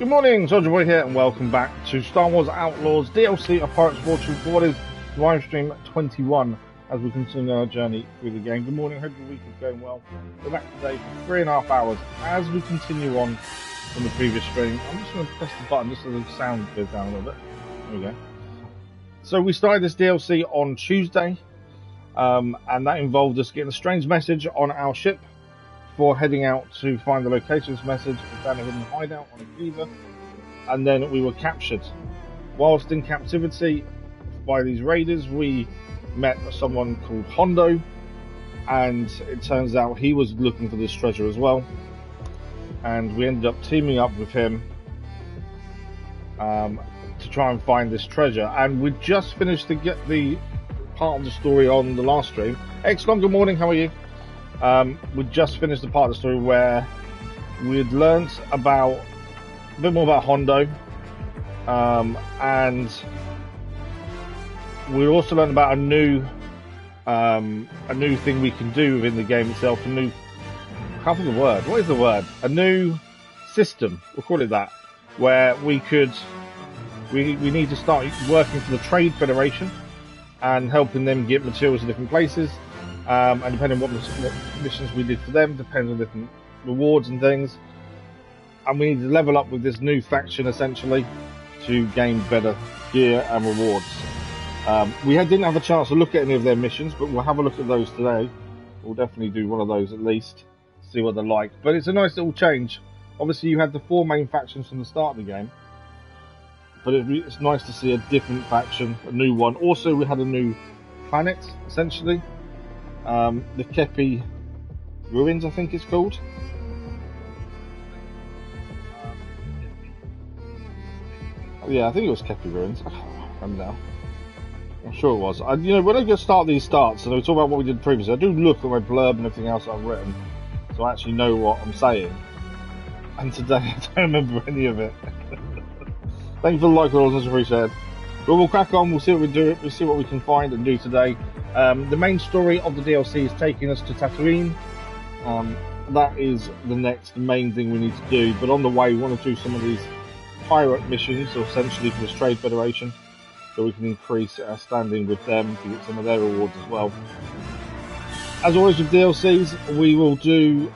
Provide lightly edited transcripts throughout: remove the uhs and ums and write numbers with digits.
Good morning, Soldier Boy here, and welcome back to Star Wars Outlaws DLC of Pirates Fortune for what is live stream 21 as we continue our journey through the game. Good morning, hope your week is going well. We're back today for 3.5 hours as we continue on from the previous stream. I'm just going to press the button just so the sound goes down a little bit. There we go. So we started this DLC on Tuesday, and that involved us getting a strange message on our ship for heading out to find the location of this message. We found a hidden hideout on a cleaver, and then we were captured. Whilst in captivity by these raiders, we met someone called Hondo, and it turns out he was looking for this treasure as well, and we ended up teaming up with him to try and find this treasure. And we just finished to get the part of the story on the last stream. Excellent, good morning, how are you? We just finished the part of the story where we had learnt about a bit more about Hondo, and we also learned about a new thing we can do within the game itself. I can't think of the word. What is the word? A new system. We'll call it that, where we need to start working for the Trade Federation and helping them get materials in different places. And depending on what missions we did for them, depends on different rewards and things. And we need to level up with this new faction essentially to gain better gear and rewards. We didn't have a chance to look at any of their missions, but we'll have a look at those today. We'll definitely do one of those at least, see what they're like. But it's a nice little change. Obviously you had the 4 main factions from the start of the game, but it's nice to see a different faction, a new one. Also we had a new planet essentially. The Khepi ruins, I think it's called. Yeah, I think it was Khepi ruins. I can't remember now. I'm sure it was. When I start these starts and we talk about what we did previously, I do look at my blurb and everything else I've written, so I actually know what I'm saying. And today I don't remember any of it. Thank you for the like, all much appreciated. But we'll crack on. We'll see what we do. We'll see what we can find and do today. The main story of the DLC is taking us to Tatooine. That is the next main thing we need to do. But on the way, we want to do some of these pirate missions, or essentially for this Trade Federation, so we can increase our standing with them to get some of their rewards as well. As always with DLCs, we will do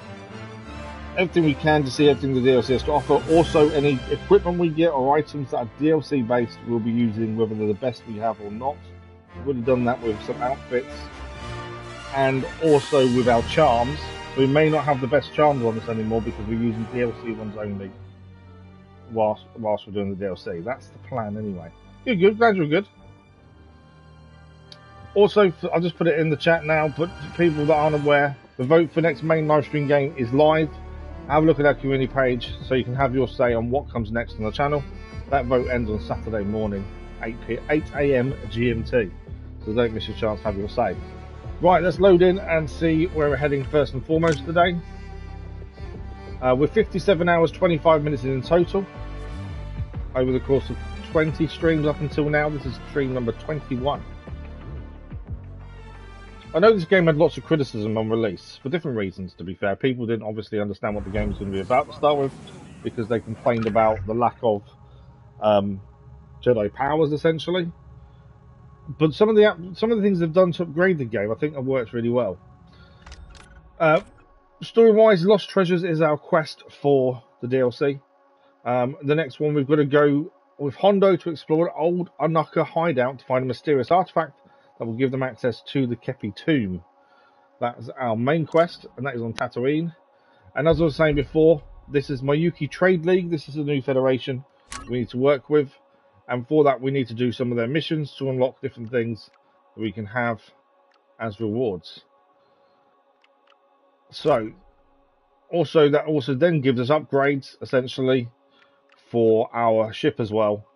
everything we can to see everything the DLC has to offer. Also, any equipment we get or items that are DLC based, we'll be using whether they're the best we have or not. We've already done that with some outfits, and also with our charms. We may not have the best charms on us anymore because we're using DLC ones only whilst we're doing the DLC. That's the plan anyway. Good, glad you're good. Also, I'll just put it in the chat now, but for people that aren't aware, the vote for next main live stream game is live. Have a look at our community page so you can have your say on what comes next on the channel. That vote ends on Saturday morning, 8 AM GMT. So don't miss your chance to have your say. Right, let's load in and see where we're heading first and foremost today. We're 57 hours, 25 minutes in total. Over the course of 20 streams up until now, this is stream number 21. I know this game had lots of criticism on release, for different reasons to be fair. People didn't obviously understand what the game was going to be about to start with, because they complained about the lack of Jedi powers essentially. But some of the things they've done to upgrade the game, I think have worked really well. Story-wise, Lost Treasures is our quest for the DLC. The next one, we've got to go with Hondo to explore an old Unaka hideout to find a mysterious artifact that will give them access to the Khepi tomb. That's our main quest, and that is on Tatooine. And as I was saying before, this is Mayuki Trade League. This is a new federation we need to work with. And for that, we need to do some of their missions to unlock different things that we can have as rewards. So, that also then gives us upgrades, essentially, for our ship as well.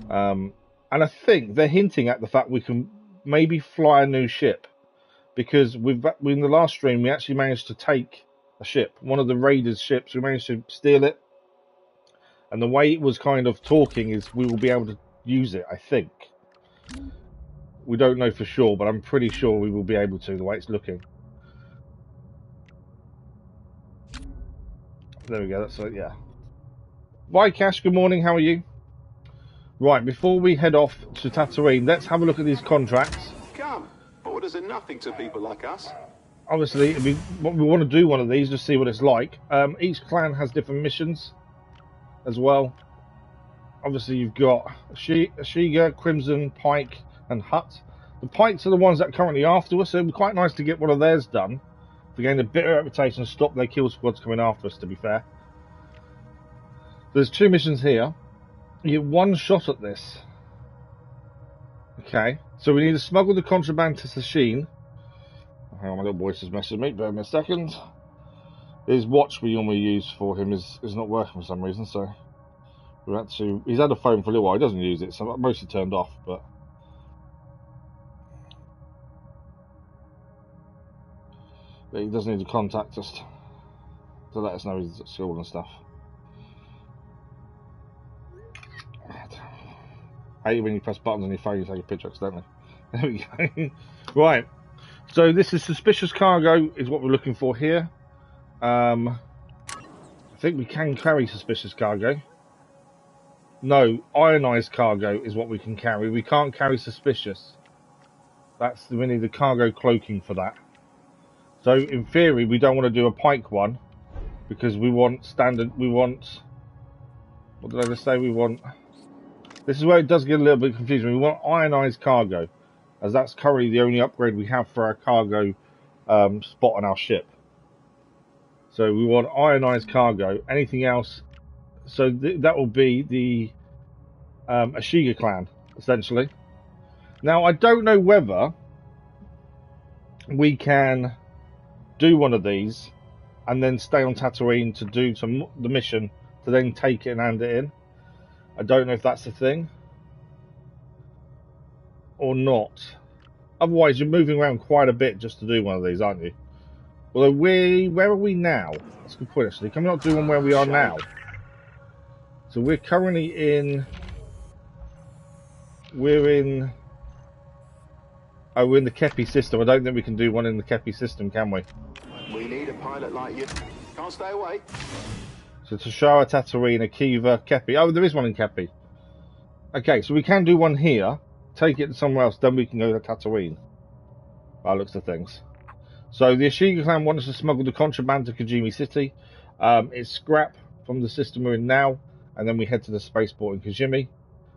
And I think they're hinting at the fact we can maybe fly a new ship. Because in the last stream, we actually managed to take a ship. One of the raiders' ships, we managed to steal it. And the way it was kind of talking is we will be able to use it, I think. We don't know for sure, but I'm pretty sure we will be able to, the way it's looking. There we go, that's it, yeah. Bye, Cash. Good morning. How are you? Right, before we head off to Tatooine, let's have a look at these contracts. Come, orders are nothing to people like us. Obviously, we want to do one of these, just see what it's like. Each clan has different missions as well. Obviously, you've got Ashiga, Crimson, Pike, and Hutt. The Pikes are the ones that are currently after us, so it'd be quite nice to get one of theirs done to gain a bit of reputation and stop their kill squads coming after us, to be fair. There's 2 missions here. You get 1 shot at this. Okay, so we need to smuggle the contraband to Sasheen. Hang on, my little voice is messaging me, bear me a second. His watch we normally use for him is not working for some reason, so we had to. He's had a phone for a little while, he doesn't use it, so mostly turned off, but he does need to contact us to let us know he's at school and stuff. I hate when you press buttons on your phone, you take a picture accidentally. There we go. Right. So this is suspicious cargo, is what we're looking for here. I think we can carry suspicious cargo. No, ionized cargo is what we can carry. We can't carry suspicious. We need the cargo cloaking for that. So in theory, we don't want to do a Pike one because we want standard. We want. What did I just say? We want. This is where it does get a little bit confusing. We want ionized cargo, as that's currently the only upgrade we have for our cargo spot on our ship. So we want ionized cargo. Anything else? So that will be the Ashiga clan, essentially. Now, I don't know whether we can do one of these and then stay on Tatooine to do the mission to then take it and hand it in. I don't know if that's the thing or not. Otherwise, you're moving around quite a bit just to do one of these, aren't you? Although where are we now? That's a good point, actually. Can we not do one where we are now? So we're currently in. We're in the Khepi system. I don't think we can do one in the Khepi system, can we? We need a pilot like you. Can't stay away. So Tashawa, Tatooine, Akiva, Khepi. Oh, there is one in Khepi. Okay, so we can do one here. Take it to somewhere else, then we can go to Tatooine. By the looks of things. So the Ashiga clan want us to smuggle the contraband to Kijimi City. It's scrap from the system we're in now, and then we head to the spaceport in Kijimi,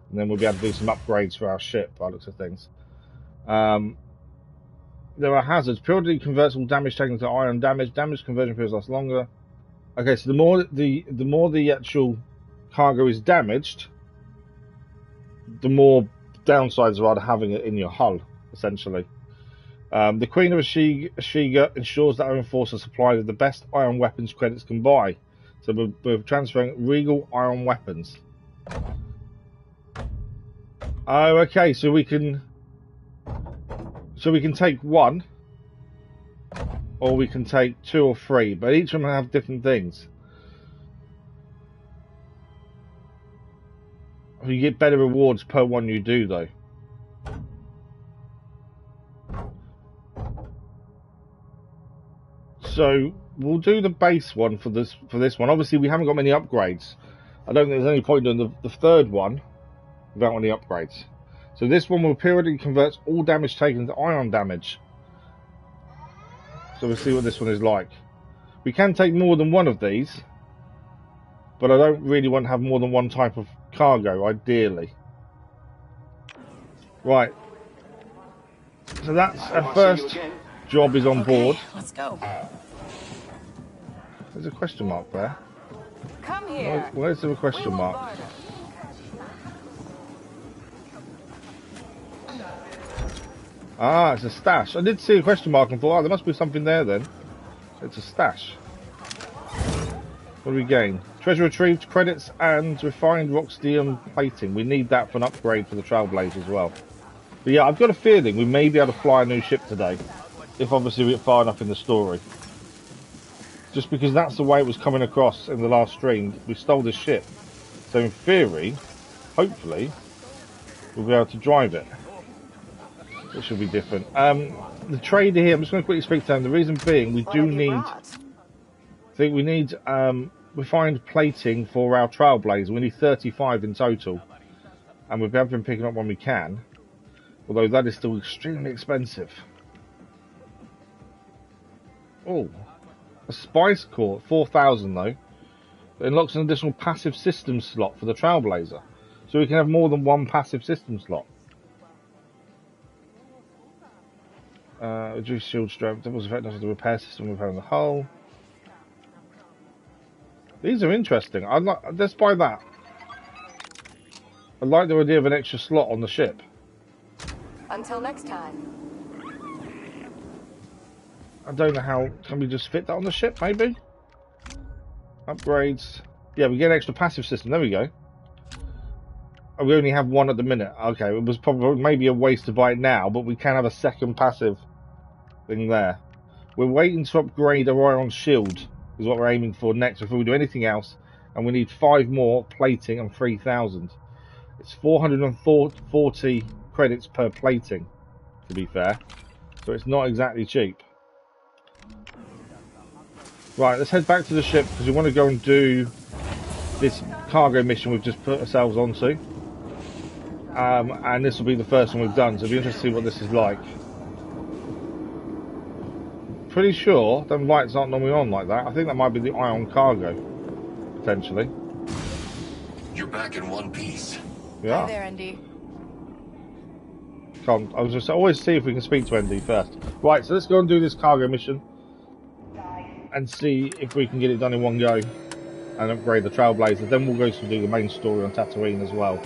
and then we'll be able to do some upgrades for our ship. By the looks of things. There are hazards. Periodically converts all damage taken to ion damage. Damage conversion periods last longer. Okay, so the more the actual cargo is damaged, the more downsides are to having it in your hull, essentially. The Queen of Ashiga ensures that our enforcer supplies the best iron weapons credits can buy. So we're transferring regal iron weapons. Oh, okay, so we can take 1, or we can take 2 or 3, but each of them have different things. You get better rewards per one you do, though. So we'll do the base one for this one. Obviously, we haven't got many upgrades. I don't think there's any point in doing the third one without any upgrades. So this one will periodically convert all damage taken to ion damage. So we'll see what this one is like. We can take more than one of these, but I don't really want to have more than one type of cargo, ideally. Right. So that's our first job is on board. Let's go. There's a question mark there. Come here. Where's the question mark? Ah, it's a stash. I did see a question mark and thought, oh, there must be something there then. It's a stash. What do we gain? Treasure retrieved, credits, and refined rocksteum plating. We need that for an upgrade for the Trailblaze as well. But yeah, I've got a feeling we may be able to fly a new ship today. If obviously we get far enough in the story. Just because that's the way it was coming across in the last stream. We stole this ship. So in theory, hopefully, we'll be able to drive it. It should be different. The trader here, I'm just going to quickly speak to him. The reason being, we do need... I think we need refined plating for our Trailblazer. We need 35 in total. And we've been picking up when we can. Although that is still extremely expensive. Oh, a spice core, 4,000 though. It unlocks an additional passive system slot for the Trailblazer. So we can have more than one passive system slot. Reduce shield strength, doubles effectiveness of the repair system we've had in the hull. These are interesting. Let's buy that. I like the idea of an extra slot on the ship. Until next time. I don't know how. Can we just fit that on the ship? Maybe. Upgrades. Yeah, we get an extra passive system. There we go. Oh, we only have one at the minute. Okay, it was probably maybe a waste to buy it now, but we can have a second passive thing there. We're waiting to upgrade our ion shield. Is what we're aiming for next before we do anything else. And we need 5 more plating and 3,000. It's 440 credits per plating, to be fair. So it's not exactly cheap. Right, let's head back to the ship because we want to go and do this cargo mission we've just put ourselves onto. And this will be the first one we've done, so it'll be interesting to see what this is like. Pretty sure them lights aren't normally on like that. I think that might be the ion cargo, potentially. You're back in one piece. Yeah. Hi there, Andy. Can't, I was just always see if we can speak to ND first. Right, so let's go and do this cargo mission and see if we can get it done in one go and upgrade the Trailblazer. Then we'll go to do the main story on Tatooine as well.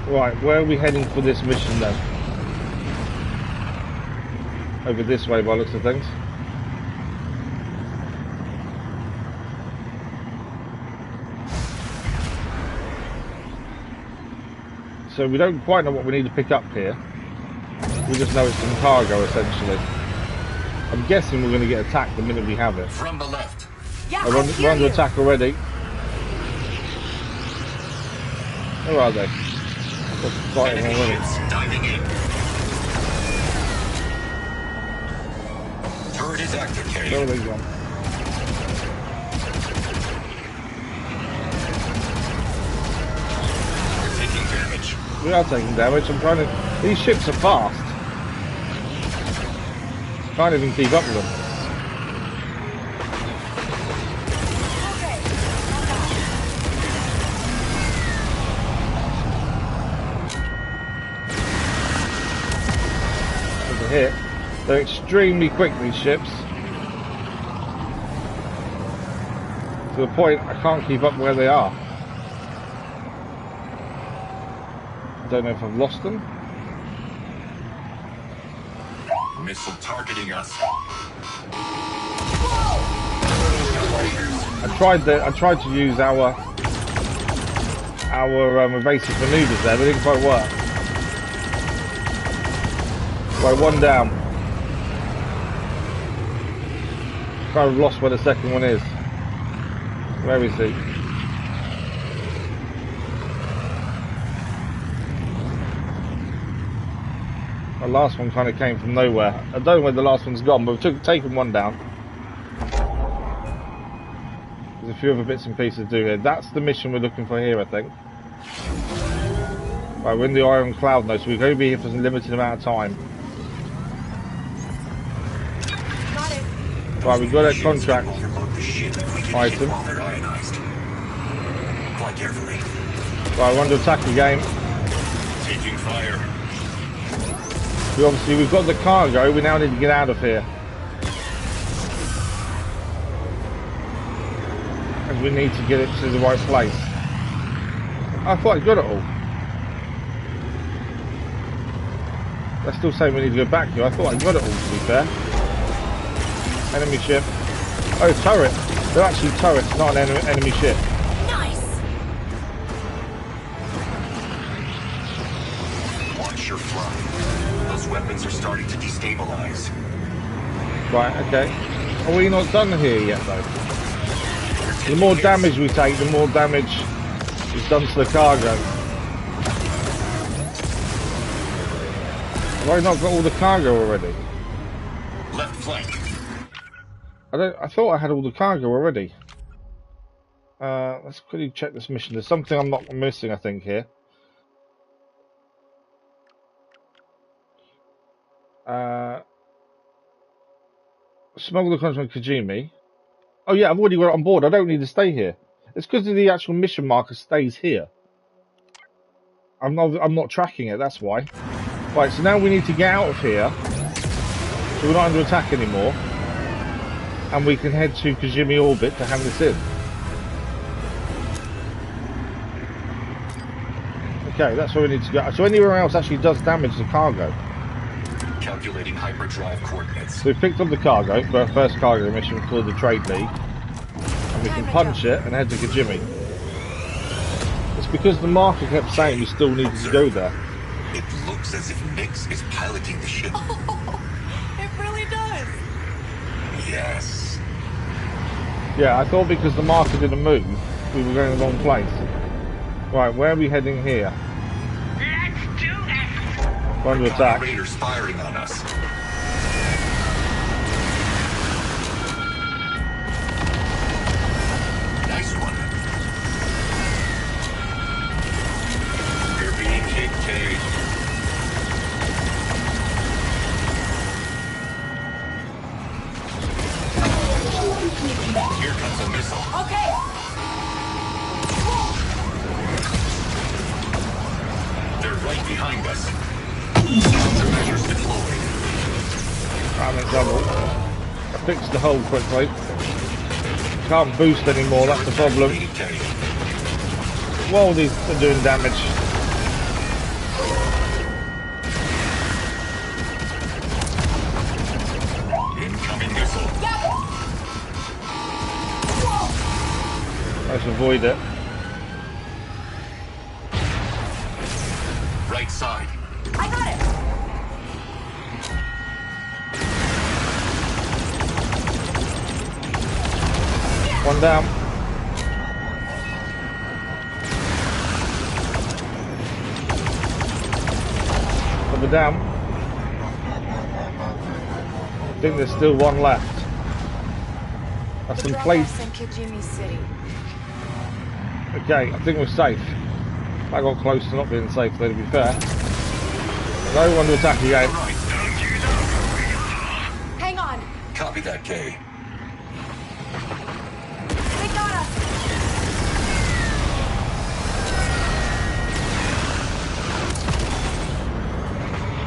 Right, where are we heading for this mission then? Over this way by the looks of things. So we don't quite know what we need to pick up here. We just know it's some cargo essentially. I'm guessing we're going to get attacked the minute we have it. From the left. Yeah, We're under attack already. Where are they? Just fighting Enemy already. ships diving in. Turret is active, Where are Kenny. they gone? We're taking damage. We are taking damage. I'm trying to. These ships are fast. Can't even keep up with them. There's a hit. They're extremely quick, these ships. To the point I can't keep up where they are. I don't know if I've lost them. Missile targeting us. I tried to use our evasive maneuvers there, but it didn't quite work. Right, one down. Kind of lost where the second one is. Where is he? The last one kind of came from nowhere. I don't know where the last one's gone, but we've taken one down. There's a few other bits and pieces to do here. That's the mission we're looking for here, I think. Right, we're in the Iron Cloud now, so we can only be here for a limited amount of time. Right, we've got a contract item. Fly carefully. Right, we're under attack again. Taking fire. We've got the cargo, we now need to get out of here. And we need to get it to the right place. I thought I got it all. They're still saying we need to go back here. I thought I got it all, to be fair. Enemy ship. Oh, turret. They're actually turrets, not an enemy ship. Nice. Watch your fly. Those weapons are starting to destabilize. Right, okay. Are we not done here yet, though? The more damage we take, the more damage is done to the cargo. Have I not got all the cargo already? flank. I thought I had all the cargo already. Let's quickly check this mission. There's something I'm not missing, I think, here. Smuggle the content from Kijimi. Oh yeah, I've already got it on board. I don't need to stay here. It's because the actual mission marker stays here. I'm not tracking it. That's why. Right. So now we need to get out of here. So we're not under attack anymore, and we can head to Kijimi orbit to hand this in. Okay, that's where we need to go. So anywhere else actually does damage the cargo. Calculating hyperdrive coordinates. So we picked up the cargo for our first cargo mission called the Trade League, and we can punch it and head to Kijimi. It's because the marker kept saying we still needed to go there. It looks as if Nix is piloting the ship. It really does. Yes. Yeah, I thought because the marker didn't move, we were going the wrong place. Right, where are we heading here? Let's do it. We're under attack. Raiders firing on us. Nice one. We're being hit, Kay. Here comes a missile. Okay. They're right behind us. Countermeasures deployed. I'm in trouble. I fixed the hole quickly. Can't boost anymore, that's the problem. Whoa, these are doing damage. Incoming missile. Let's avoid it. Right side. I got it. One down. Another down. I think there's still one left. That's some plates. in Kijimi City. Okay, I think we're safe. I got close to not being safe, though, to be fair. No one to attack again. Right. Hang on. Copy that, Kay. They got us.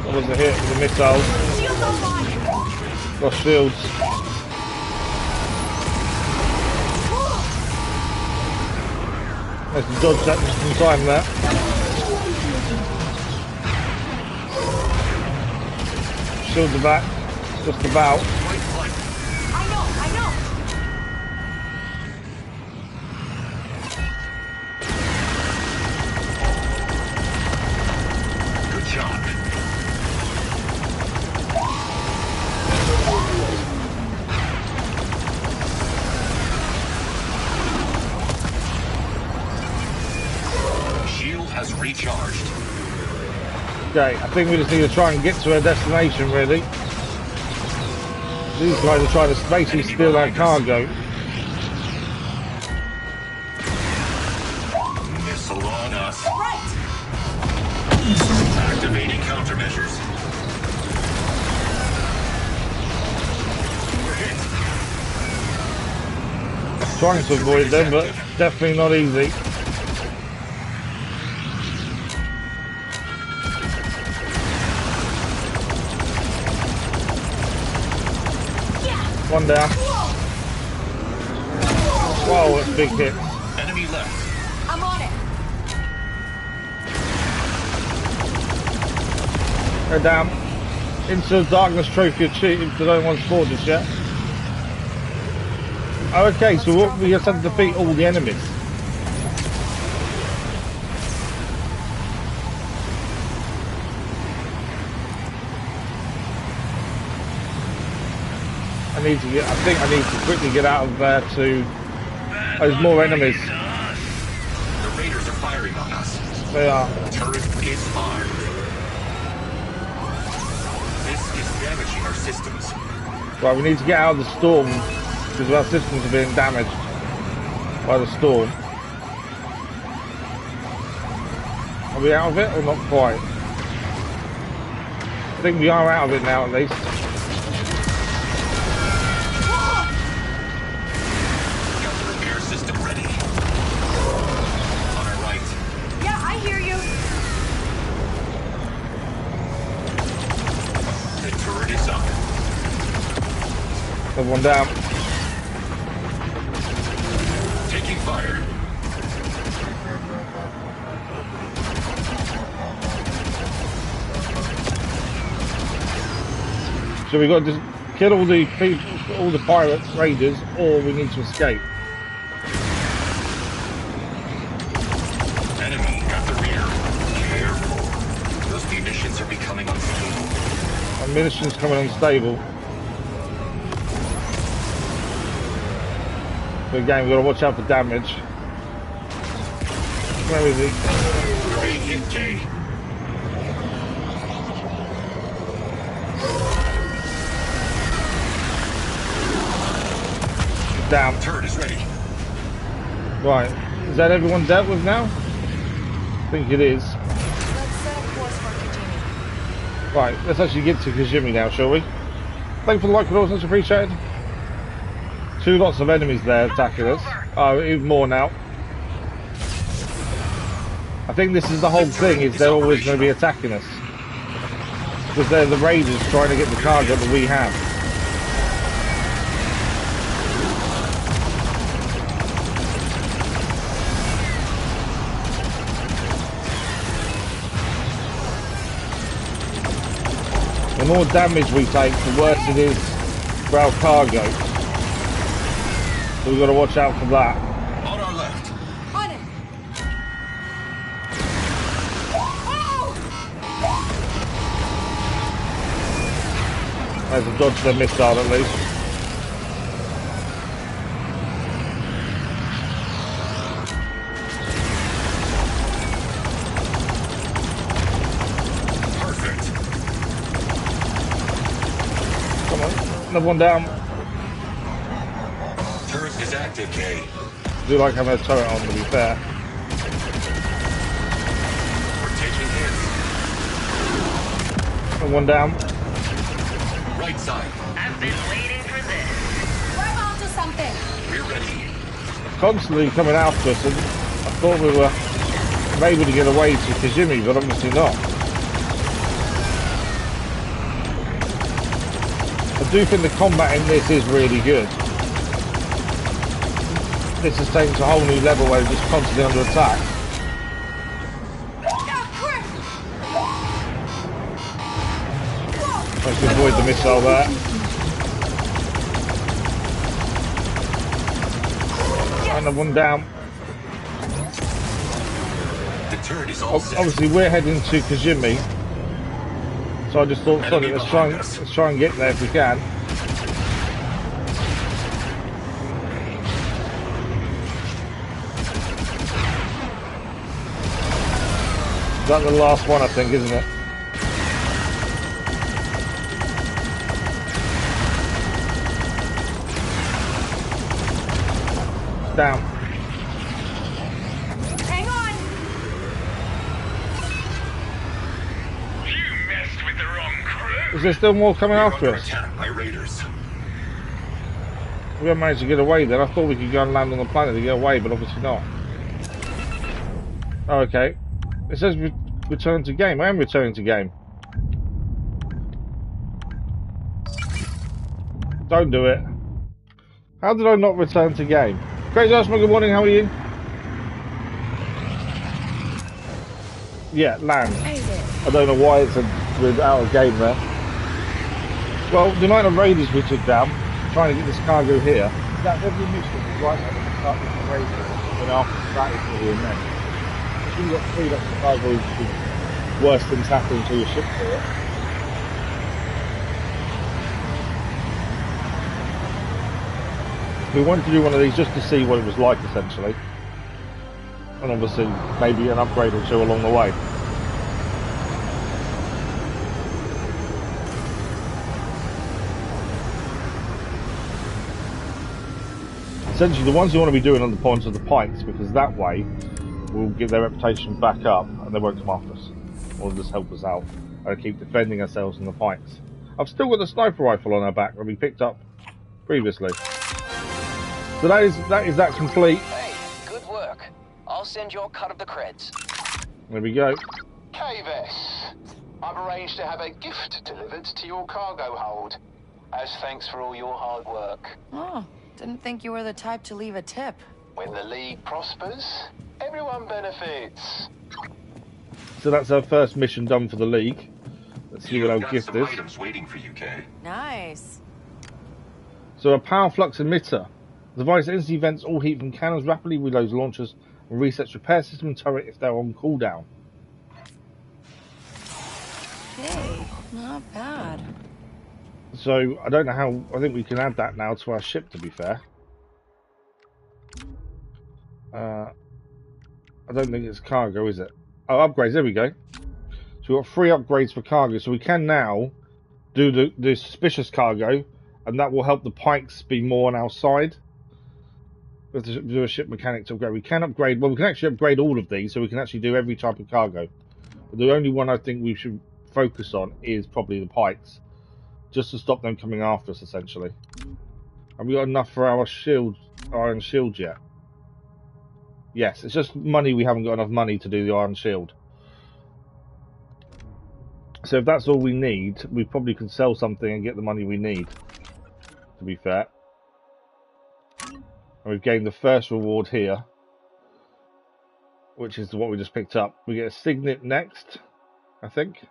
That was a hit with the missiles. Shields online. Lost shields. There's some dodge that just in time there. Shields are back. Just about. Right flank. I know. Good job. Shield has recharged. Okay, I think we just need to try and get to our destination, really. These guys are trying to basically steal our cargo. Missile on us. Right. Activating countermeasures. We're hit. Trying to avoid them, but definitely not easy. One down. Whoa, that's big hit. Enemy left. I'm on it. They're down. Into the darkness trophy achieved if no one's scored this yet. Oh, okay, so we just have to defeat all the enemies. I think I need to quickly get out of there to... There's more enemies. The raiders are firing on us. They are. Turret is armed. This is damaging our systems. Right, we need to get out of the storm because our systems are being damaged by the storm. Are we out of it or not quite? I think we are out of it now at least. Got the repair system ready. On our right. Yeah, I hear you. The turret is up. Another one down. Taking fire. So we've got to kill all the people, all the pirate raiders, or we need to escape. Enemy at the rear. Careful. Those munitions are becoming unstable. Our munitions coming unstable. But again, we've got to watch out for damage. Where is he? Great hit, Jay. Down. Turret is ready. Right. Is that everyone dealt with now? I think it is. Let's set a course for Kijimi. Right, let's actually get to Kijimi now, shall we? Thank you for the like, but much appreciated. Two lots of enemies there attacking us. Oh, even more now. I think this is the whole thing, is they're always going to be attacking us. Because they're the raiders trying to get the cargo that we have. The more damage we take, the worse it is for our cargo. So we've got to watch out for that. On our left. On it. Oh! There's a dodge their missile at least. Perfect. Come on, another one down. Turret is active, Kay. I do like having a turret on, to be fair. We're taking hits. Another one down. Right side. I've been waiting for this. We're onto something. We're ready. Constantly coming after us, and I thought we were able to get away to Kijimi, but obviously not. I do think the combat in this is really good. This has taken to a whole new level where we're just constantly under attack. Let's avoid the missile there. Another one down. The turret is all set. Obviously we're heading to Kijimi, so I just thought, fuck it, let's try and get there if we can. Is that the last one, I think, isn't it? Down. Hang on. You messed with the wrong crew. Is there still more coming We're after under us? attack by raiders. We haven't managed to get away then. I thought we could go and land on the planet to get away, but obviously not. Oh, okay. It says return to game. I am returning to game. Don't do it. How did I not return to game? Crazy Osman, good morning, how are you? Yeah, land. I don't know why it's we're out of game there. Well, the amount of raiders we took down, trying to get this cargo here. That's every mission right at the start of the raiders. And after that is really immense. If you've got 3 lots of cargo, which is worse than tackling to your ship for it. We wanted to do one of these just to see what it was like, essentially. And obviously, maybe an upgrade or two along the way. Essentially, the ones you want to be doing on the points are the pikes, because that way we'll get their reputation back up and they won't come after us. Or just help us out and keep defending ourselves in the pikes. I've still got the sniper rifle on our back that we picked up previously. So that is that complete. Hey, good work. I'll send your cut of the creds. There we go. Kavis, I've arranged to have a gift delivered to your cargo hold. As thanks for all your hard work. Oh, didn't think you were the type to leave a tip. When the League prospers, everyone benefits. So that's our first mission done for the League. Let's see what our gift is. Items waiting for you, Kay. Nice. So a power flux emitter. The device instantly vents all heat from cannons, rapidly reloads launchers, and resets repair system and turret if they're on cooldown. Okay, not bad. So I don't know how. I think we can add that now to our ship. To be fair, I don't think it's cargo, is it? Oh, upgrades. There we go. So we've got 3 upgrades for cargo. So we can now do the suspicious cargo, and that will help the pikes be more on our side. We have to do a ship mechanic to upgrade. We can upgrade. Well, we can actually upgrade all of these, so we can actually do every type of cargo. But the only one I think we should focus on is probably the pikes, just to stop them coming after us, essentially. Have we got enough for our shield, iron shield yet? Yes, it's just money. We haven't got enough money to do the iron shield. So if that's all we need, we probably can sell something and get the money we need, to be fair. And we've gained the first reward here, which is what we just picked up. We get a signet next, I think.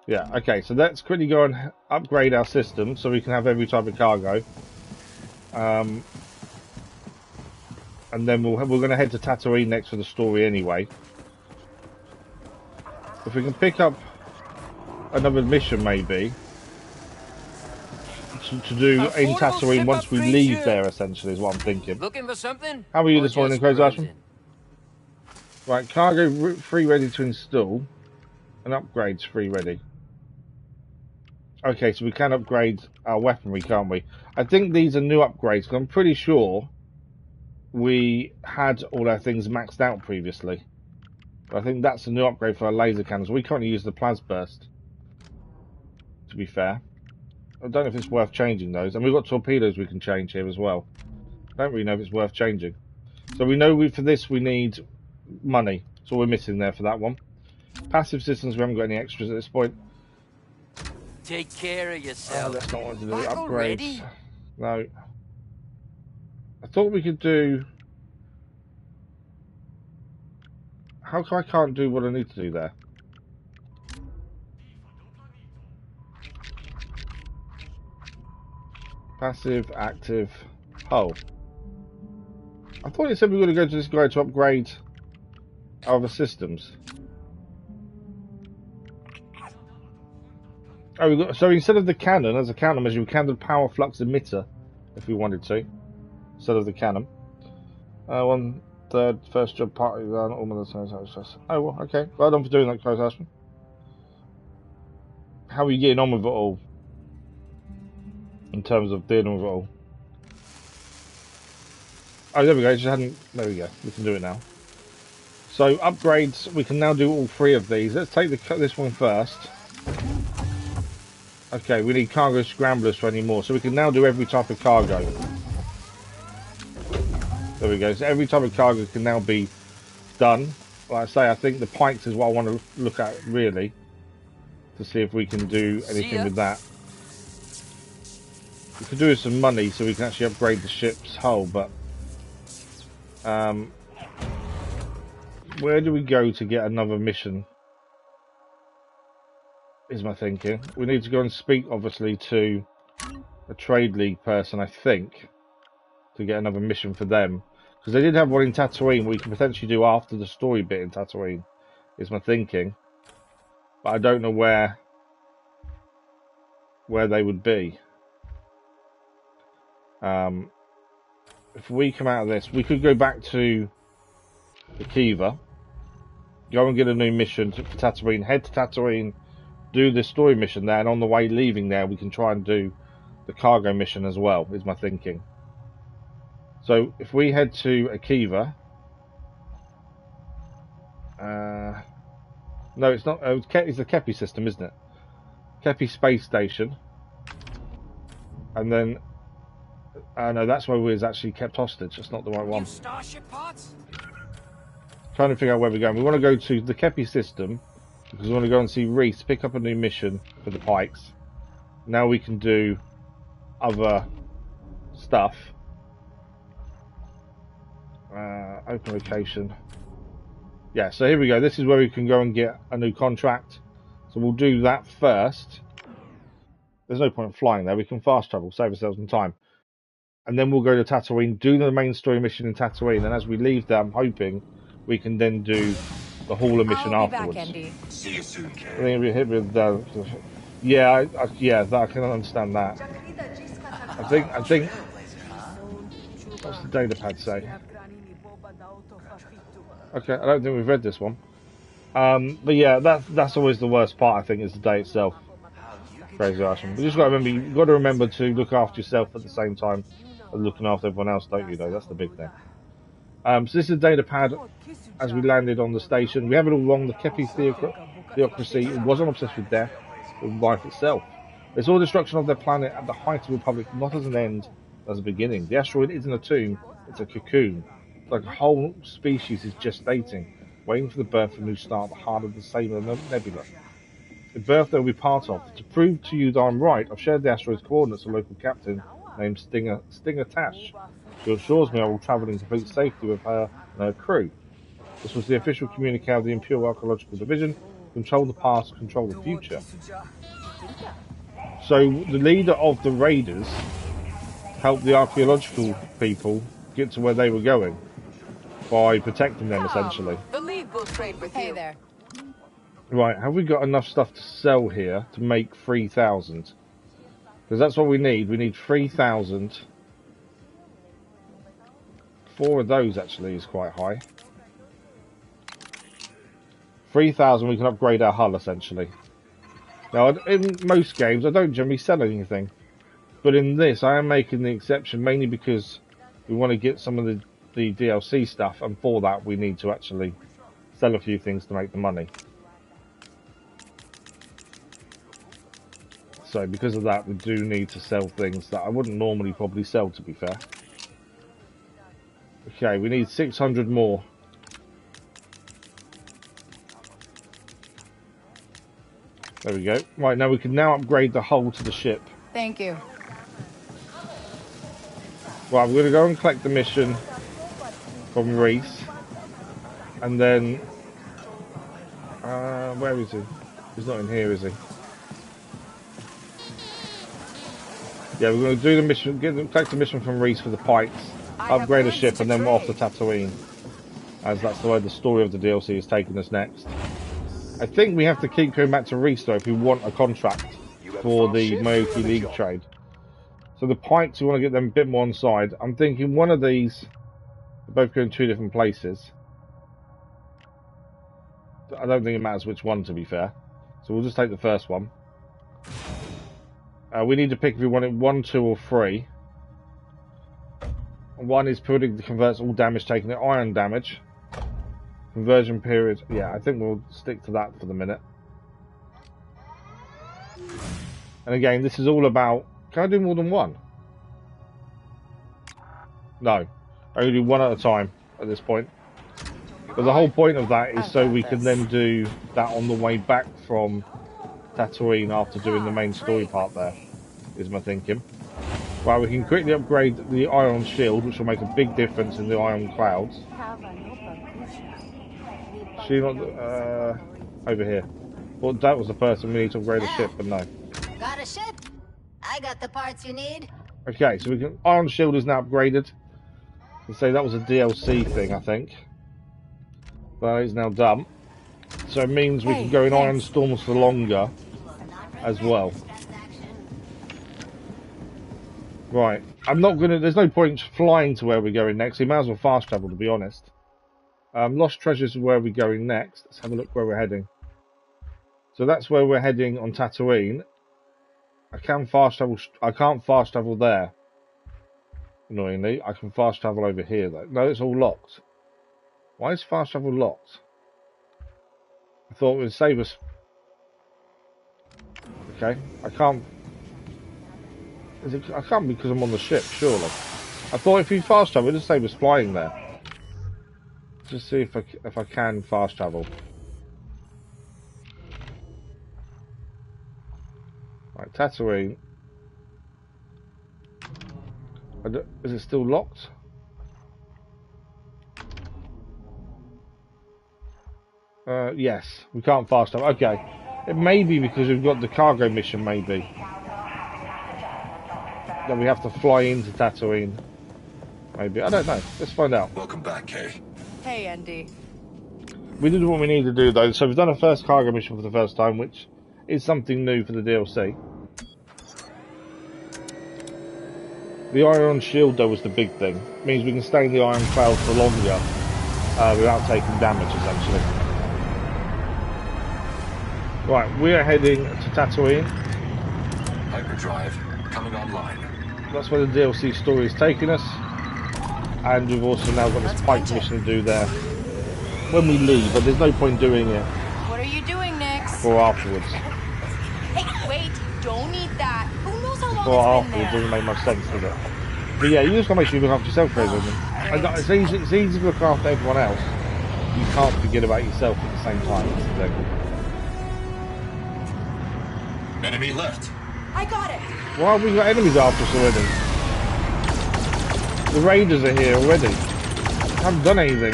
Yeah, okay, so let's quickly go and upgrade our system so we can have every type of cargo. And then we're going to head to Tatooine next for the story anyway. If we can pick up another mission, maybe, to do in Tatooine once we leave there, essentially, is what I'm thinking. Looking for something? How are you this morning, Crazy Ashman? Right, cargo 3 ready to install, and upgrades 3 ready. Okay, so we can upgrade our weaponry, can't we? I think these are new upgrades, because I'm pretty sure we had all our things maxed out previously. But I think that's a new upgrade for our laser cannons. We currently use the plasma burst, to be fair. I don't know if it's worth changing those. And we've got torpedoes we can change here as well. I don't really know if it's worth changing. So we know for this we need money. So we're missing there for that one. Passive systems, we haven't got any extras at this point. Take care of yourself. That's not what to do. Back Upgrades. already? No. I thought we could do... How come I can't do what I need to do there? Passive, active, hull. I thought it said we were going to go to this guy to upgrade our other systems. Oh, so instead of the cannon, as a countermeasure, we can do the power flux emitter if we wanted to, instead of the cannon. 1/3 first job party done. All the times. Oh, well, okay. Well done for doing that, Close Ashman. How are you getting on with it all? In terms of dealing with it all. Oh, there we go. Just hadn't. There we go. We can do it now. So upgrades. We can now do all 3 of these. Let's take this one first. Okay, we need cargo scramblers for any more. So we can now do every type of cargo. There we go. So every type of cargo can now be done. Like I say, I think the pikes is what I want to look at, really. To see if we can do anything with that. We could do with some money so we can actually upgrade the ship's hull, but... where do we go to get another mission? Is my thinking. We need to go and speak, obviously, to a trade league person, I think, to get another mission for them. Because they did have one in Tatooine we could potentially do after the story bit in Tatooine, is my thinking. But I don't know where they would be. If we come out of this, we could go back to the Kiva, go and get a new mission for Tatooine, head to Tatooine, do the story mission there, and on the way leaving there we can try and do the cargo mission as well, is my thinking. So if we head to Akiva, no, it's not. It's the Khepi system, isn't it? Khepi space station, and then no, that's where we was actually kept hostage. That's not the right one. Starship parts? Trying to figure out where we're going. We want to go to the Khepi system because we want to go and see Reese, pick up a new mission for the Pikes. Now we can do other stuff. Open location. Yeah, so here we go. This is where we can go and get a new contract. So we'll do that first. There's no point in flying there. We can fast travel, save ourselves some time. And then we'll go to Tatooine, do the main story mission in Tatooine. And as we leave there, I'm hoping we can then do the hauler mission afterwards. Back, Andy. See you soon, I Karen. think we hit with yeah, I can understand that. I think. What's the data pad say? Okay, I don't think we've read this one. But yeah, that's always the worst part. I think is the day itself. Crazy awesome. You just got to remember. You got to remember to look after yourself at the same time as looking after everyone else, don't you? Though that's the big thing. So this is the data pad. As we landed on the station, we have it all wrong. The Khepi theocracy wasn't obsessed with death, but with life itself. They saw destruction of their planet at the height of the Republic, not as an end, but as a beginning. The asteroid isn't a tomb; it's a cocoon. Like a whole species is gestating, waiting for the birth of a new star at the heart of the same nebula. The birth they'll be part of. To prove to you that I'm right, I've shared the asteroid's coordinates with a local captain named Stinger Tash. She assures me I will travel in complete safety with her and her crew. This was the official communique of the Imperial Archaeological Division. Control the past, control the future. So the leader of the raiders helped the archaeological people get to where they were going by protecting them, essentially. The lead will trade with you. There. Right, have we got enough stuff to sell here to make 3,000? Because that's what we need. We need 3,000. 4 of those actually is quite high. 3,000 we can upgrade our hull essentially. Now in most games I don't generally sell anything. But in this I am making the exception mainly because we want to get some of the DLC stuff, and for that we need to actually sell a few things to make the money. So because of that we do need to sell things that I wouldn't normally probably sell, to be fair. Okay, we need 600 more. There we go. Right, now we can now upgrade the hull to the ship. Thank you. Right, we're going to go and collect the mission from Reese. And then... where is he? He's not in here, is he? Yeah, we're going to do the mission, collect the mission from Reese for the Pikes, upgrade a ship, and then we're off to Tatooine. As that's the way the story of the DLC is taking us next. I think we have to keep going back to Reese though if we want a contract for the Maoki League trade. So the Pikes, we want to get them a bit more on side. I'm thinking one of these, they're both going 2 different places. I don't think it matters which one, to be fair. So we'll just take the first one. We need to pick if we want it 1, 2 or 3. One is periodic converts all damage taken to iron damage. Conversion period, yeah, I think we'll stick to that for the minute. And again, this is all about, can I do more than one? No, I can do one at a time at this point. But the whole point of that is so we can then do that on the way back from Tatooine after doing the main story part there, is my thinking. Right, we can quickly upgrade the ion shield, which will make a big difference in the ion clouds. She not over here. Well, that was the person we need to upgrade a ship, but no. Got a ship? I got the parts you need. Okay, so we can. Ion shield is now upgraded. Let's say that was a DLC thing, I think. That is now done. So it means we can go in iron storms for longer as well. Right, I'm not gonna. There's no point flying to where we're going next. We might as well fast travel, to be honest. Lost treasures is where we're going next. Let's have a look where we're heading. So that's where we're heading on Tatooine. I can fast travel. I can't fast travel there. Annoyingly, I can fast travel over here though. No, it's all locked. Why is fast travel locked? I thought it would save us. Okay, I can't. Is it, I can't because I'm on the ship, surely. I thought if you fast travel, it'd save us flying there. Just see if I can fast travel. Right, Tatooine. Is it still locked? Yes, we can't fast travel. Okay, it may be because we've got the cargo mission, maybe. That we have to fly into Tatooine. Maybe. I don't know. Let's find out. Welcome back, Kay. Hey, Andy. We did what we need to do, though. So we've done a first cargo mission for the first time, which is something new for the DLC. The ion shield, though, was the big thing. It means we can stay in the iron cloud for longer without taking damage, essentially. Right, we're heading to Tatooine. Hyperdrive coming online. That's where the DLC story is taking us. And we've also now got this pike mission to do there when we leave, but there's no point doing it What are you doing next? for afterwards. Hey, wait, don't eat that. Who knows how long For it's afterwards been doesn't there? make much sense, does it? But yeah, you just gotta make sure you look after yourself, Crazy. It's easy to look after everyone else. You can't forget about yourself at the same time. That's the thing. Enemy left. I got it. Why have we got enemies after us already? The raiders are here already. I haven't done anything.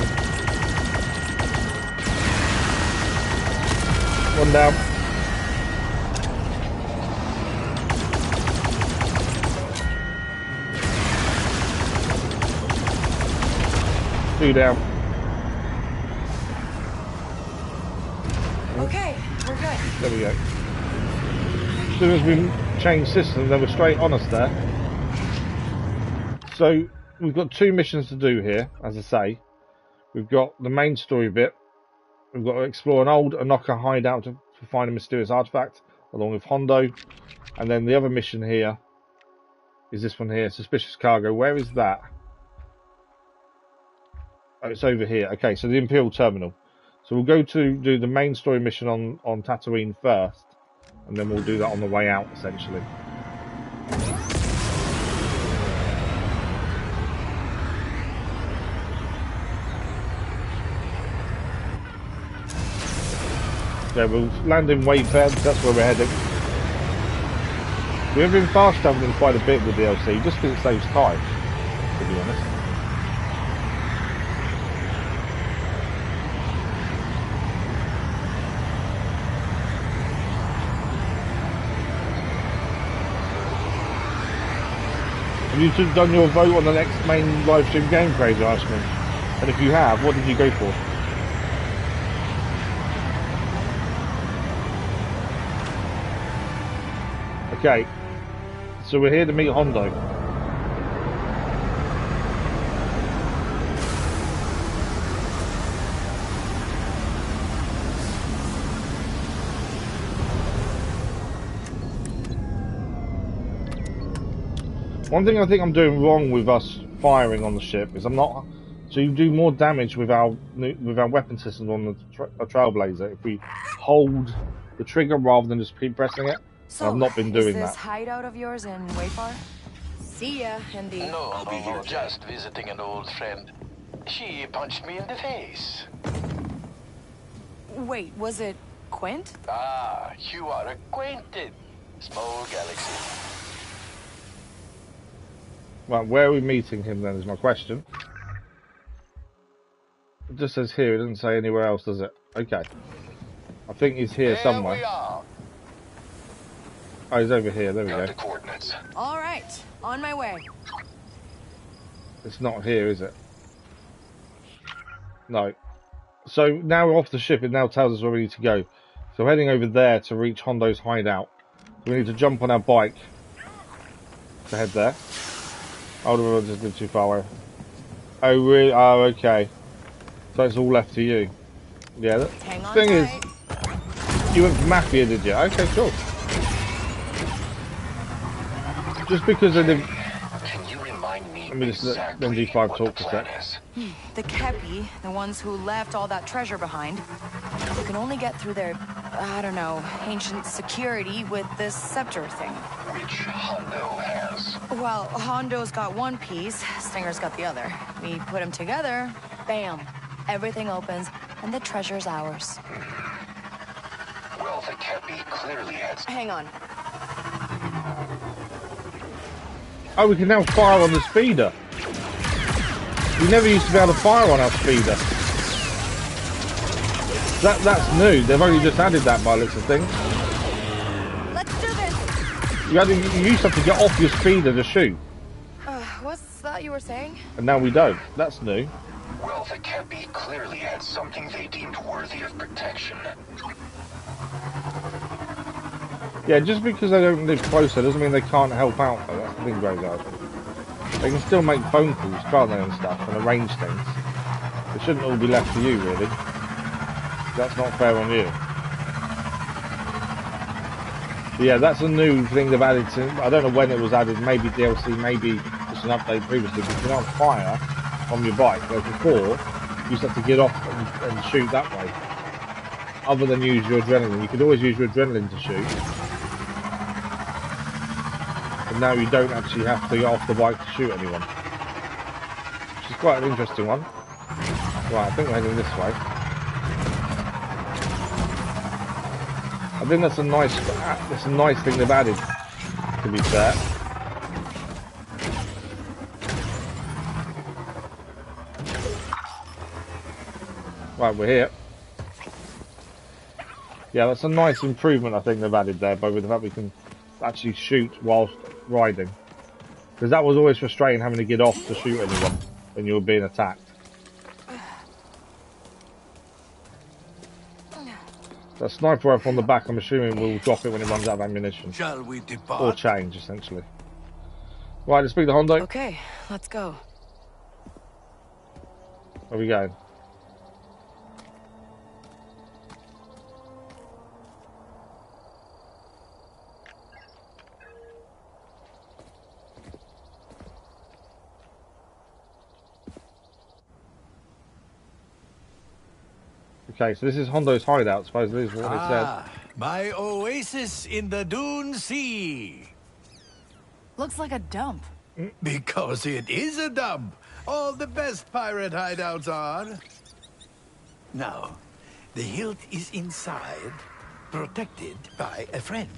One down. Two down. Okay, we're good. There we go. As soon as we change systems, they were straight on us there. So we've got two missions to do here, as I say. We've got the main story bit. We've got to explore an old Anoka hideout to find a mysterious artifact, along with Hondo. And then the other mission here is this one here, suspicious cargo. Where is that? Oh, it's over here. Okay, so the Imperial Terminal. So we'll go to do the main story mission on Tatooine first, and then we'll do that on the way out, essentially. Yeah, we'll land in Wayfair, that's where we're heading. We've been fast travelling quite a bit with DLC, just because it saves time, to be honest. Have you done your vote on the next main live stream game, Crazy Irishman? And if you have, what did you go for? Okay, so we're here to meet Hondo. One thing I think I'm doing wrong with us firing on the ship is I'm not. So you do more damage with our weapon system on the Trailblazer if we hold the trigger rather than just keep pressing it. So, I've not been doing is this that. hideout of yours in Wayfar? See ya, Andy. No, I'll be here, just visiting an old friend. She punched me in the face. Wait, was it Quint? Ah, you are acquainted. Small galaxy. Right, where are we meeting him then is my question. It just says here, it doesn't say anywhere else, does it? Okay. I think he's here somewhere. There we are. Oh, he's over here, there we Got go. the coordinates. All right, on my way. It's not here, is it? No. So now we're off the ship, it now tells us where we need to go. So we're heading over there to reach Hondo's hideout. We need to jump on our bike to head there. Oh, I just did too far away. Oh, really? Oh, okay. So it's all left to you. Yeah, the Hang on thing tight. is, you went for Mafia, did you? Okay, cool. Right, Just because they did. Can you remind me Let me just let exactly D5 what talk the for a plan sec. is? The Khepi, the ones who left all that treasure behind, you can only get through their, I don't know, ancient security with this scepter thing. Which Hondo has? Well, Hondo's got one piece, Stinger's got the other. We put them together, bam, everything opens, and the treasure's ours. Well, the Khepi clearly has. Hang on. Oh, we can now fire on the speeder. We never used to be able to fire on our speeder. That's new. They've only just added that by the looks of things. Let's do this! You used to have to get off your speeder to shoot. What's that you were saying? And now we don't. That's new. Well, the Khepi clearly had something they deemed worthy of protection. Yeah, just because they don't live closer doesn't mean they can't help out, though. That's the thing, guys. They can still make phone calls, can't they, and stuff, and arrange things. It shouldn't all be left to you, really. That's not fair on you. But yeah, that's a new thing they've added to. I don't know when it was added, maybe DLC, maybe just an update previously, but you can now fire on your bike. Whereas before, you just have to get off and shoot that way. Other than use your adrenaline. You could always use your adrenaline to shoot. But now you don't actually have to get off the bike to shoot anyone. Which is quite an interesting one. Right, I think we're heading this way. I think that's a nice thing they've added, to be fair. Right, we're here. Yeah, that's a nice improvement I think they've added there, by the fact we can actually shoot whilst riding. Because that was always frustrating having to get off to shoot anyone when you were being attacked. That sniper rifle on the back, I'm assuming we'll drop it when it runs out of ammunition. Shall we depart? Or change, essentially. Right, let's speak to Hondo. Okay, let's go. Where are we going? Okay, so this is Hondo's hideout, supposedly, is what it said. My oasis in the Dune Sea. Looks like a dump. Because it is a dump. All the best pirate hideouts are. Now, the hilt is inside, protected by a friend.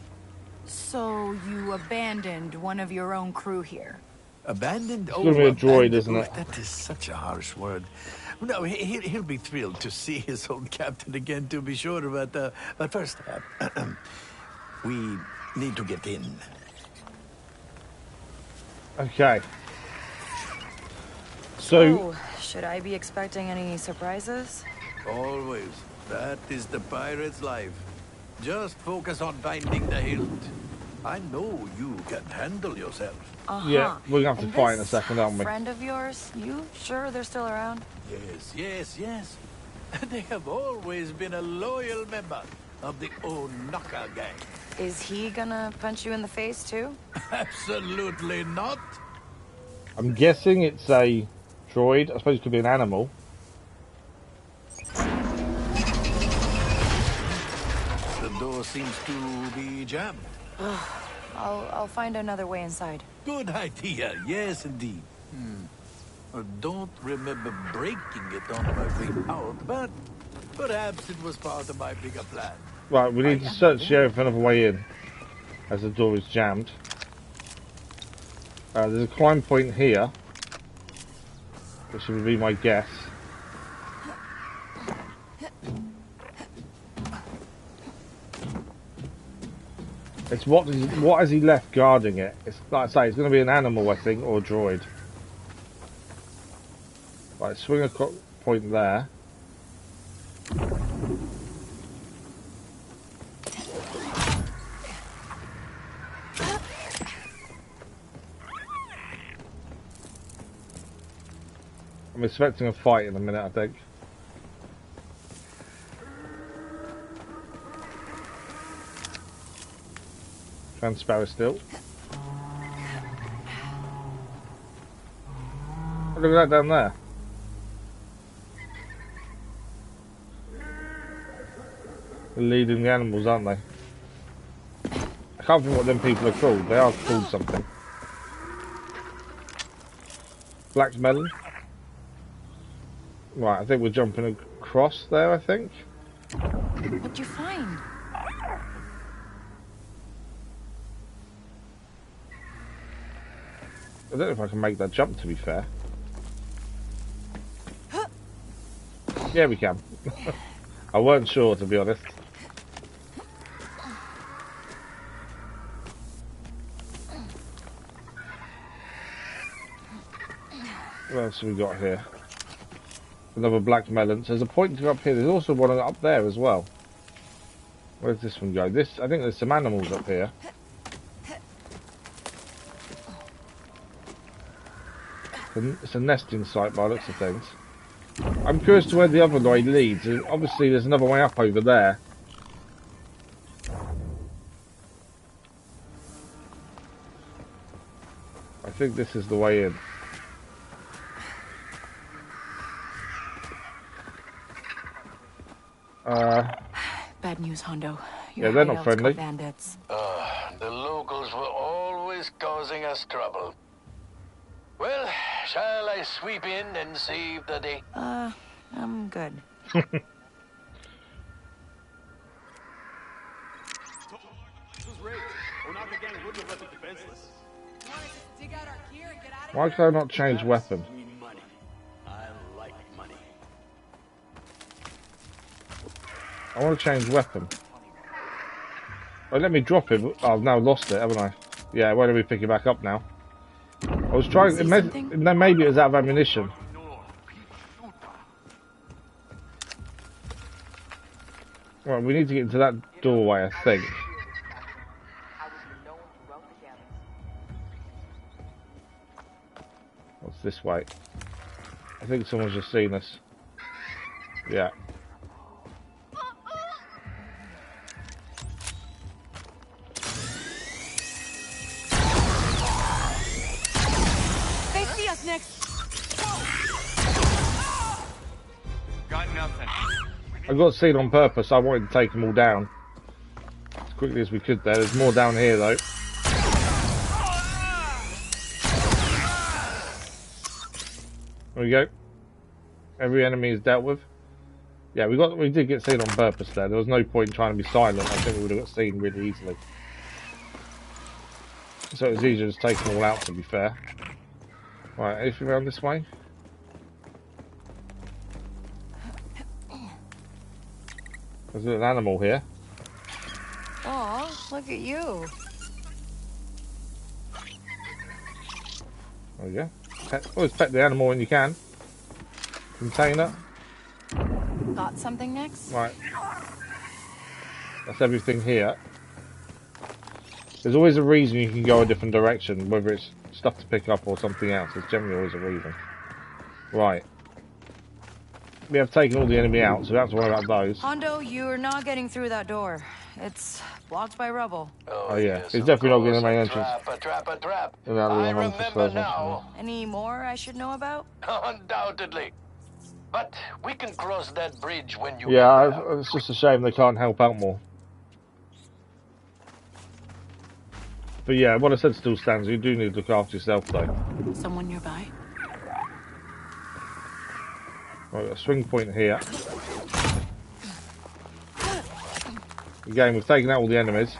So you abandoned one of your own crew here? Abandoned? It's gonna be a droid, abandoned. isn't it? That is such a harsh word. No, he'll be thrilled to see his old captain again, to be sure. But first, we need to get in. Okay. So, should I be expecting any surprises? Always. That is the pirate's life. Just focus on finding the hilt. I know you can handle yourself. yeah, we're gonna have to And fight in a this second, aren't we? friend of yours, you sure they're still around? Yes. They have always been a loyal member of the Onaka gang. Is he gonna punch you in the face too? Absolutely not. I'm guessing it's a droid. I suppose it could be an animal. The door seems to be jammed. I'll find another way inside. Good idea. Yes, indeed. I don't remember breaking it on my way out, but perhaps it was part of my bigger plan. Right, we need to search the area for another way in, as the door is jammed. There's a climb point here, which would be my guess. It's what has he left guarding it? It's like I say, it's going to be an animal, I think, or a droid. Right, swing a point there. I'm expecting a fight in a minute, I think. Transparent still. Look at that down there. They're leading the animals, aren't they? I can't think what them people are called. They are called something. Black melon. Right, I think we're jumping across there, I think. What'd you find? I don't know if I can make that jump, to be fair. Yeah, we can. I weren't sure, to be honest. What else have we got here? Another black melon. So there's a point to go up here. There's also one up there as well. Where's this one go? I think there's some animals up here. It's a nesting site by the looks of things. I'm curious to where the other way leads. Obviously there's another way up over there. I think this is the way in. Bad news, Hondo. Yeah, they're not friendly. Bandits. The locals were always causing us trouble. Well, shall I sweep in and save the day? I'm good. Why can I not change weapon? I want to change weapon. Oh, let me drop it. Oh, I've now lost it, haven't I? Yeah, why don't we pick it back up now? I was trying. Maybe it was out of ammunition. Right, we need to get into that doorway, I think. What's this way? I think someone's just seen us. Yeah. Got nothing. I got seen on purpose. I wanted to take them all down as quickly as we could there. There's more down here though. There we go. Every enemy is dealt with. Yeah, we did get seen on purpose there. There was no point trying to be silent. I think we would have got seen really easily. So it was easier to take them all out, to be fair. Right, anything around this way? There's an animal here. Oh, look at you. There we go. Always pet the animal when you can. Container. Got something next? Right. That's everything here. There's always a reason you can go a different direction, whether it's stuff to pick up or something else. There's generally always a reason. Right. We have taken all the enemy out, so we don't have to worry about those. Hondo, you're not getting through that door. It's blocked by rubble. Oh yeah, it's definitely not getting the main entrance. A trap. I remember now. Any more I should know about? Undoubtedly. But we can cross that bridge when you Yeah, get there. it's just a shame they can't help out more. But yeah, what I said still stands. You do need to look after yourself though. Someone nearby? Right, got a swing point here. Again, we've taken out all the enemies.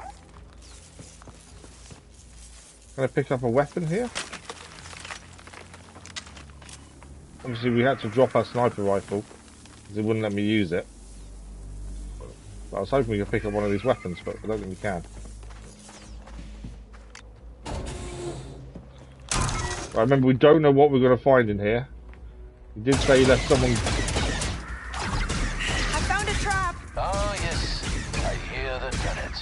Can I pick up a weapon here? Obviously we had to drop our sniper rifle because it wouldn't let me use it. But I was hoping we could pick up one of these weapons, but I don't think we can. Right, remember, we don't know what we're going to find in here. You did say you left someone... I found a trap! Oh yes, I hear the turrets.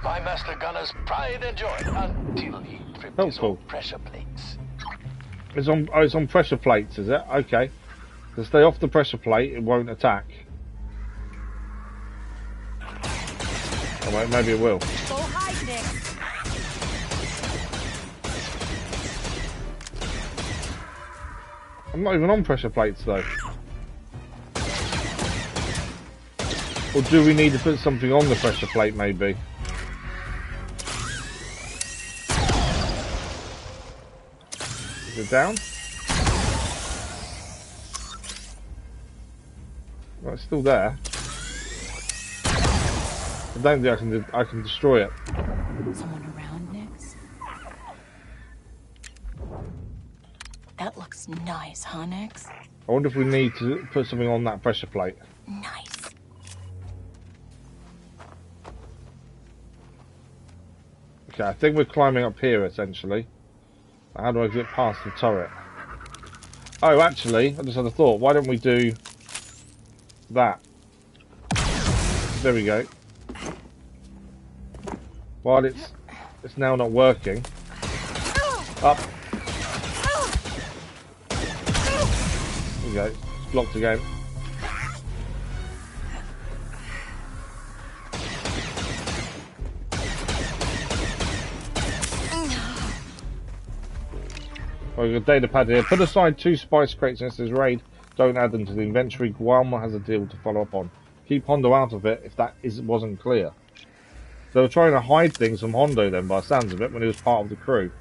My master gunner's pride and joy until he tripped his own pressure plates. It's on pressure plates, is it? Okay. To stay off the pressure plate, it won't attack. Oh wait, maybe it will. Go hide, Nick. I'm not even on pressure plates though. Or do we need to put something on the pressure plate maybe? Is it down? Well, it's still there. I don't think I can destroy it. Someone around, Nix? That looks nice, huh, Nix? I wonder if we need to put something on that pressure plate. Nice. Okay, I think we're climbing up here essentially. How do I get past the turret? Oh, actually, I just had a thought. Why don't we do that? There we go. While it's now not working. Up. There we go. It's blocked again. Oh, we've got a data pad here. Put aside 2 spice crates in this raid. Don't add them to the inventory. Guillermo has a deal to follow up on. Keep Hondo out of it if that wasn't clear. So they were trying to hide things from Hondo then, by the sounds of it, when he was part of the crew.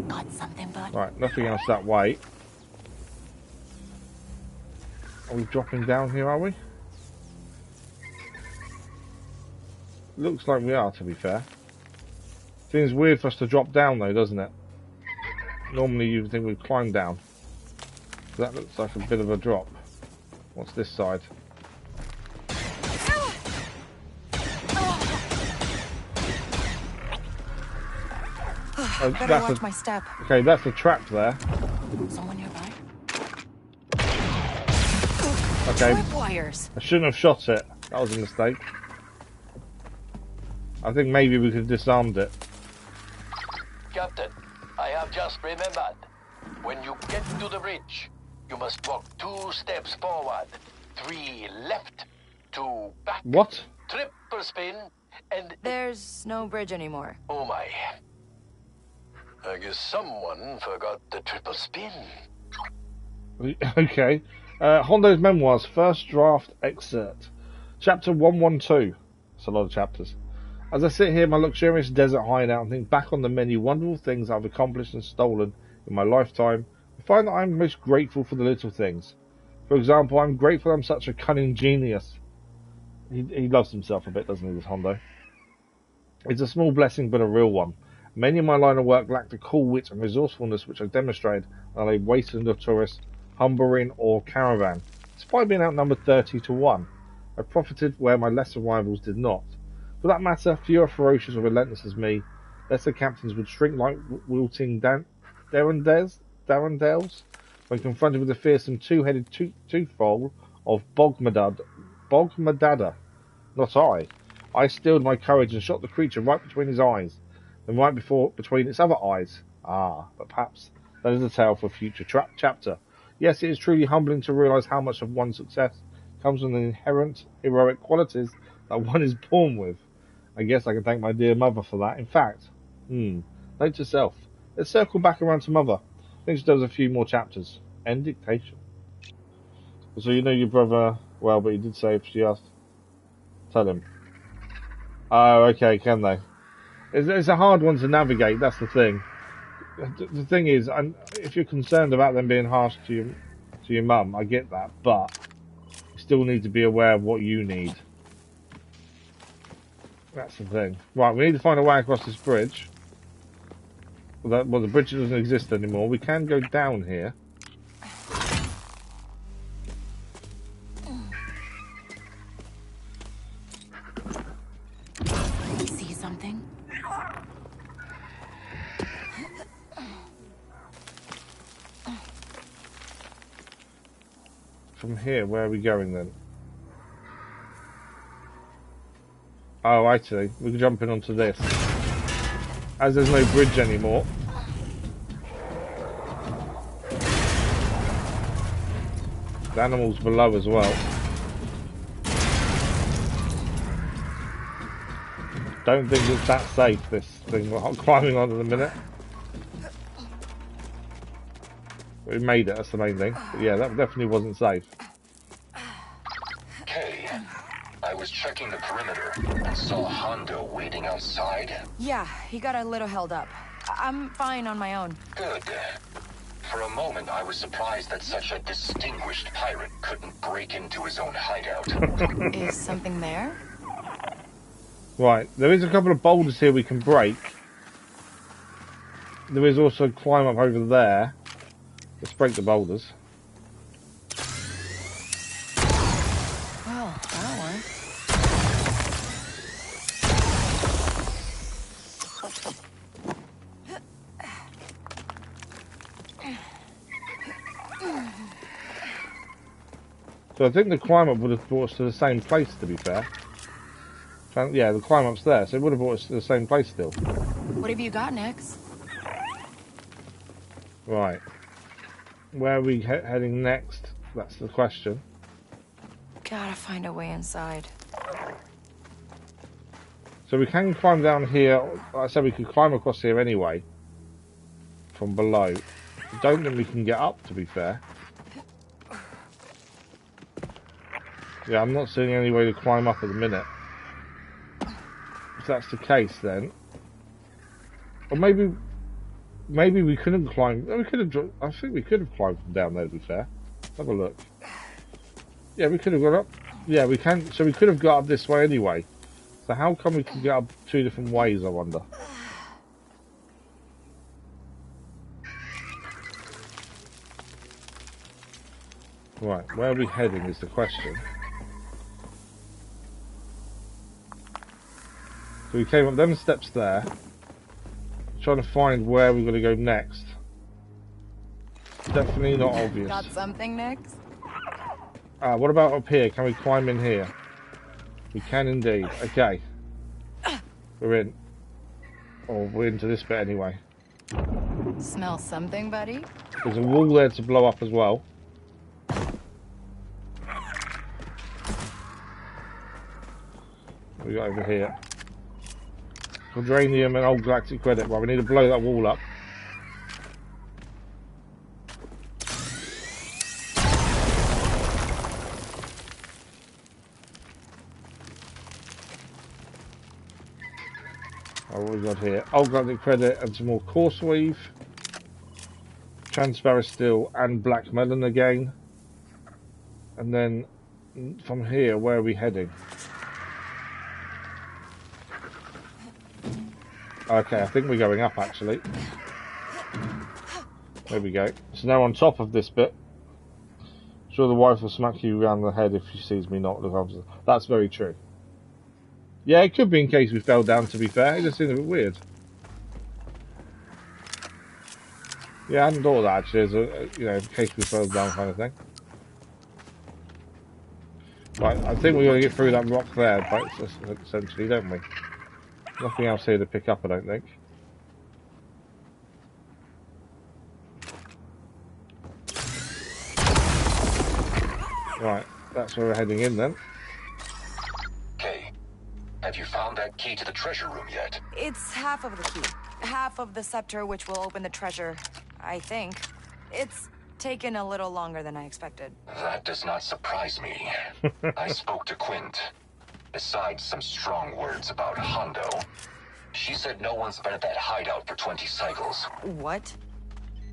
Got something, bud? Right, nothing else that way. Are we dropping down here, are we? Looks like we are, to be fair. Seems weird for us to drop down though, doesn't it? Normally you'd think we'd climb down. So that looks like a bit of a drop. What's this side? Better watch my step. Okay, that's a trap there. Someone nearby? Okay. Tripwires. I shouldn't have shot it. That was a mistake. I think maybe we could have disarmed it. Captain, I have just remembered. When you get to the bridge, you must walk 2 steps forward, 3 left, 2 back. What? Triple spin, and... There's no bridge anymore. Oh my. I guess someone forgot the triple spin. Okay. Hondo's Memoirs, first draft excerpt. Chapter 112. That's a lot of chapters. As I sit here in my luxurious desert hideout and think back on the many wonderful things I've accomplished and stolen in my lifetime, I find that I'm most grateful for the little things. For example, I'm grateful I'm such a cunning genius. He loves himself a bit, doesn't he, this Hondo? It's a small blessing, but a real one. Many in my line of work lacked the cool wit and resourcefulness which I demonstrated, and I wasted in a tourist, Humberin or caravan. Despite being outnumbered 30-1, I profited where my lesser rivals did not. For that matter, fewer ferocious or relentless as me, lesser captains would shrink like wilting Darandels when confronted with the fearsome two-headed toothful of Bogmadada. Not I. I stilled my courage and shot the creature right between his eyes, then right between its other eyes. Ah, but perhaps that is a tale for a future chapter. Yes, it is truly humbling to realise how much of one's success comes from the inherent heroic qualities that one is born with. I guess I can thank my dear mother for that. In fact, note to self. Let's circle back around to mother. I think she does a few more chapters. End dictation. So you know your brother well, but you did say if she asked, tell him. Oh, okay, can they? It's a hard one to navigate, that's the thing. The thing is, if you're concerned about them being harsh to your mum, I get that, but you still need to be aware of what you need. That's the thing. Right, we need to find a way across this bridge. Well, the bridge doesn't exist anymore. We can go down here. See something? From here, where are we going then? Oh, I see. We can jump in onto this. As there's no bridge anymore. The animals below as well. Don't think it's that safe, this thing we're climbing on in a minute. We made it, that's the main thing. But yeah, that definitely wasn't safe. Kay, I was checking the perimeter and saw Hondo waiting outside. Yeah, he got a little held up. I'm fine on my own. Good. For a moment, I was surprised that such a distinguished pirate couldn't break into his own hideout. Is something there? Right, there is a couple of boulders here we can break. There is also a climb up over there. Let's break the boulders. Well, that worked. So I think the climb up would have brought us to the same place, to be fair. Yeah, the climb up's there, so it would have brought us to the same place still. What have you got next? Right. Where are we heading next? That's the question. Gotta find a way inside. So we can climb down here. Like I said, we could climb across here anyway. From below. I don't think we can get up, to be fair. Yeah, I'm not seeing any way to climb up at the minute. If that's the case, then... Or maybe we couldn't climb... We could have... I think we could have climbed from down there, to be fair. Let's have a look. Yeah, we could have gone up. Yeah, we can... So we could have got up this way anyway. So how come we can get up two different ways, I wonder? Right, where are we heading is the question. So we came up them steps there. Trying to find where we're going to go next. Definitely not obvious. Got something next? What about up here? Can we climb in here? We can indeed. Okay. We're in. Or we're into this bit anyway. Smell something, buddy? There's a wall there to blow up as well. What we got over here? Vibranium and old galactic credit. Right, we need to blow that wall up. Oh, what we got here? Old galactic credit and some more coarse weave. Transparent steel and black melon again. And then from here, where are we heading? Okay, I think we're going up actually. There we go. So now on top of this bit. Sure, the wife will smack you around the head if she sees me not look after. That's very true. Yeah, it could be in case we fell down, to be fair. It just seemed a bit weird. Yeah, I hadn't thought of that actually, as a, you know, in case we fell down kind of thing. Right, I think we're going to get through that rock there, but essentially, don't we? Nothing else here to pick up, I don't think. Right, that's where we're heading in then. Kay, have you found that key to the treasure room yet? It's half of the key. Half of the scepter, which will open the treasure, I think. It's taken a little longer than I expected. That does not surprise me. I spoke to Quint. Besides some strong words about Hondo, she said no one's been at that hideout for 20 cycles. What?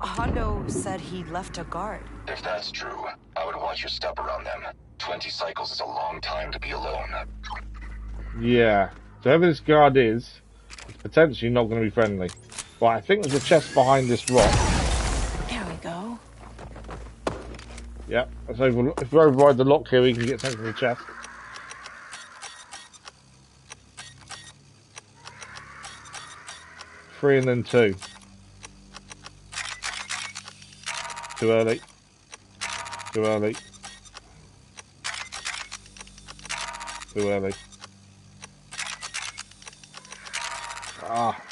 Hondo said he left a guard. If that's true, I would watch your step around them. 20 cycles is a long time to be alone. Yeah. So whoever this guard is, it's potentially not going to be friendly. Right, I think there's a chest behind this rock. There we go. Yep. Let's if we override the lock here, we can get something from the chest. Three and then two. Too early. Too early. Too early. Ah.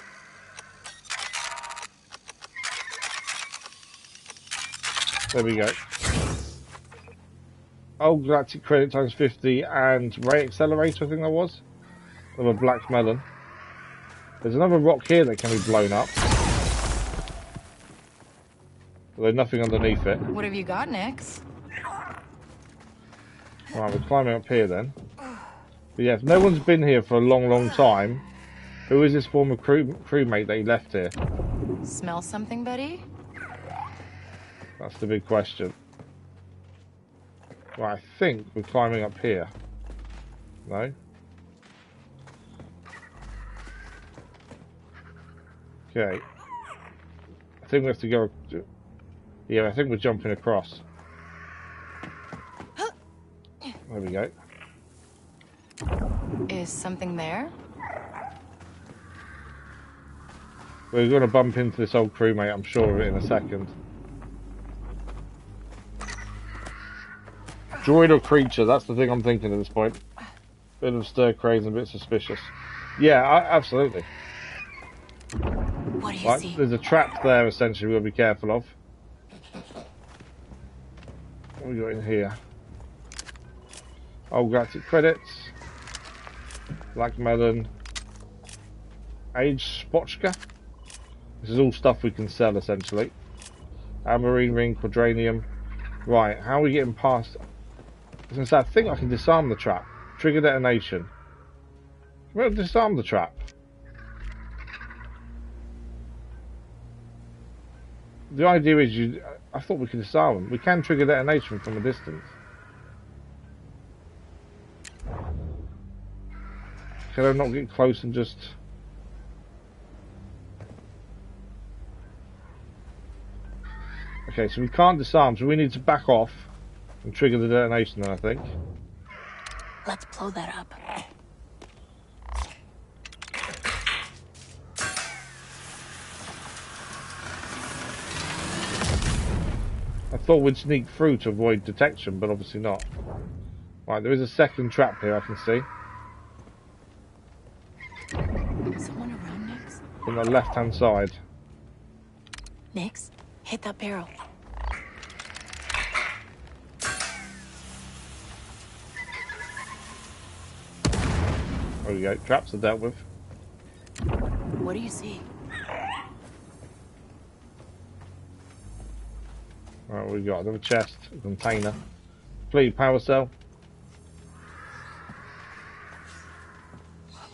There we go. Oh, galactic credit times 50 and ray accelerator, I think that was. Of a black melon. There's another rock here that can be blown up. There's nothing underneath it. What have you got, Nix? Right, we're climbing up here then. But yeah, if no one's been here for a long, long time, who is this former crewmate that he left here? Smell something, buddy? That's the big question. Right, I think we're climbing up here. No? Okay. I think we have to go... Yeah, I think we're jumping across. There we go. Is something there? We're going to bump into this old crewmate, I'm sure of it in a second. Droid or creature, that's the thing I'm thinking at this point. Bit of stir crazy and a bit suspicious. Yeah, absolutely. What do you see? There's a trap there, essentially, we've got to be careful of. What have we got in here? Old galactic credits. Black melon. Aged spotchka. This is all stuff we can sell, essentially. Marine ring, quadranium. Right, how are we getting past... I think I can disarm the trap. Trigger detonation. We'll disarm the trap. The idea is I thought we could disarm them. We can trigger detonation from a distance. Can I not get close and just... Okay, so we can't disarm, so we need to back off and trigger the detonation then, I think. Let's blow that up. I thought we'd sneak through to avoid detection, but obviously not. Right, there is a second trap here, I can see. Someone around, Nix? From the left-hand side. Nix, hit that barrel. There we go, traps are dealt with. What do you see? Right, we got another chest, a container. Complete power cell.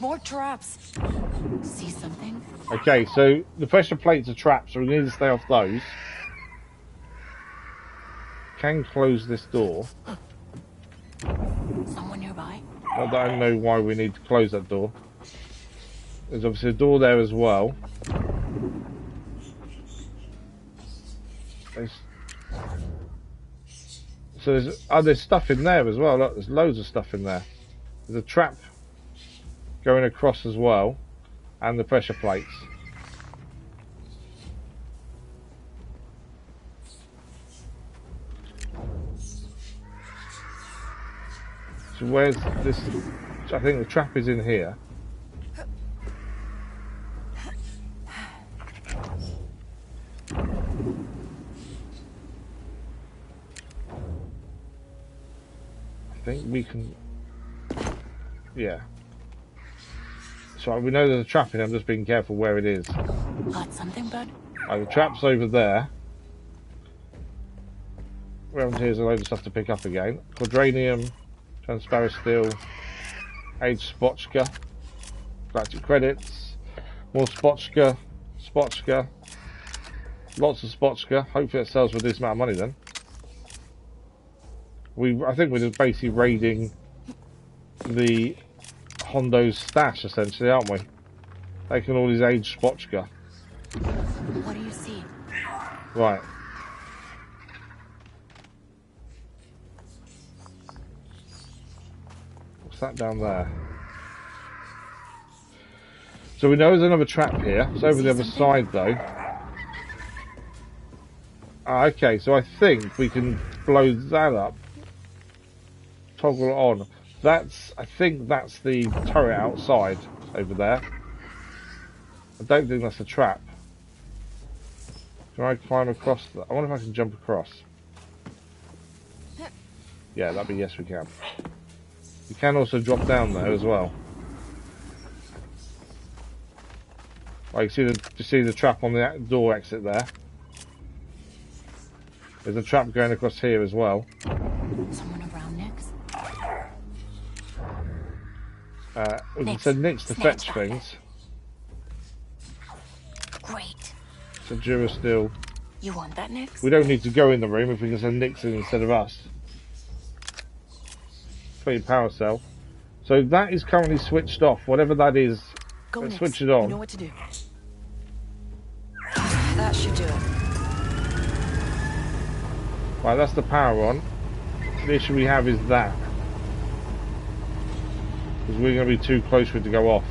More traps. See something? Okay, so the pressure plates are trapped, so we need to stay off those. Can close this door. Someone nearby? I don't know why we need to close that door. There's obviously a door there as well. So there's stuff in there as well. Look, there's loads of stuff in there. There's a trap going across as well, and the pressure plates. So where's this? I think the trap is in here. I think we can... Yeah. So we know there's a trap in. I'm just being careful where it is. Got something, bud? The trap's over there. Around here's a load of stuff to pick up again. Quadranium, transparent steel, aged spotchka, galactic credits, more spotchka, lots of spotchka. Hopefully that sells for this amount of money then. I think we're just basically raiding the Hondo's stash, essentially, aren't we? Taking all his aged spotchka. What do you see? Right. What's that down there? So we know there's another trap here. It's over the other side, though. Okay, so I think we can blow that up. Toggle it on. I think that's the turret outside over there. I don't think that's a trap. Can I climb across that? I wonder if I can jump across. Yeah, that'd be yes, we can. You can also drop down there as well. Oh, you see the trap on the door exit there. There's a trap going across here as well. Someone around next? We can Nix, send Nix to snatch fetch that. things. Great. So Durasteel. You want that, Nix? We don't need to go in the room if we can send Nix in instead of us. Put your power cell. So that is currently switched off. Whatever that is, Go, Nix. switch it on. You know what to do. That should do it. Right, that's the power on. The issue we have is that. Because we're going to be too close for it to go off.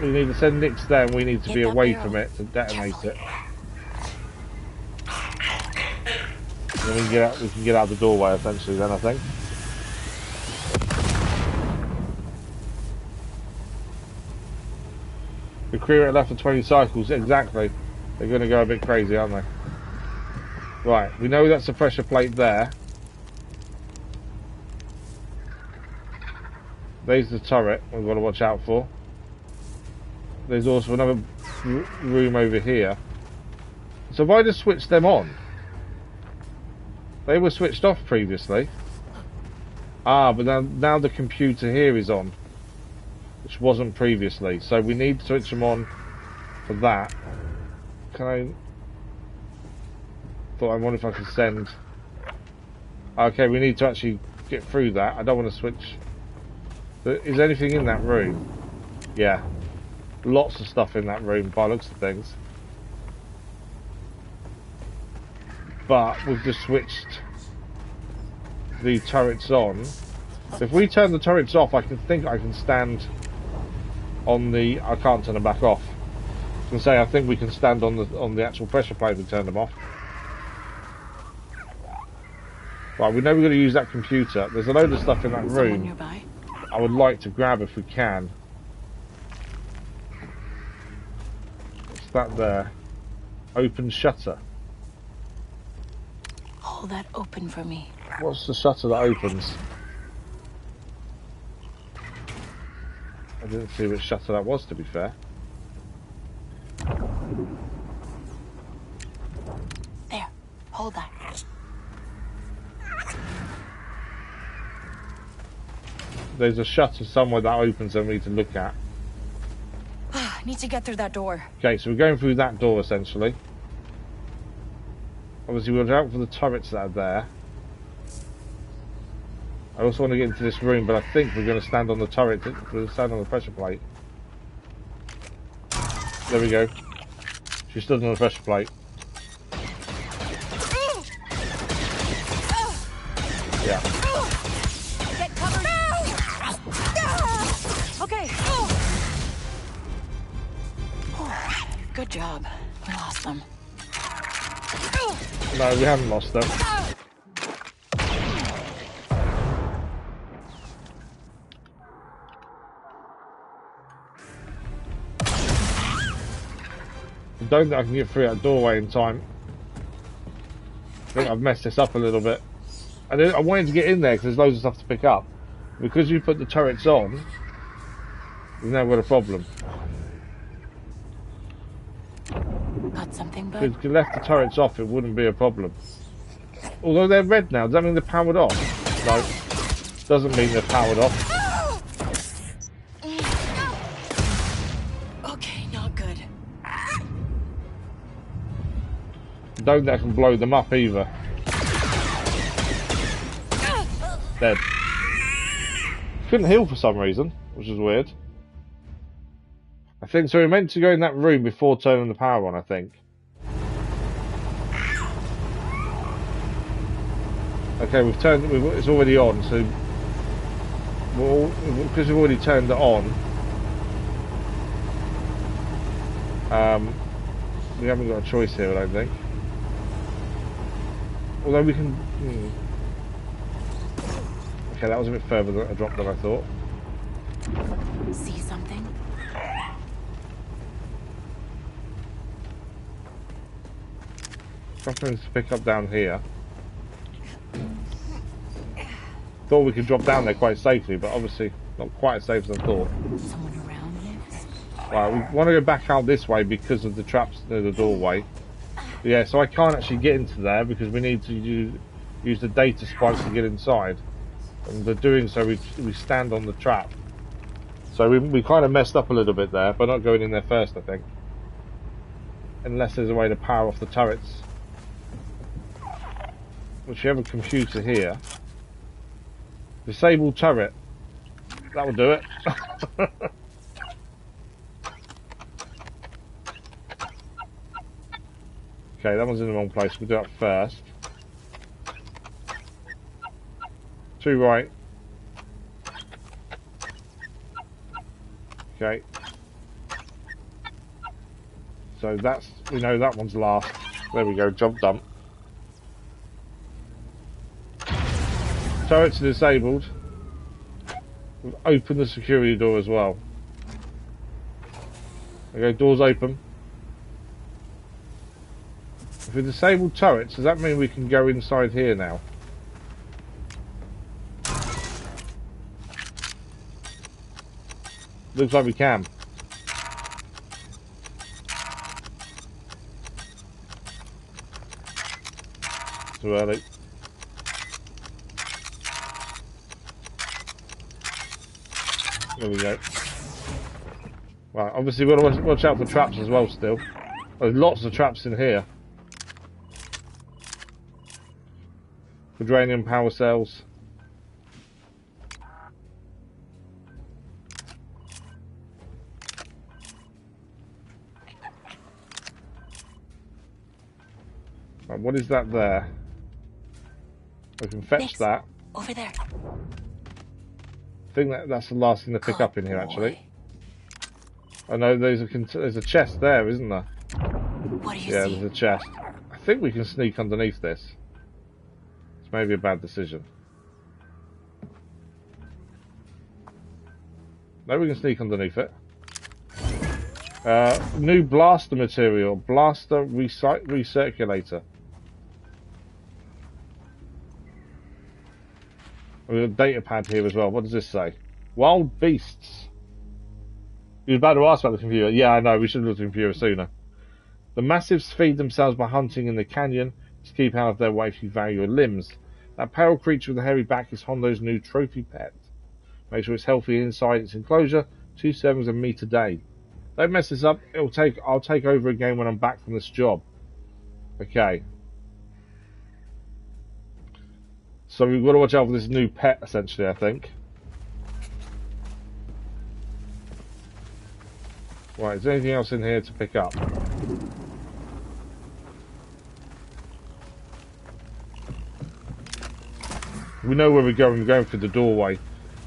We need to send Nix there and we need to be away from it to detonate it. And then we can get out the doorway essentially then, I think. The crew are left for 20 cycles, exactly. They're going to go a bit crazy, aren't they? Right, we know that's a pressure plate there. There's the turret we've got to watch out for. There's also another room over here. So if I just switch them on, they were switched off previously. Ah, but now the computer here is on, which wasn't previously. So we need to switch them on for that. I wonder if I can send. Okay, we need to actually get through that. I don't want to switch. Is anything in that room? Yeah. Lots of stuff in that room by the looks of things. But we've just switched the turrets on. So if we turn the turrets off, I think I can stand on the... I can't turn them back off. I was going to say, I think we can stand on the actual pressure plate and turn them off. Right, we know we're going to use that computer. There's a load of stuff in that room I would like to grab if we can. What's that there? Open shutter. Hold that open for me. What's the shutter that opens? I didn't see which shutter that was, to be fair. There. Hold that. There's a shutter somewhere that opens that we need to look at. Need to get through that door. Okay, so we're going through that door essentially. Obviously we'll out for the turrets that are there. I also want to get into this room, but I think we're going to stand on the turret. We'll stand on the pressure plate. There we go. She stood on the pressure plate. Yeah. Get covered. Okay. Good job. We lost them. No, we haven't lost them. I don't think I can get through that doorway in time. I think I've messed this up a little bit. I wanted to get in there because there's loads of stuff to pick up. Because you put the turrets on, we've now got a problem. Got something, bud? If you left the turrets off, it wouldn't be a problem. Although they're red now, does that mean they're powered off? No. Doesn't mean they're powered off. Okay, not good. Don't think I can blow them up either. Dead. Couldn't heal for some reason, which is weird. I think so. We're meant to go in that room before turning the power on, I think. Okay, we've turned. It's already on, so because we've already turned it on. We haven't got a choice here, I don't think. Although we can. Okay, that was a bit further a drop than I thought. See something? Something to pick up down here. Thought we could drop down there quite safely, but obviously not quite as safe as I thought. Someone around next? Right, we want to go back out this way because of the traps near the doorway. But yeah, so I can't actually get into there because we need to use the data spikes to get inside. And by doing so, we stand on the trap. So we kind of messed up a little bit there by not going in there first, I think. Unless there's a way to power off the turrets. Which you have a computer here. Disable turret. That will do it. Okay, that one's in the wrong place. We'll do that first. 2 right. Okay. So that's, we know that one's last. There we go, jump dump. Turrets are disabled. We've opened the security door as well. Okay, doors open. If we disable turrets, does that mean we can go inside here now? Looks like we can. Too early. There we go. Right, obviously we've got to watch out for traps as well still. There's lots of traps in here. Vibranium power cells. Right, what is that there? We can fetch Next, that. over there. I think that's the last thing to pick up in here, actually. I know there's a chest there, isn't there? What do you Yeah, see? there's a chest. I think we can sneak underneath this. It's maybe a bad decision. No, we can sneak underneath it. New blaster material. Blaster recirculator. We've got a data pad here as well. What does this say? Wild beasts. You were about to ask about the computer. Yeah, I know. We should have looked at the computer sooner. The massives feed themselves by hunting in the canyon to keep out of their way if you value your limbs. That pale creature with a hairy back is Hondo's new trophy pet. Make sure it's healthy inside its enclosure. 2 servings of meat a day. Don't mess this up. I'll take over again when I'm back from this job. Okay. So we've got to watch out for this new pet, essentially, I think. Right, is there anything else in here to pick up? We know where we're going. We're going through the doorway.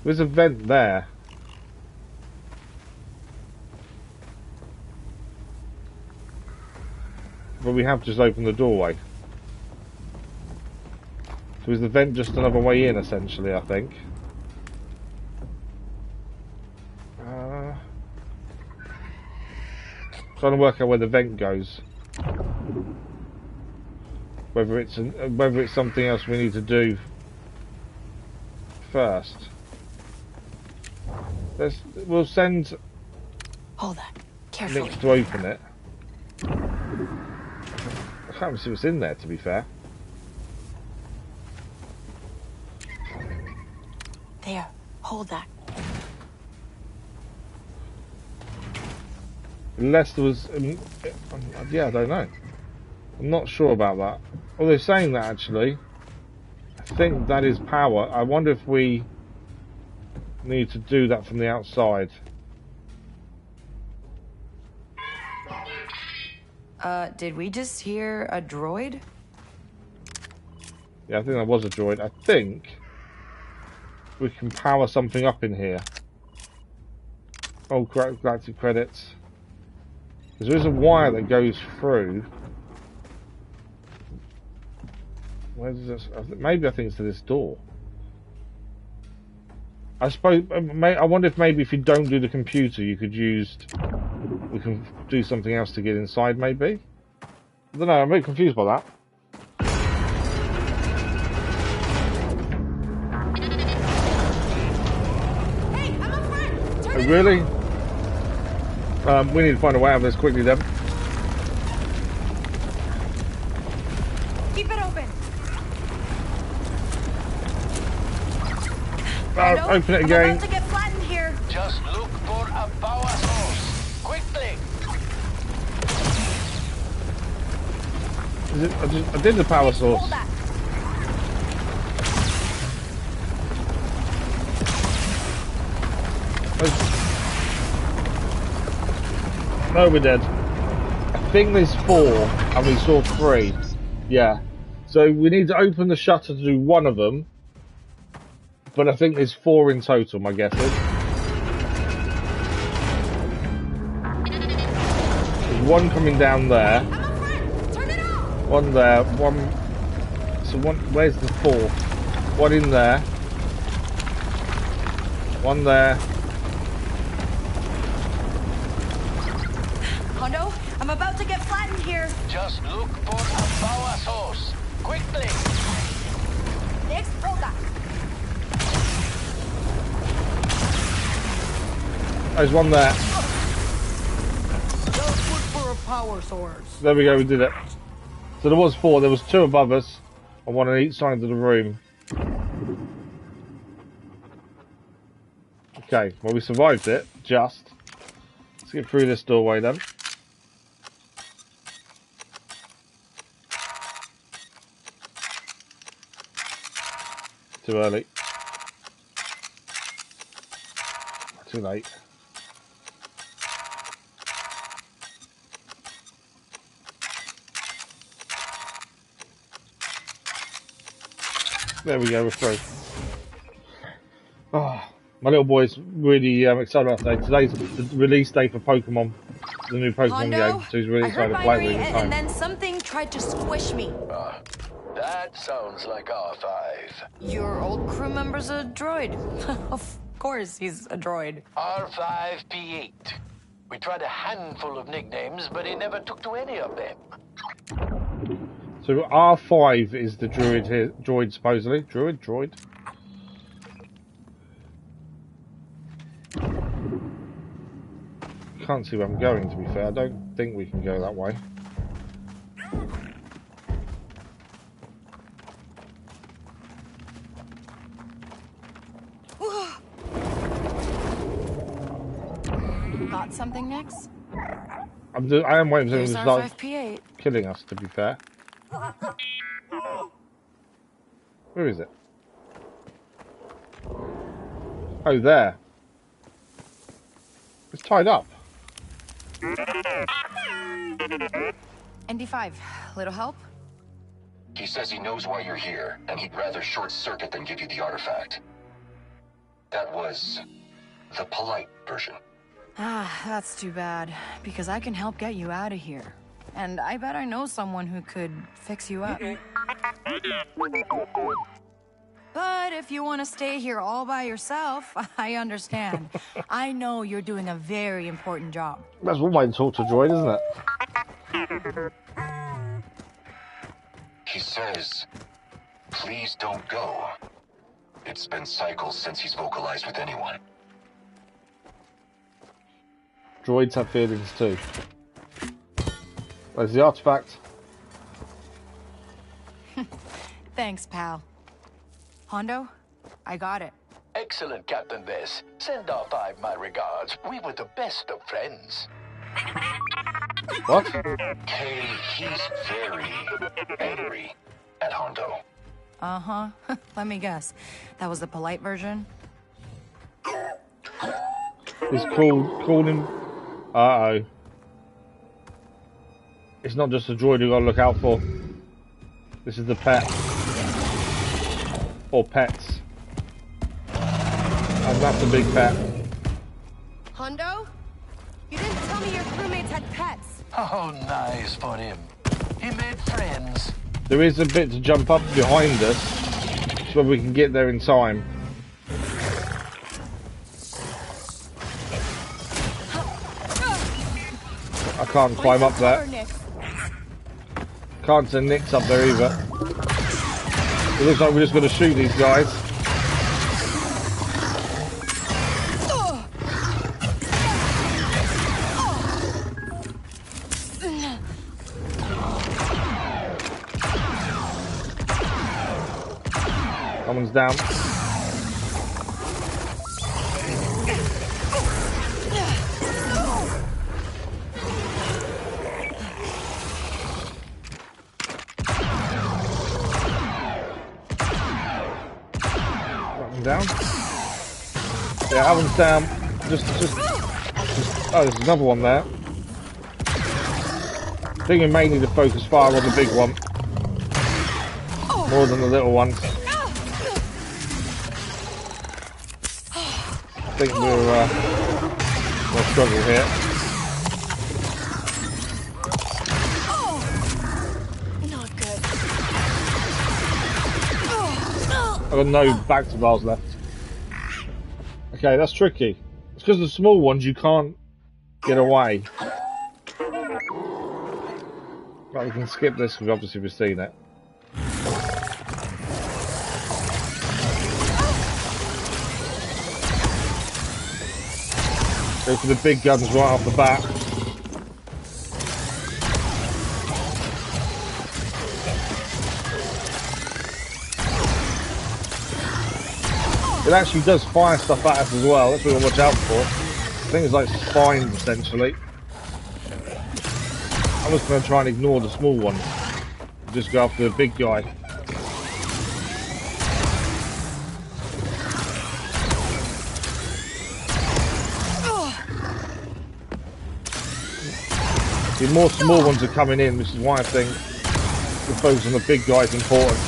There's a vent there. But we have just opened the doorway. So is the vent just another way in, essentially, I think? Trying to work out where the vent goes. Whether it's something else we need to do first. We'll send Hold that. Carefully. Nick to open it. I can't see what's in there, to be fair. There. Hold that. Unless there was... yeah, I don't know. I'm not sure about that. Well, they're saying that, actually. I think that is power. I wonder if we need to do that from the outside. Did we just hear a droid? Yeah, I think that was a droid. I think we can power something up in here. Oh, galactic credits. Because there is a wire that goes through. Where does this? Maybe I think it's to this door. I suppose. I wonder if maybe if you don't do the computer, you could use. We can do something else to get inside. Maybe. I don't know. I'm a bit confused by that. Hey, I'm up front. Oh, really? We need to find a way out of this quickly then. Keep it open. Open it again. I'm about to get flattened here. Just look for a power source. Quickly. Is it, I did the power source. Hold that. No, we're dead. I think there's 4, and we saw 3. Yeah. So we need to open the shutter to do one of them. But I think there's 4 in total, my guess is. There's one coming down there. One there, one... So one... Where's the 4th? One in there. One there. Hondo, I'm about to get flattened here. Just look for a power source. Quickly. Next, hold that. There's one there. Just look for a power source. There we go, we did it. So there was 4, there was 2 above us, and 1 on each side of the room. Okay, well we survived it, just. Let's get through this doorway then. Too early. Too late. There we go, we're through. Oh, my little boy's really excited about today. Today's the release day for Pokemon, the new Pokemon Hondo, game, so he's really excited to play with it. and then something tried to squish me. That sounds like R5. Your old crew member's a droid. Of course he's a droid. R5P8. We tried a handful of nicknames, but he never took to any of them. So R5 is the druid here, droid supposedly. Droid. Can't see where I'm going, to be fair. I don't think we can go that way. Got something next? I am waiting for him to start R5P8. killing us, to be fair. Where is it? Oh, there. It's tied up. ND5, little help? He says he knows why you're here, and he'd rather short circuit than give you the artifact. That was the polite version. Ah, that's too bad, because I can help get you out of here. And I bet I know someone who could fix you up. But if you want to stay here all by yourself, I understand. I know you're doing a very important job. That's one way to talk to Droid, isn't it? He says, please don't go. It's been cycles since he's vocalized with anyone. Droids have feelings too. Where's the artifact? Thanks, pal. Hondo, I got it. Excellent, Captain Vess. Send R5 my regards. We were the best of friends. What? Kay, he's very angry at Hondo. Uh-huh. Let me guess. That was the polite version? He's called him... Uh-oh. It's not just the droid you gotta look out for. This is the pet. Or pets. And that's a big pet. Hondo? You didn't tell me your crewmates had pets. Oh, nice for him. He made friends. There is a bit to jump up behind us, so we can get there in time. I can't climb up there. Can't send Nick's up there either. It looks like we're just going to shoot these guys. That one's down. Down. Yeah, that one's down. Just oh, there's another one there. I think we may need to focus fire on the big one more than the little ones. I think we'll struggle here. Not good. I've got no back to bars left. Okay, that's tricky. It's because the small ones you can't get away. Right, we can skip this because obviously we've seen it. Go for the big guns right off the bat. It actually does fire stuff at us as well, that's what we'll watch out for. Things like spines essentially. I'm just going to try and ignore the small one. Just go after the big guy. The more small ones are coming in, which is why I think the focus on the big guy is important.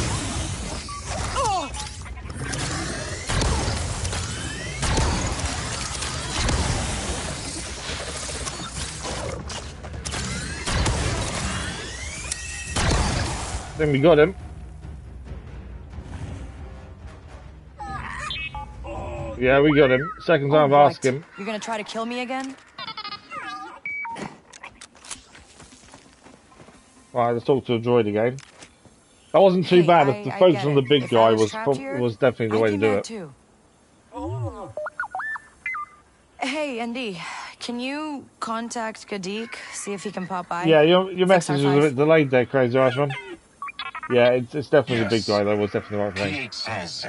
Then we got him. Yeah, we got him. Second time I've asked him. You're gonna try to kill me again? Right, let's talk to a droid again. That wasn't too bad. The focus on the big guy was definitely the way to do it. Too. Hey, Andy, can you contact Kadik, see if he can pop by? Yeah, your message was a bit delayed there, Crazy Irishman. Yeah, it's definitely the big guy, though. Was definitely the right thing. Says,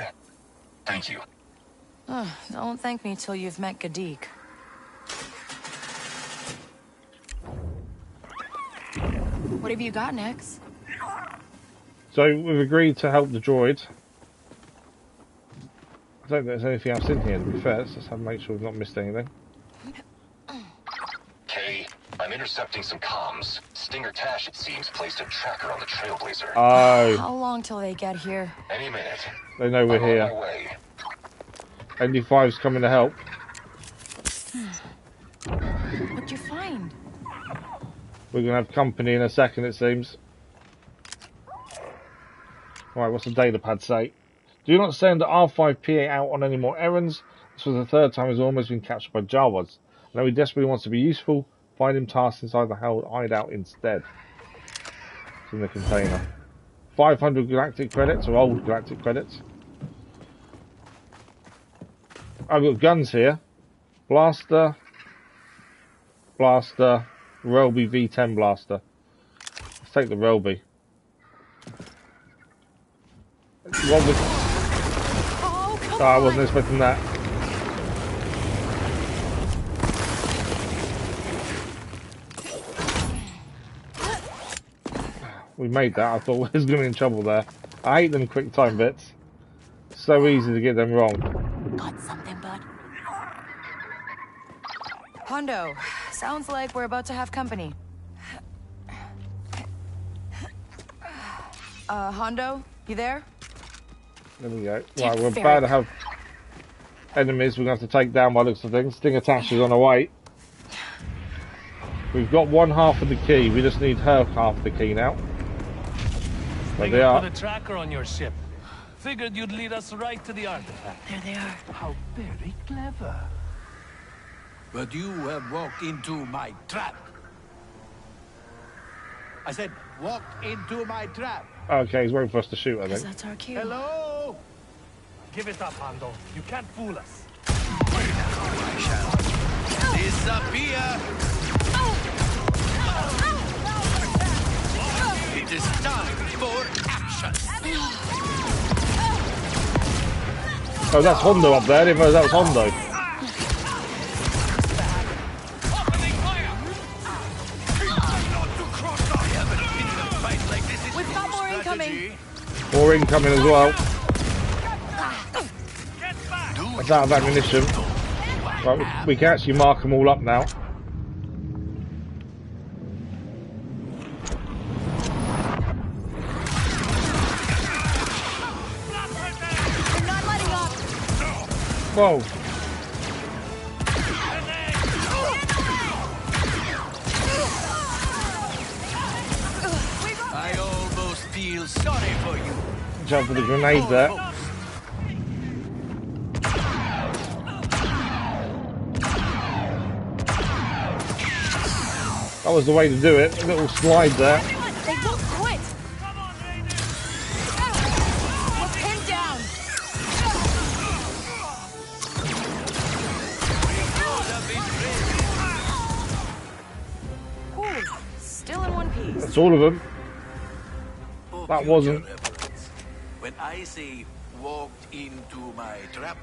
thank you. Don't thank me till you've met Kadik. What have you got next? So we've agreed to help the droid. I don't think there's anything else in here, to be fair. Let's just have to make sure we've not missed anything. Kay, I'm intercepting some comms. Stinger Tash, it seems, placed a tracker on the Trailblazer. Oh. How long till they get here? Any minute. They know we're here. On my way. ND5's coming to help. What'd you find? We're going to have company in a second, it seems. Right, what's the data pad say? Do not send R5PA out on any more errands. This was the third time he's almost been captured by Jawas. I know he desperately wants to be useful. Find him tasks inside the hideout instead. It's in the container. 500 galactic credits, or old galactic credits. I've got guns here. Blaster. Blaster. Relby V10 blaster. Let's take the Relby. I wasn't expecting that. We made that. I thought we was going to be in trouble there. I hate them quick time bits. So easy to get them wrong. Got something, bud? Hondo, sounds like we're about to have company. Hondo, you there? There we go. Right, we're about to have enemies we're going to have to take down by looks of things. Stinger Tash is on the way. We've got one half of the key. We just need her half of the key now. There they are. Put a tracker on your ship. Figured you'd lead us right to the artifact. There they are. How very clever. But you have walked into my trap. I said, walked into my trap. Okay, he's waiting for us to shoot, I think. That's our cue. Hello? Give it up, Hondo. You can't fool us. I shall disappear. It is time for action. Oh, that's Hondo up there. I didn't know that was Hondo. We've got more incoming. More incoming as well. That's out of ammunition. Right, we can actually mark them all up now. Whoa. I almost feel sorry for you. Jump for the grenade there. That was the way to do it. A little slide there. They won't quit. We're pinned down. Ooh, still in one piece. That's all of them. That wasn't. When I say walked into my trap.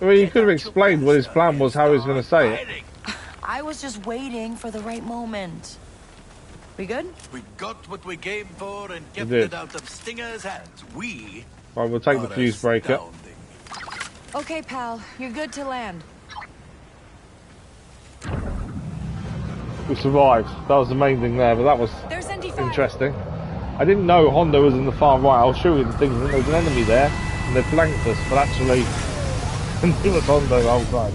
I mean, you could have explained what his plan was, how he was going to say it. I was just waiting for the right moment. We good? We got what we came for and kept it out of Stinger's hands. We. Right, we'll take the fuse breaker. Okay, pal. You're good to land. We survived. That was the main thing there, but that was interesting. I didn't know Hondo was in the far right. I was shooting things and there was an enemy there, and they flanked us, but actually, it was Hondo the whole time.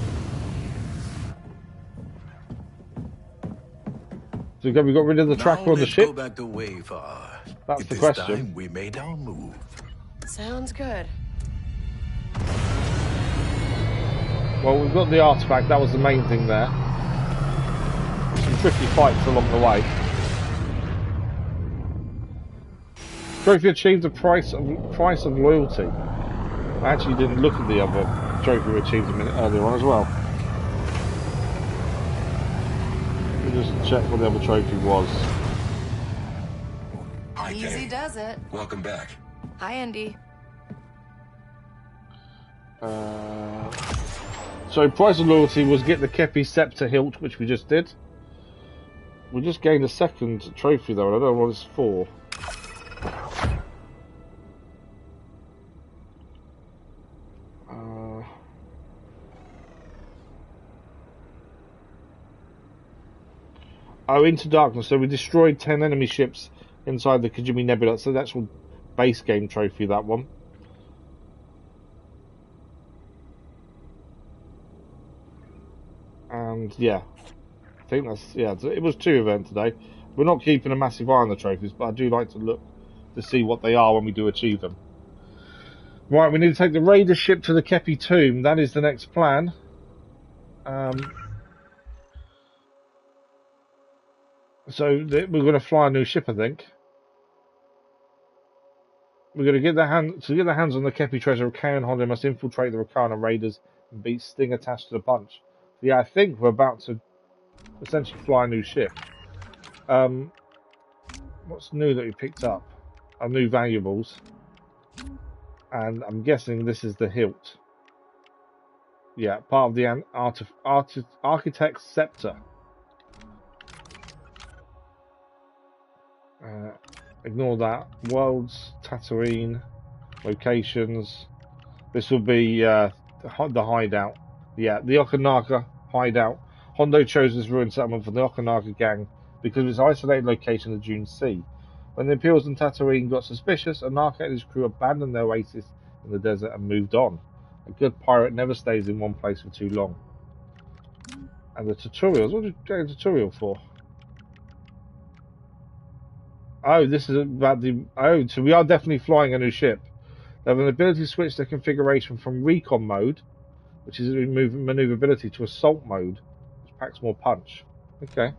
So we got rid of the tracker on the ship? Go back to Wayfar. That's the question. Time we made our move. Sounds good. Well, we've got the artifact. That was the main thing there. Some tricky fights along the way. Trophy achieved the price of loyalty. I actually didn't look at the other trophy we achieved a minute earlier on as well. Let me just check what the other trophy was. Hi, Easy Kenny. does it. Welcome back. Hi, Andy. So price of loyalty was get the Khepi scepter hilt, which we just did. We just gained a second trophy though, and I don't know what it's for. Oh, Into Darkness. So we destroyed 10 enemy ships inside the Kijimi nebula. So the actual base game trophy, that one. And yeah, I think that's, yeah, it was 2 events today. We're not keeping a massive eye on the trophies, but I do like to look to see what they are when we do achieve them. Right, we need to take the raider ship to the Khepi tomb. That is the next plan. So we're going to fly a new ship, I think. We're going to get the hands on the Khepi treasure. Kay and Hondo must infiltrate the Rakana raiders and beat Sting attached to the bunch. So yeah, I think we're about to essentially fly a new ship. What's new that we picked up? Our new valuables. And I'm guessing this is the hilt. Yeah, part of the architect's scepter. Ignore that. Worlds, Tatooine, locations. This will be the hideout. Yeah, the Okinaga hideout. Hondo chose this ruined settlement for the Okinaga gang because of its isolated location in the Dune Sea. When the Imperials in Tatooine got suspicious, Anaka and his crew abandoned their oasis in the desert and moved on. A good pirate never stays in one place for too long. And the tutorials. What did you get a tutorial for? Oh, this is about the... Oh, so we are definitely flying a new ship. They have an ability to switch their configuration from recon mode, which is maneuverability, to assault mode, which packs more punch. Okay.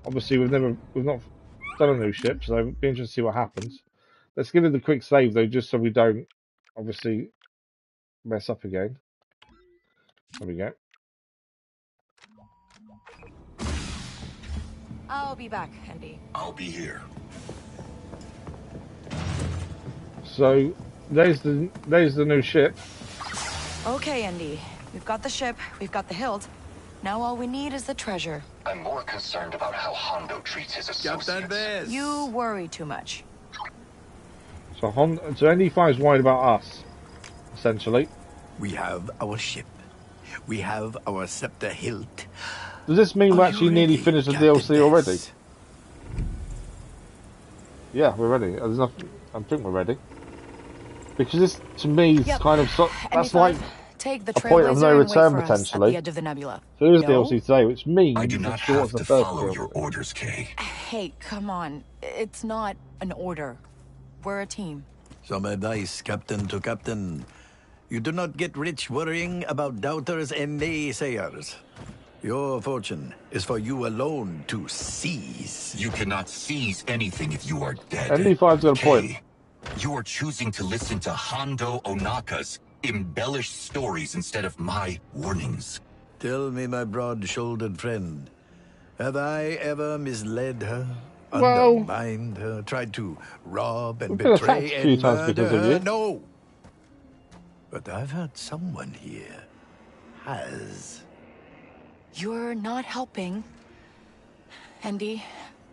Obviously, we've not done a new ship, so it'll be interesting to see what happens. Let's give it the quick save, though, just so we don't, obviously, mess up again. There we go. I'll be back, Andy. I'll be here. So there's the new ship. Okay, Andy. We've got the ship, we've got the hilt. Now all we need is the treasure. I'm more concerned about how Hondo treats his associates. You worry too much. So ND5 is worried about us, essentially. We have our ship. We have our scepter hilt. Does this mean we're actually nearly finished the DLC already? Yeah, we're ready. There's nothing, I think we're ready. Because this, to me, is kind of that's like take the a point of no return potentially. At the edge of the nebula. So there is DLC today, which means I do not have to follow your orders, Kay. Hey, come on. It's not an order. We're a team. Some advice, Captain to Captain. You do not get rich worrying about doubters and naysayers. Your fortune is for you alone to seize. You cannot seize anything if you are dead. ND5's got a point. You are choosing to listen to Hondo Onaka's embellished stories instead of my warnings. Tell me, my broad-shouldered friend, have I ever misled her, well, undermined her, tried to rob and betray betray and murder her? You. No. But I've heard someone here has. You're not helping. Andy,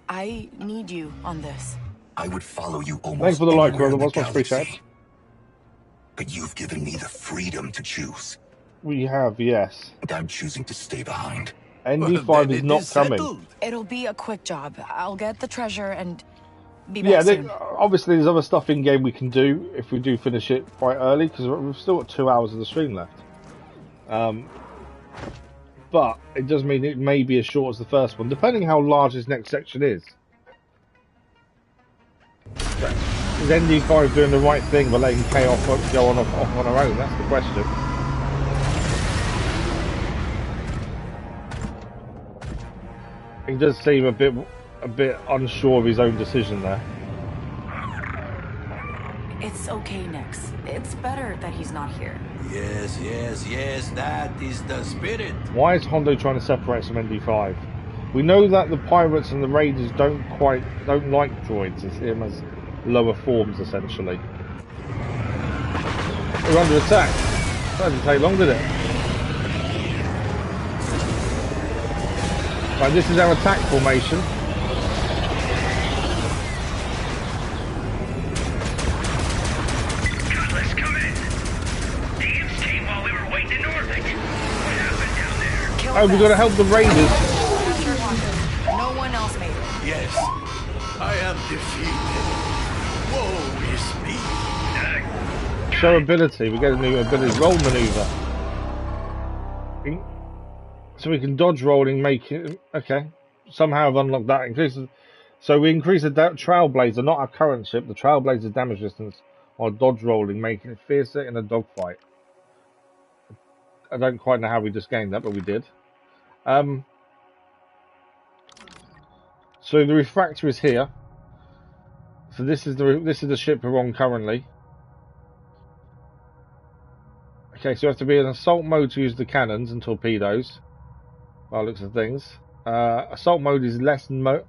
I need you on this. I would follow you almost Thanks for the like, brother. anywhere in the What's my free chat? galaxy. But you've given me the freedom to choose. We have, yes. And I'm choosing to stay behind. ND5 is not coming. It'll be a quick job. I'll get the treasure and be back soon. Obviously there's other stuff in game we can do if we do finish it quite early, because we've still got 2 hours of the stream left. But it does mean it may be as short as the first one, depending how large this next section is. Is ND5 doing the right thing by letting K go on off on her own? That's the question. He does seem a bit unsure of his own decision there. It's okay, Nix. It's better that he's not here. Yes, yes, yes, that is the spirit. Why is Hondo trying to separate from ND5? We know that the pirates and the raiders don't like droids. They see them as lower forms, essentially. We're under attack. That didn't take long, did it? Right, this is our attack formation. Cutlass, come in. Dams came while we were waiting in Norfolk. What happened down there? Oh, we've got to help the raiders. No one else made it. Yes, I am defeated. Woe is me. Show ability. We get a new ability. Roll maneuver. So we can dodge rolling, make it. Okay. Somehow I've unlocked that. Increases. So we increase the Trailblazer, not our current ship, the Trailblazer's damage distance while dodge rolling, making it fiercer in a dogfight. I don't quite know how we just gained that, but we did. So the refractor is here. So this is the ship we're on currently. Okay, so you have to be in assault mode to use the cannons and torpedoes. By the looks of things, assault mode is slower,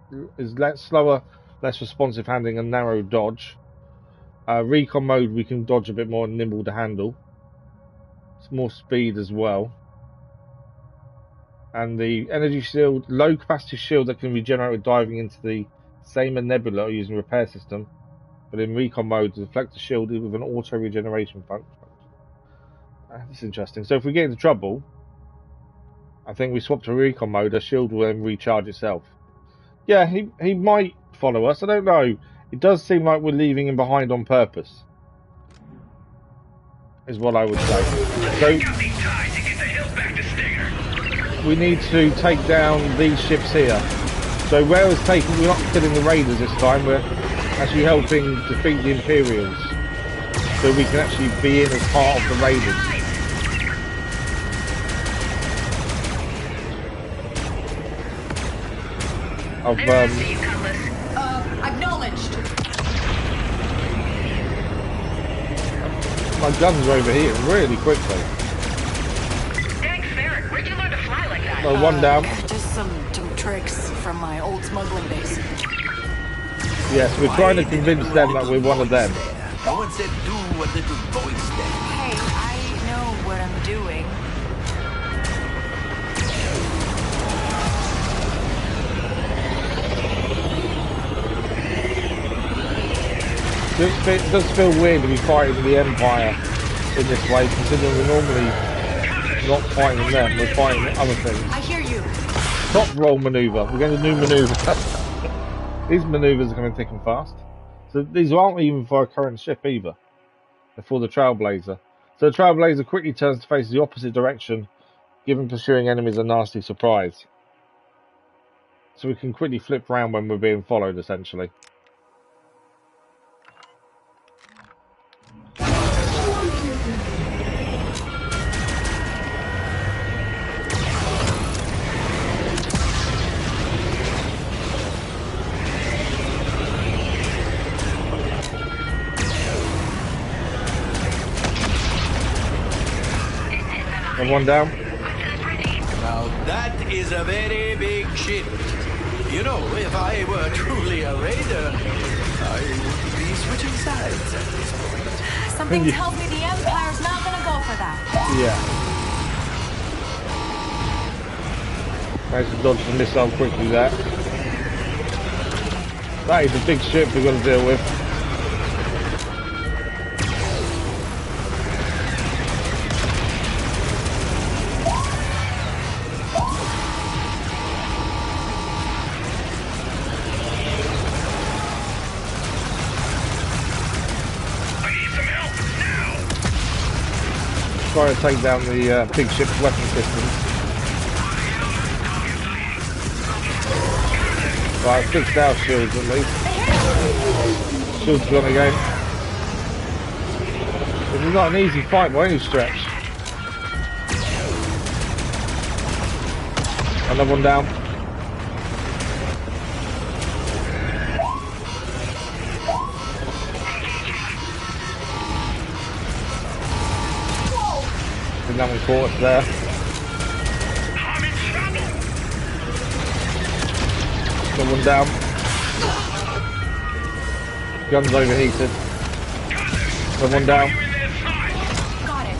less responsive handling and narrow dodge. Recon mode we can dodge a bit more and nimble to handle. It's more speed as well. And the energy shield, low capacity shield that can regenerate with diving into the same nebula or using repair system. But in recon mode, deflect the shield with an auto regeneration function. That's interesting. So if we get into trouble, I think we swap to recon mode, a shield will then recharge itself. Yeah, he might follow us, I don't know. It does seem like we're leaving him behind on purpose. Is what I would say. So we need to take down these ships here. So we're not killing the raiders this time, we're actually helping defeat the Imperials. So we can actually be in as part of the raiders. Acknowledged. My guns are over here really quickly. Thanks, Ferret. Where'd you learn to fly like that? Well, one down. Just some tricks from my old smuggling days. Yes, we're trying to convince them that we're one of them. No one said do what little boys did. Hey, I know what I'm doing. It does feel weird to be fighting the Empire in this way, considering we're normally not fighting them, we're fighting other things. I hear you. Top roll maneuver. We're getting a new maneuver. These maneuvers are coming thick and fast. So these aren't even for our current ship either. They're for the Trailblazer. So the Trailblazer quickly turns to face the opposite direction, giving pursuing enemies a nasty surprise. So we can quickly flip around when we're being followed, essentially. And one down. Now that is a very big ship. You know, if I were truly a raider, I would be switching sides at this point. Something tells me the Empire's not gonna go for that. Yeah. Managed to dodge the missile quickly there. That is a big ship we've got to deal with. Trying to take down the big ship's weapon systems. Right, fixed our shields at least. Shields gone again. This is not an easy fight by any stretch. Another one down. That one caught us there. Someone down. Gun's overheated. Someone down. Got it.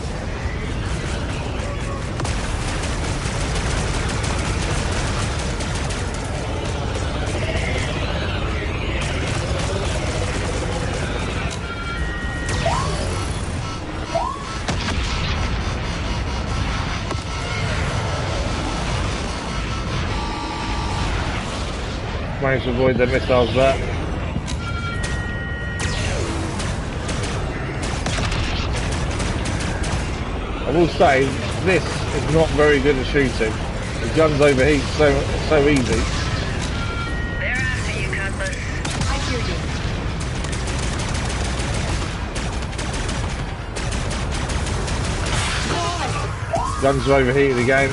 Managed to avoid the missiles there. I will say, this is not very good at shooting. The guns overheat so easy. They're after you, Cutlass. I hear you. Guns are overheated again.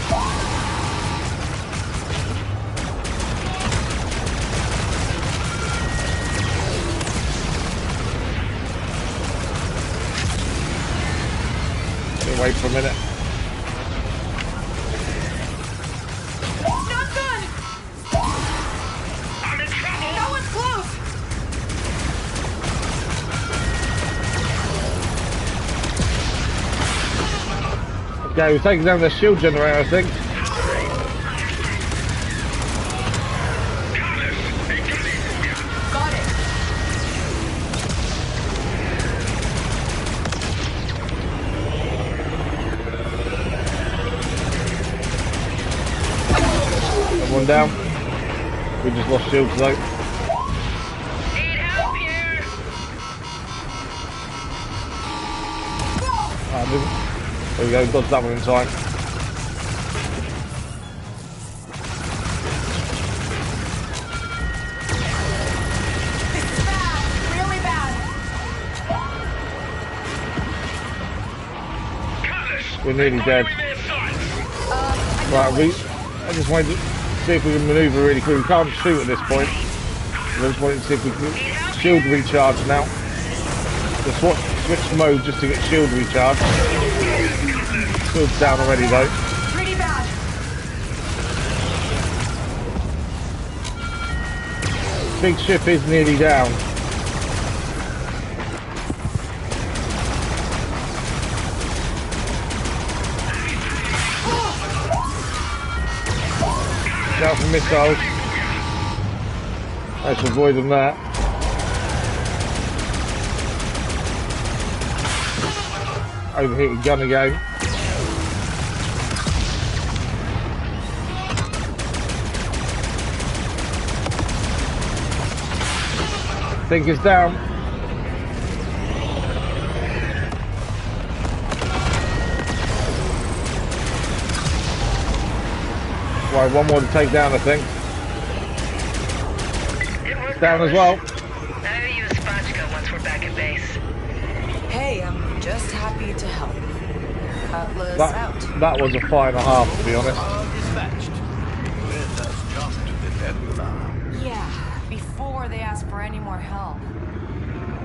Wait for a minute. Not good! I'm in trouble! That one's close! Okay, we're taking down the shield generator, I think. Got it. One down. We just lost shields though. Need help here! There we go, dodged that one in time. This is bad. Really bad. Cutlass! We're nearly dead. Right, I just wanted to see if we can manoeuvre really quick. We can't shoot at this point. I just wanted to see if we can shield recharge now. Just switch mode just to get shield recharge. Shield's down already though. Pretty bad. Big ship is nearly down. Watch out for missiles. Let's avoid them there. Overheated gun again. Think it's down. Right, one more to take down, I think. It's down as well. I'll use Spotchka once we're back at base. Hey, I'm just happy to help. Outlaws out. That was a 5.5, to be honest. Dispatched. Let us jump to the nebula. Yeah, before they ask for any more help.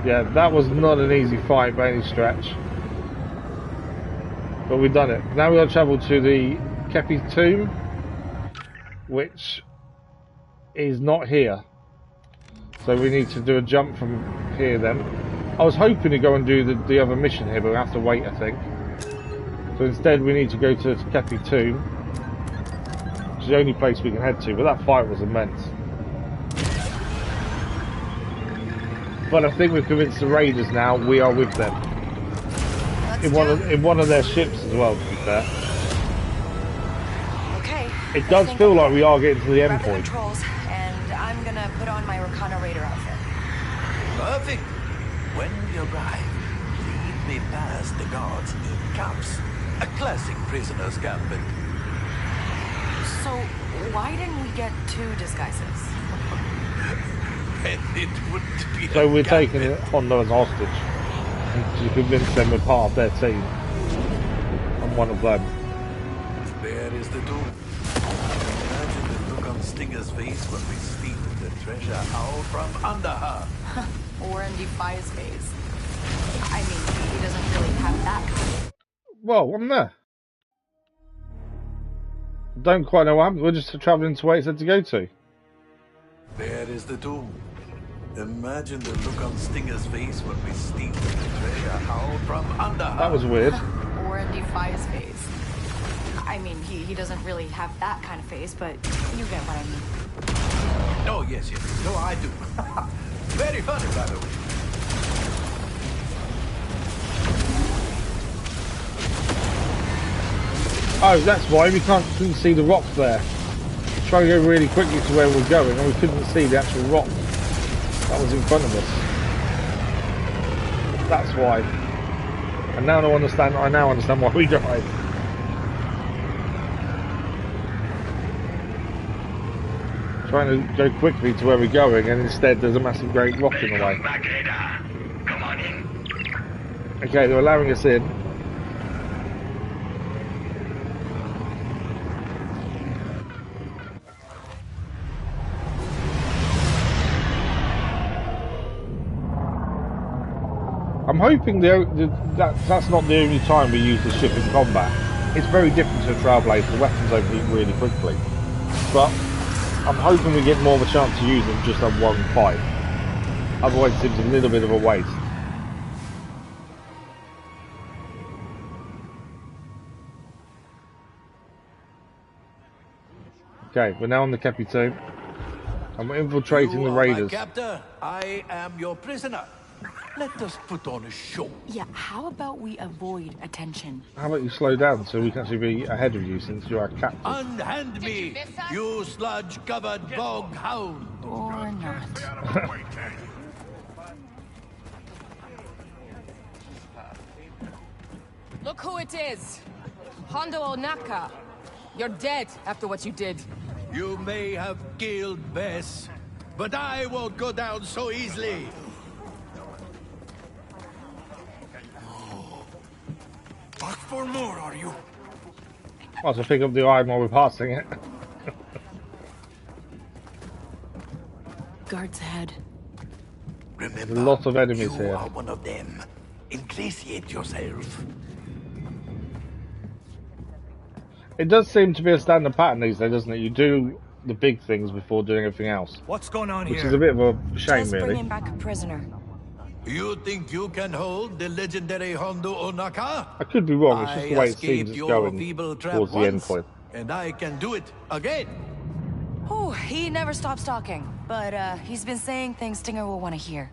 Yeah, that was not an easy fight by any stretch. But we've done it. Now we've got to travel to the Khepi tomb, which is not here. So we need to do a jump from here then. I was hoping to go and do the other mission here, but we have to wait, I think. So instead we need to go to the Khepi tomb, which is the only place we can head to, but that fight was immense. But I think we've convinced the raiders now we are with them. In one of their ships as well, to be fair. Okay. It does feel like we are getting to the end point. Controls, and I'm gonna put on my Recon Raider outfit. Perfect. When we arrive, lead me past the guards in cuffs. A classic prisoner's gambit. So, why didn't we get 2 disguises? And it wouldn't be So we're taking Hondo as hostage to convince them we're part of their team. I'm one of them. There is the door. Imagine the look on Stinger's face when we steal the treasure out from under her. Or in Defy's face. I mean, he doesn't really have that. Well, I'm there. Don't quite know what happened. We're just travelling to where it said to go to. There is the tomb. Imagine the look on Stinger's face when we steal the treasure out from under her. That was weird. Or in Defy's face. I mean, he doesn't really have that kind of face, but you get what I mean. Oh, yes. No, I do. Very funny, by the way. Oh, that's why we couldn't see the rocks there. Trying to go really quickly to where we're going, and we couldn't see the actual rock that was in front of us. That's why. And now I now understand why we died. Trying to go quickly to where we're going, and instead there's a massive great rock in the way. Come on in. Okay, they're allowing us in. I'm hoping that's not the only time we use the ship in combat. It's very different to a Trailblazer. The weapons overheat really quickly. But I'm hoping we get more of a chance to use them just on one fight. Otherwise it seems a little bit of a waste. Okay, we're now on the Khepi tomb. And we're infiltrating the raiders. My captor, I am your prisoner. Let us put on a show. Yeah, how about we avoid attention? How about you slow down so we can actually be ahead of you since you're our captain? Unhand me, you sludge-covered bog hound. Or not. Look who it is! Hondo Onaka. You're dead after what you did. You may have killed Bess, but I won't go down so easily. Back for more, are you? I'll have to pick up the iron while we're passing it. Guards ahead. Remember, There's a lot of enemies you here. are one of them. Ingratiate yourself. It does seem to be a standard pattern these days, doesn't it? You do the big things before doing everything else. What's going on Which here? is a bit of a shame, Just really. bringing back a prisoner. You think you can hold the legendary Hondo Onaka? I could be wrong, it's just the way it escaped seems it's your going feeble trap towards the end once, point. and I can do it again. Oh, he never stops talking, but he's been saying things Stinger will want to hear.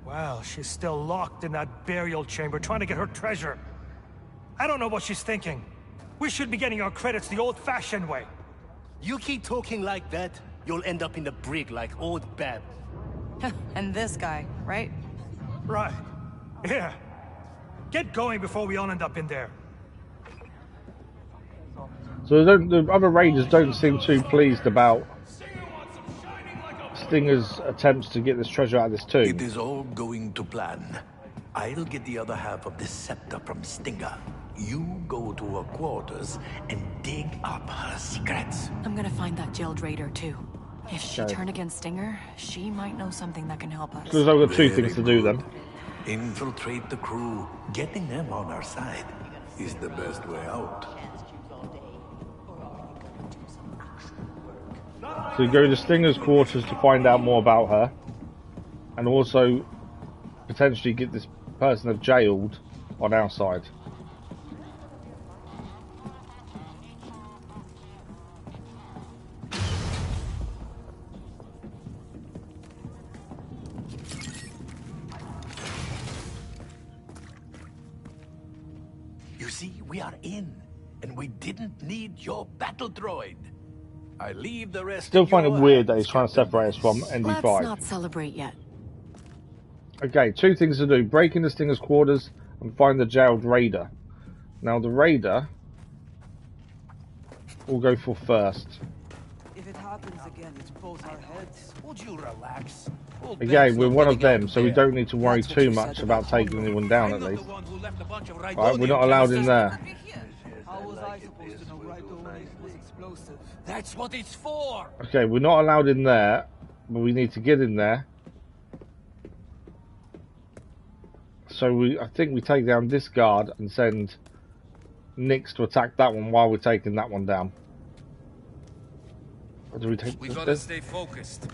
Well, she's still locked in that burial chamber trying to get her treasure. I don't know what she's thinking. We should be getting our credits the old-fashioned way. You keep talking like that, you'll end up in the brig like old Bab. And this guy, right? Right. Yeah. Get going before we all end up in there. So the other raiders don't seem too pleased about Stinger's attempts to get this treasure out of this tomb. It is all going to plan. I'll get the other half of the scepter from Stinger. You go to her quarters and dig up her secrets. I'm gonna find that jailed raider too. If she turned against Stinger, she might know something that can help us. So there's only two things to do then. Infiltrate the crew. Getting them on our side is the best way out. So you go to Stinger's quarters to find out more about her, and also potentially get this person that's jailed on our side. You see, we are in, and we didn't need your battle droid. I leave the rest. Still find it weird that he's trying to separate us from ND5. Let's not celebrate yet. Okay, two things to do. Break into Stinger's quarters and find the jailed raider. Now the raider we'll go for first. If it happens again, it's both our heads. Would you relax? Again, we're one of them, so we don't need to worry too much about taking anyone down at least. Right, we're not allowed in there. How was I supposed to know right away it was explosive? That's what it's for! Okay, we're not allowed in there, but we need to get in there. So I think we take down this guard and send Nix to attack that one while we're taking that one down. Or do we take We gotta stay focused.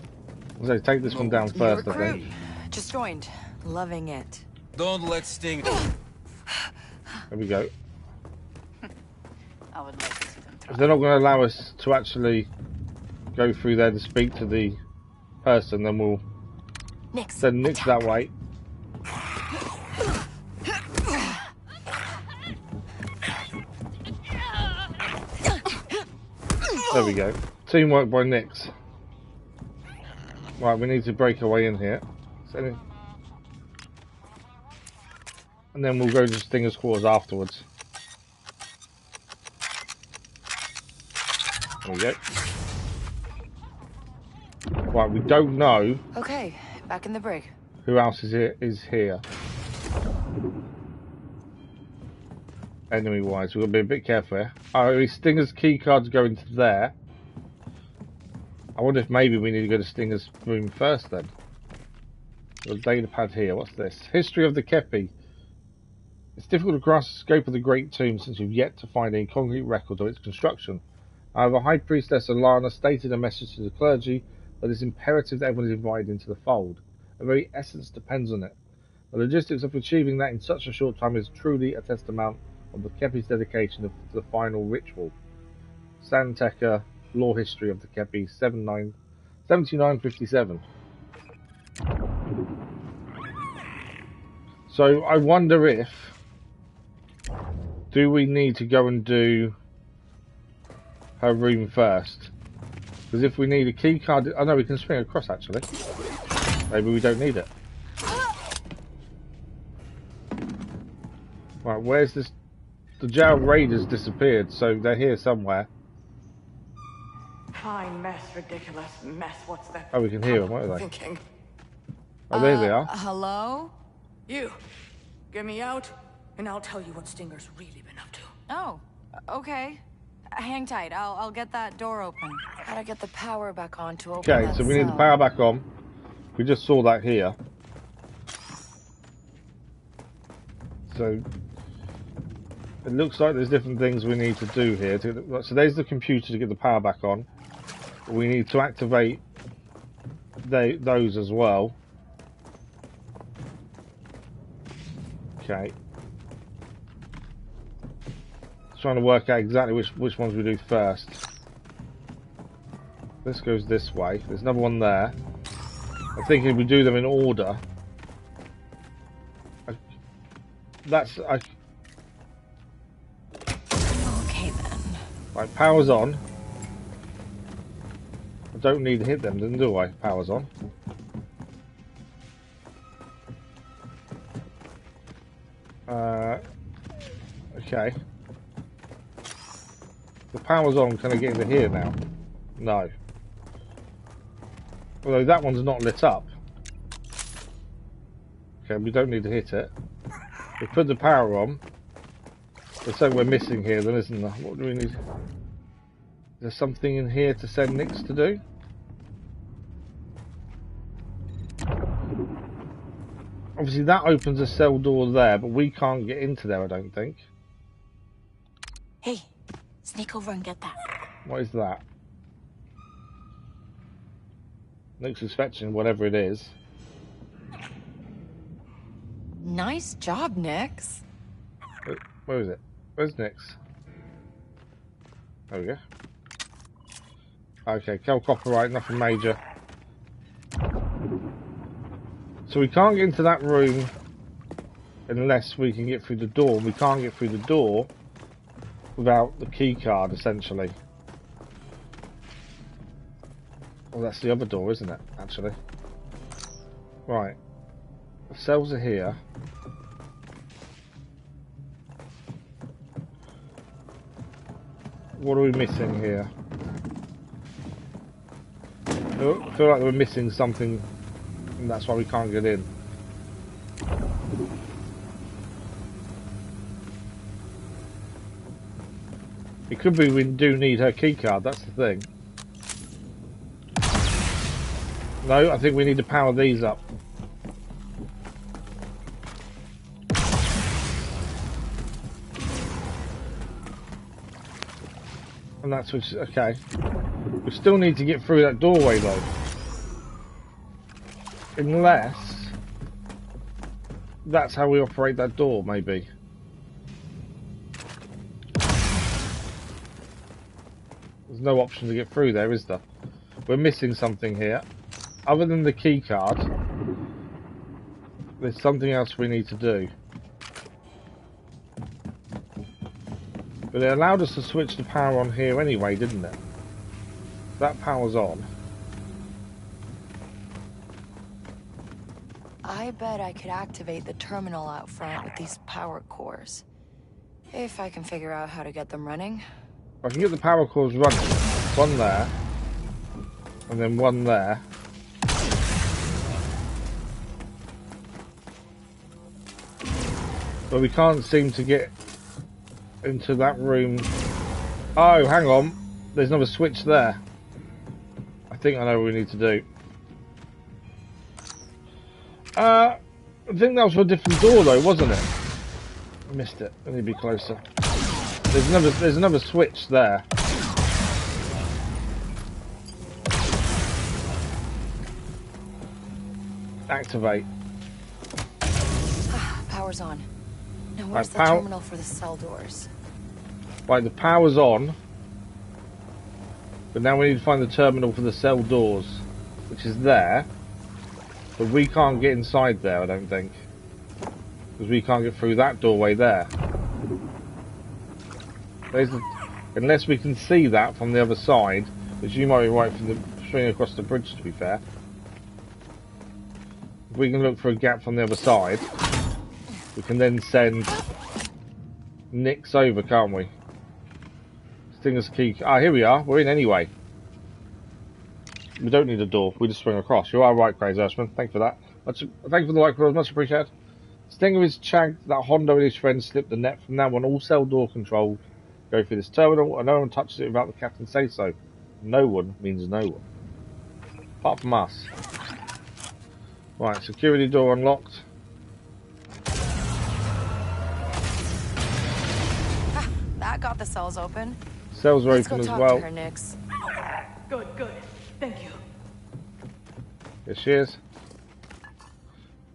So take this one down first, I think. Just joined. Loving it. Don't let Sting. There we go. I would like to see them try. If they're not going to allow us to actually go through there to speak to the person, then we'll send Nix that way. There we go. Teamwork by Nix. Right, we need to break our way in here. And then we'll go to Stinger's quarters afterwards. There we go. Right, we don't know. Okay, back in the brig. Who else is here? Enemy-wise, we've got to be a bit careful here. Oh, Stinger's key card's going to there. I wonder if maybe we need to go to Stinger's room first then. The data pad here, what's this? History of the Khepi. It's difficult to grasp the scope of the Great Tomb since we've yet to find any concrete record of its construction. However, High Priestess Alana stated a message to the clergy that it's imperative that everyone is invited into the fold. The very essence depends on it. The logistics of achieving that in such a short time is truly a testament of the Khepi's dedication to the final ritual. Santeca, Lore History of the Khepi, 7957. So I wonder if do we need to go and do her room first? Because if we need a key card, oh no, we can swing across actually. Maybe we don't need it. Right, where's this? The jail raiders disappeared, so they're here somewhere. Fine mess, ridiculous mess. What's that? Oh, we can hear them. What are they? Thinking. Oh, there they are. Hello? You, get me out, and I'll tell you what Stinger's really been up to. Oh, okay. Hang tight. I'll get that door open. Gotta get the power back on to open Okay, that so we need the cell. power back on. We just saw that here. So it looks like there's different things we need to do here. So there's the computer to get the power back on. We need to activate those as well. Okay. Trying to work out exactly which ones we do first. This goes this way. There's another one there. I'm thinking if we do them in order. Okay then. Right, power's on. I don't need to hit them, then do I? Power's on. Okay. The power's on, can I get into here now? No. Although that one's not lit up. Okay, we don't need to hit it. We put the power on. There's something we're missing here then, isn't there? What do we need? Is there something in here to send Nix to do? Obviously that opens a cell door there, but we can't get into there, I don't think. Hey, sneak over and get that. What is that? Nix is fetching whatever it is. Nice job, Nix. Where is it? Where's Nix? There we go. Okay, kill copyright, nothing major. So we can't get into that room unless we can get through the door. We can't get through the door without the key card, essentially. Well, that's the other door, isn't it, actually? Right. The cells are here. What are we missing here? Oh, I feel like we're missing something, and that's why we can't get in. It could be we do need her keycard, that's the thing. No, I think we need to power these up. And that's what's okay. We still need to get through that doorway though. Unless that's how we operate that door, maybe. There's no option to get through there, is there? We're missing something here. Other than the key card, there's something else we need to do. But it allowed us to switch the power on here anyway, didn't it? That power's on. I bet I could activate the terminal out front with these power cores. If I can figure out how to get them running. I can get the power cores running. One there. And then one there. But we can't seem to get into that room. Oh, hang on. There's another switch there. I think I know what we need to do. I think that was for a different door though, wasn't it? I missed it. I need to be closer. There's another switch there. Activate. Power's on. Now where's the Right, terminal for the cell doors? Right, the power's on. But now we need to find the terminal for the cell doors, which is there. But we can't get inside there, I don't think. Because we can't get through that doorway there. Unless we can see that from the other side, which you might be right from the swing across the bridge, to be fair. If we can look for a gap from the other side, we can then send Nix over, can't we? Stinger's key. Ah, here we are. We're in anyway. We don't need a door. We just swing across. You are right, Crazy Ashman. Thank you for that. Thank you for the like, much appreciated. Stinger is chagged that Hondo and his friends slipped the net. From now on, all cell door control go through this terminal, and no one touches it without the captain say so. No one means no one. Apart from us. Right, security door unlocked. That got the cells open. Cells are open as well. To her, Nix. Good, good. Thank you. Here she is.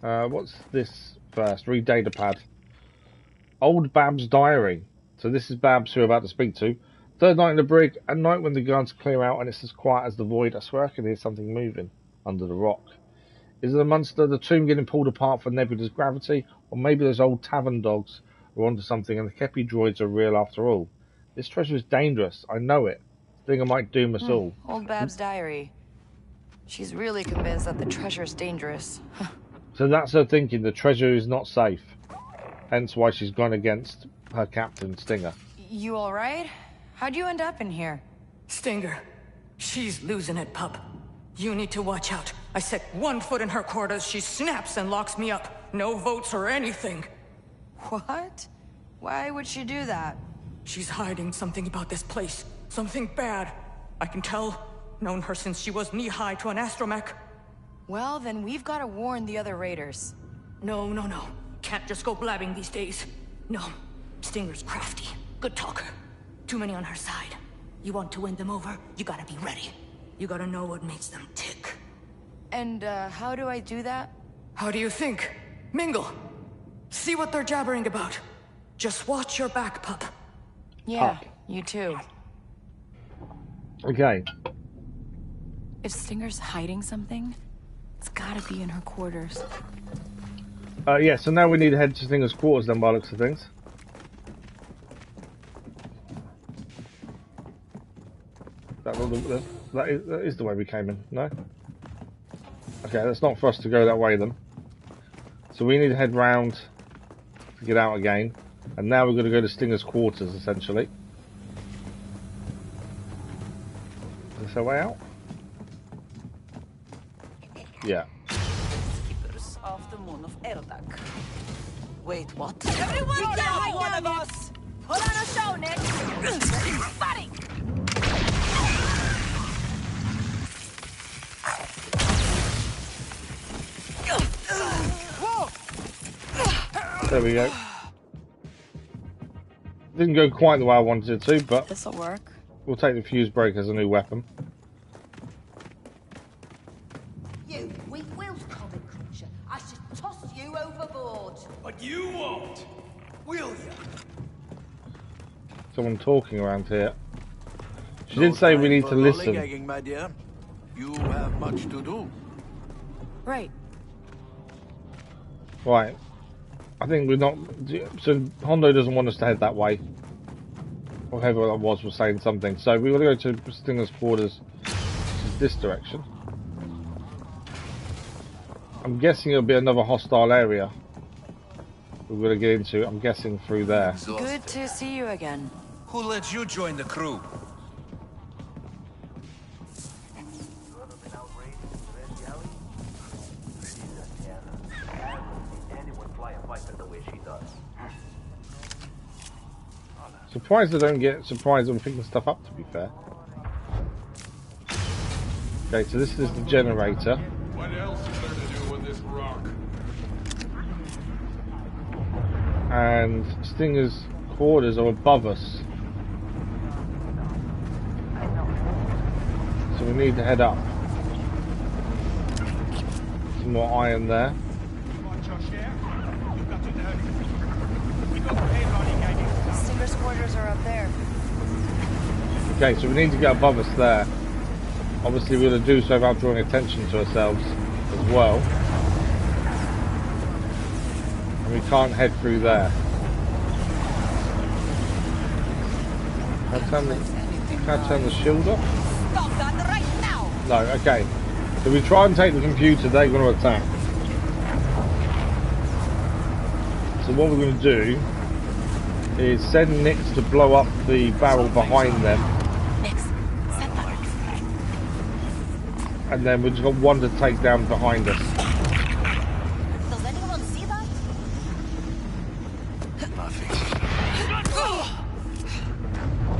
What's this first? Read datapad. Old Bab's diary. So this is Babs who we're about to speak to. Third night in the brig. At night when the guards clear out and it's as quiet as the void, I swear I can hear something moving under the rock. Is it a monster, the tomb getting pulled apart for Nebula's gravity, or maybe those old tavern dogs are onto something and the Khepi droids are real after all? This treasure is dangerous, I know it. Stinger might doom us all. Old Bab's diary. She's really convinced that the treasure's dangerous. So that's her thinking, the treasure is not safe. Hence why she's gone against her captain, Stinger. You alright? How'd you end up in here? Stinger. She's losing it, pup. You need to watch out. I set 1 foot in her quarters, she snaps and locks me up. No votes or anything. What? Why would she do that? She's hiding something about this place. Something bad. I can tell. Known her since she was knee-high to an astromech. Well, then we've got to warn the other raiders. No. Can't just go blabbing these days. No. Stinger's crafty. Good talker. Too many on her side. You want to win them over, you gotta be ready. You gotta know what makes them tick. And, how do I do that? How do you think? Mingle. See what they're jabbering about. Just watch your back, pup. Yeah, you too. Okay. If Stinger's hiding something, it's gotta be in her quarters. Yeah, so now we need to head to Stinger's quarters then, by the looks of things. That is the way we came in, no? Okay, that's not for us to go that way then. So we need to head round to get out again. And now we're going to go to Stinger's quarters, essentially. Is this our way out? Yeah. Keepers of the moon of Erdak. Wait, what? Everyone down, one of us! Put on a show, Nick! Buddy! There we go. Didn't go quite the way I wanted it to, but this'll work. We'll take the fuse breaker as a new weapon. You weak willed comic creature. I should toss you overboard. But you won't, will you? Someone talking around here. She did say we need to listen. My dear. You have much to do. Right. Right. I think we're not... So Hondo doesn't want us to head that way. Or whoever that was saying something. So we want to go to Stinger's quarters, which is this direction. I'm guessing it'll be another hostile area we're going to get into. I'm guessing through there. Good to see you again. Who let you join the crew? Surprised I don't get surprised when picking stuff up, to be fair. Okay, so this is the generator. What else is there to do with this rock? And Stinger's quarters are above us. So we need to head up. Some more iron there. Stinger's quarters are up there. Okay, so we need to get above us there. Obviously we're going to do so without drawing attention to ourselves as well. And we can't head through there. Can I turn the shield off? Stop that right now! No, okay. So we try and take the computer, they're going to attack. So what we're going to do is send Nix to blow up the barrel behind them. Nix, set that off. And then we've just got one to take down behind us. Does anyone see that? Nothing.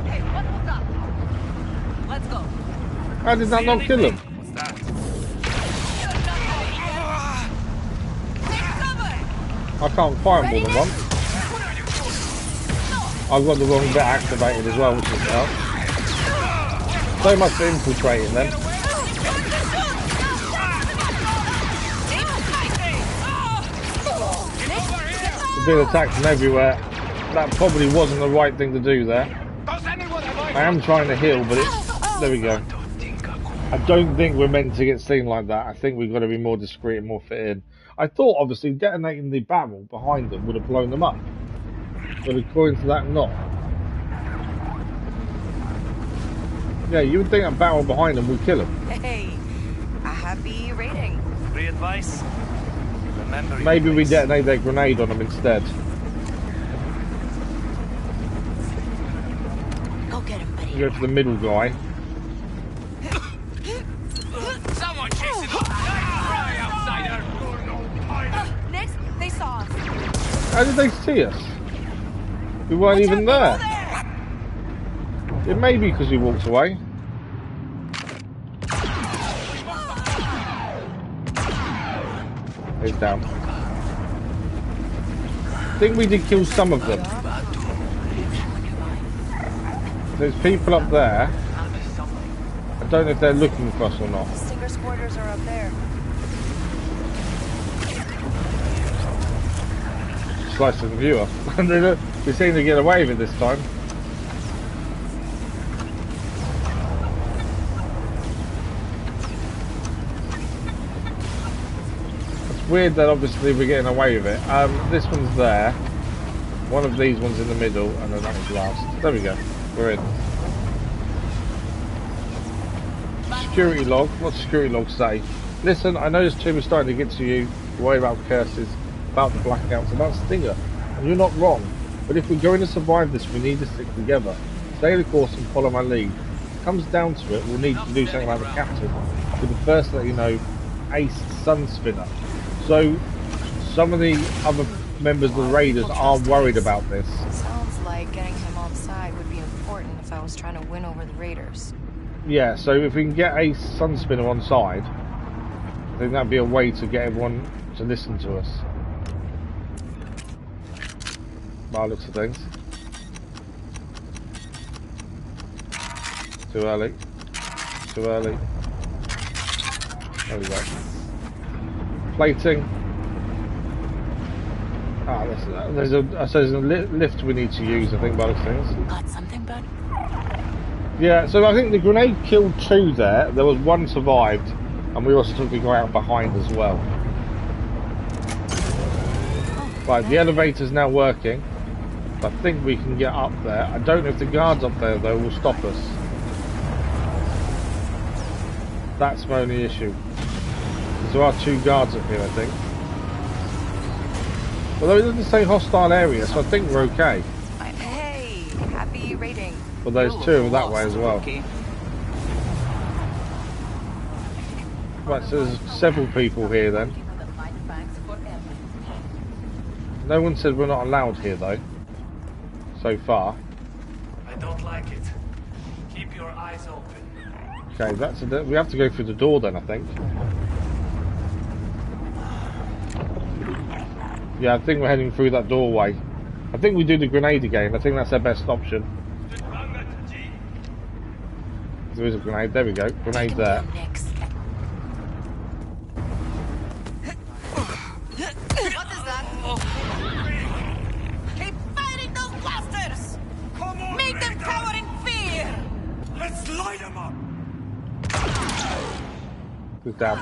Hey, what was up? Let's go. How did that not kill him? I can't fire more than once. I've got the wrong bit activated as well, which is help. So much for infiltrating them. We're being attacked from everywhere. That probably wasn't the right thing to do there. Does anyone have I am trying to heal, but there we go. I don't think we're meant to get seen like that. I think we've got to be more discreet and more fit in. I thought, obviously, detonating the barrel behind them would have blown them up. But according to that, not. Yeah, you would think a barrel behind them would kill them. Hey, a happy rating. Free advice? Remember, maybe we detonate their grenade on them instead. Go get him, buddy. Go for the middle guy. Someone chasing us! Cry, outsider! Next, they saw us. How did they see us? We weren't even there. It may be because we walked away. He's down. I think we did kill some of them. There's people up there. I don't know if they're looking for us or not. Stinger's quarters are up there. Slice of the viewer. We seem to get away with it this time. It's weird that obviously we're getting away with it. This one's there. One of these ones in the middle, and then that one's last. There we go. We're in. Security log. What's security log say? Listen, I know this tomb is starting to get to you. Worry about curses, about the blackouts, about Stinger. And you're not wrong. But if we're going to survive this, we need to stick together. Stay the course and follow my lead. If it comes down to it, we'll need to do something about the captain. With the first, let you know, Ace Sunspinner. So, some of the other members of the Raiders are worried about this. Sounds like getting him on side would be important if I was trying to win over the Raiders. Yeah, so if we can get Ace Sunspinner on side, I think that'd be a way to get everyone to listen to us. By the looks of things. Too early. Too early. There we go. Plating. Ah, there's a lift we need to use, I think, by the looks of things. Got something, bud? Yeah, so I think the grenade killed 2 there. There was 1 survived, and we also took the guy out behind as well. Right, the elevator's now working. I think we can get up there. I don't know if the guards up there, though, will stop us. That's my only issue. There are 2 guards up here, I think. Although it doesn't say hostile area, so I think we're okay. Hey, happy rating. But there's 2 that way as well. Right, so there's several people here then. No one said we're not allowed here though. So far. I don't like it. Keep your eyes open. Okay, we have to go through the door then, I think. Yeah, I think we're heading through that doorway. I think we do the grenade again. I think that's our best option. There is a grenade. There we go. Grenade there. What is that? Keep firing those blasters! Come on, make them cower in fear! Let's light them up! Who's down?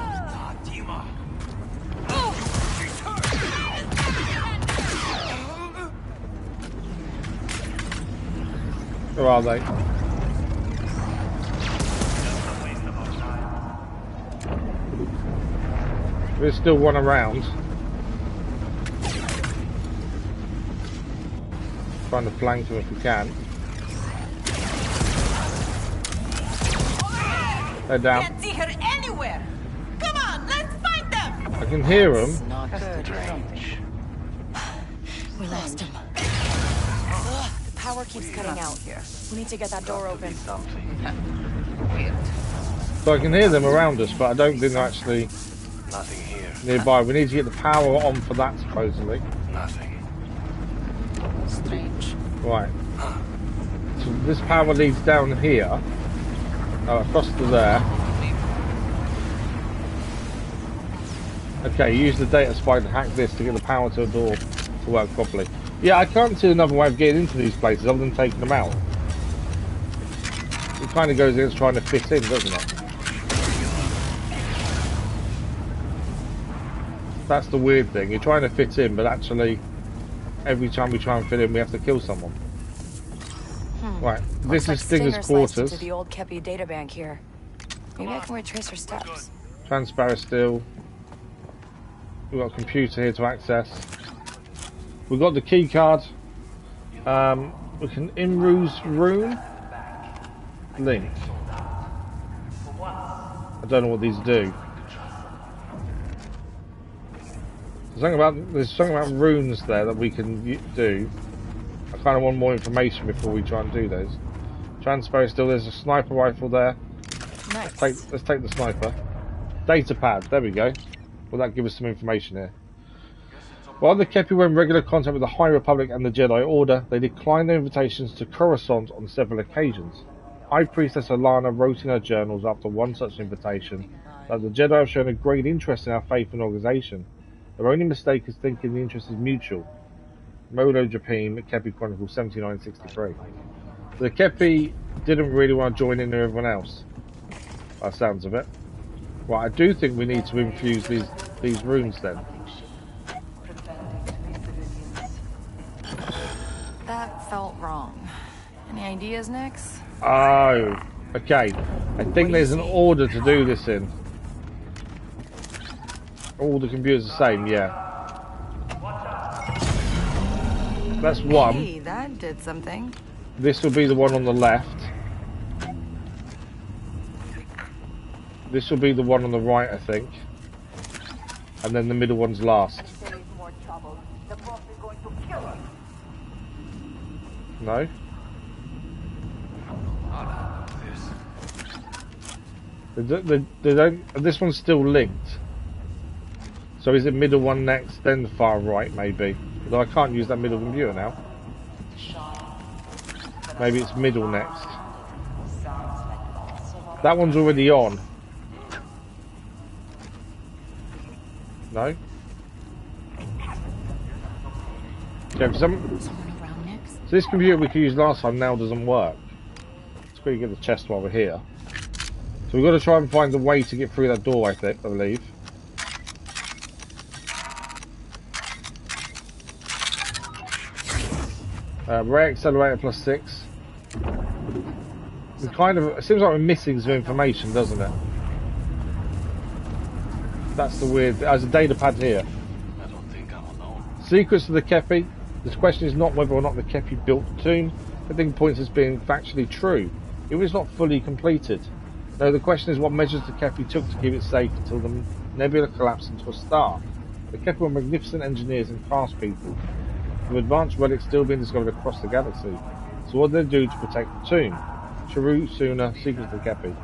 Where are they? There's still one around. Trying to flank them if we can. They're down. Can't see her anywhere. Come on, let's find them. I can hear them. Not good, right? We lost him. Ugh, the power keeps cutting out here. We need to get that door open. Weird. So I can hear them around us, but I don't think they're actually Nothing here. nearby. We need to get the power on for that, supposedly. Nothing. Strange. Right. So this power leads down here. Across to there. Okay, use the data spike to hack this to get the power to a door to work properly. Yeah, I can't see another way of getting into these places other than taking them out. it kind of goes against trying to fit in, doesn't it? That's the weird thing. You're trying to fit in, but actually, every time we try and fit in, we have to kill someone. Right, this is Stinger's quarters. To the old Khepi databank here. Maybe I can retrace her steps. Transparent steel. We've got a computer here to access. We've got the key card. We can Imru's rune link. I don't know what these do. There's something about runes there that we can do. I kind of want more information before we try and do those. Transparent steel. There's a sniper rifle there. Nice. Let's take the sniper. Data pad. There we go. Will that give us some information here? While the Khepi were in regular contact with the High Republic and the Jedi Order, they declined their invitations to Coruscant on several occasions. High Priestess Alana wrote in her journals after one such invitation that the Jedi have shown a great interest in our faith and organisation. Their only mistake is thinking the interest is mutual. Molo Japim, Khepi Chronicles 7963. The Khepi didn't really want to join in with everyone else. That sounds of it. Right, I do think we need to infuse these runes then. That felt wrong. Any ideas, Nix? Oh, okay. I think there's an order to do this in. All the computers the same, yeah. That's one. Hey, that did something. This will be the one on the left. This will be the one on the right, I think. And then the middle one's last. No? They don't. This one's still linked. So is it middle one next, then the far right, maybe? Although I can't use that middle computer now. Maybe it's middle next. That one's already on. No? Okay, so this computer we could use last time now doesn't work. Let's quickly get the chest while we're here. So we've got to try and find a way to get through that door, I believe. Ray accelerator +6. We kind of, it seems like we're missing some information, doesn't it? That's the weird. There's a data pad here. I don't think I'm alone. Secrets of the Khepi. This question is not whether or not the Khepi built Tatooine. I think points as being factually true. It was not fully completed. No, the question is what measures the Khepi took to keep it safe until the nebula collapsed into a star. The Khepi were magnificent engineers and craftspeople, with advanced relics still being discovered across the galaxy. So what did they do to protect the tomb? Cheru, Suna, Secrets of the Khepi.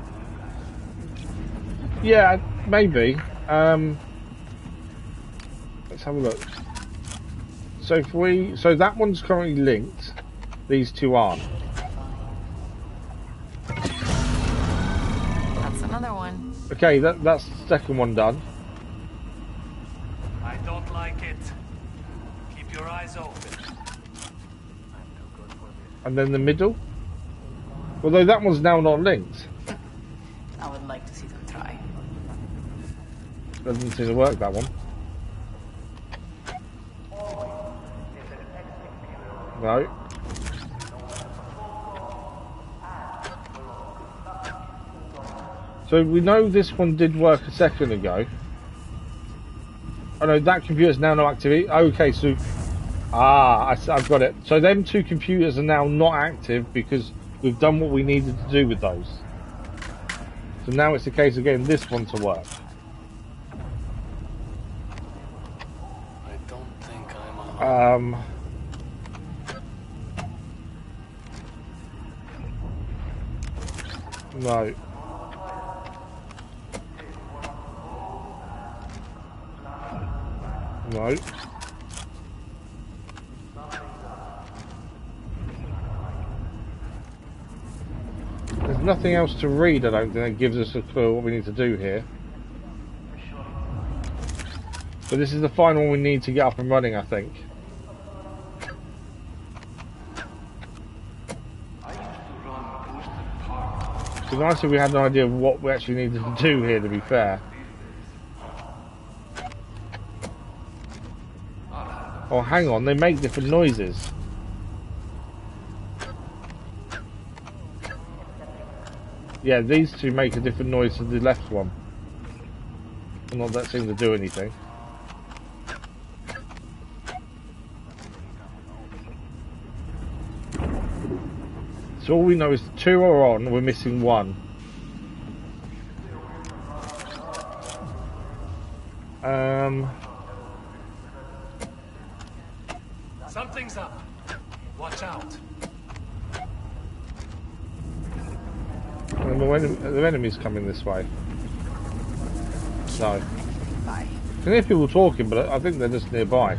Yeah, maybe. Let's have a look. So so that one's currently linked. These two aren't. That's another one. Okay, that's the second one done. I don't like it. Keep your eyes open. And then the middle. Although that one's now not linked. I would like to see them try. Doesn't seem to work, that one. No. So we know this one did work a second ago. Oh no, that computer's now no activity. Okay, so... I've got it. So them two computers are now not active because we've done what we needed to do with those. So now it's a case of getting this one to work. I don't think I'm alone. No. No. There's nothing else to read, I don't think, that gives us a clue what we need to do here. But this is the final one we need to get up and running, I think. It'd be nice if we had an idea of what we actually needed to do here, to be fair. Oh, hang on, they make different noises. Yeah, these two make a different noise to the left one. Not that seems to do anything. So all we know is 2 are on, we're missing 1. Something's up. Watch out. And the enemy's coming this way. No. Bye. I can hear people talking, but I think they're just nearby.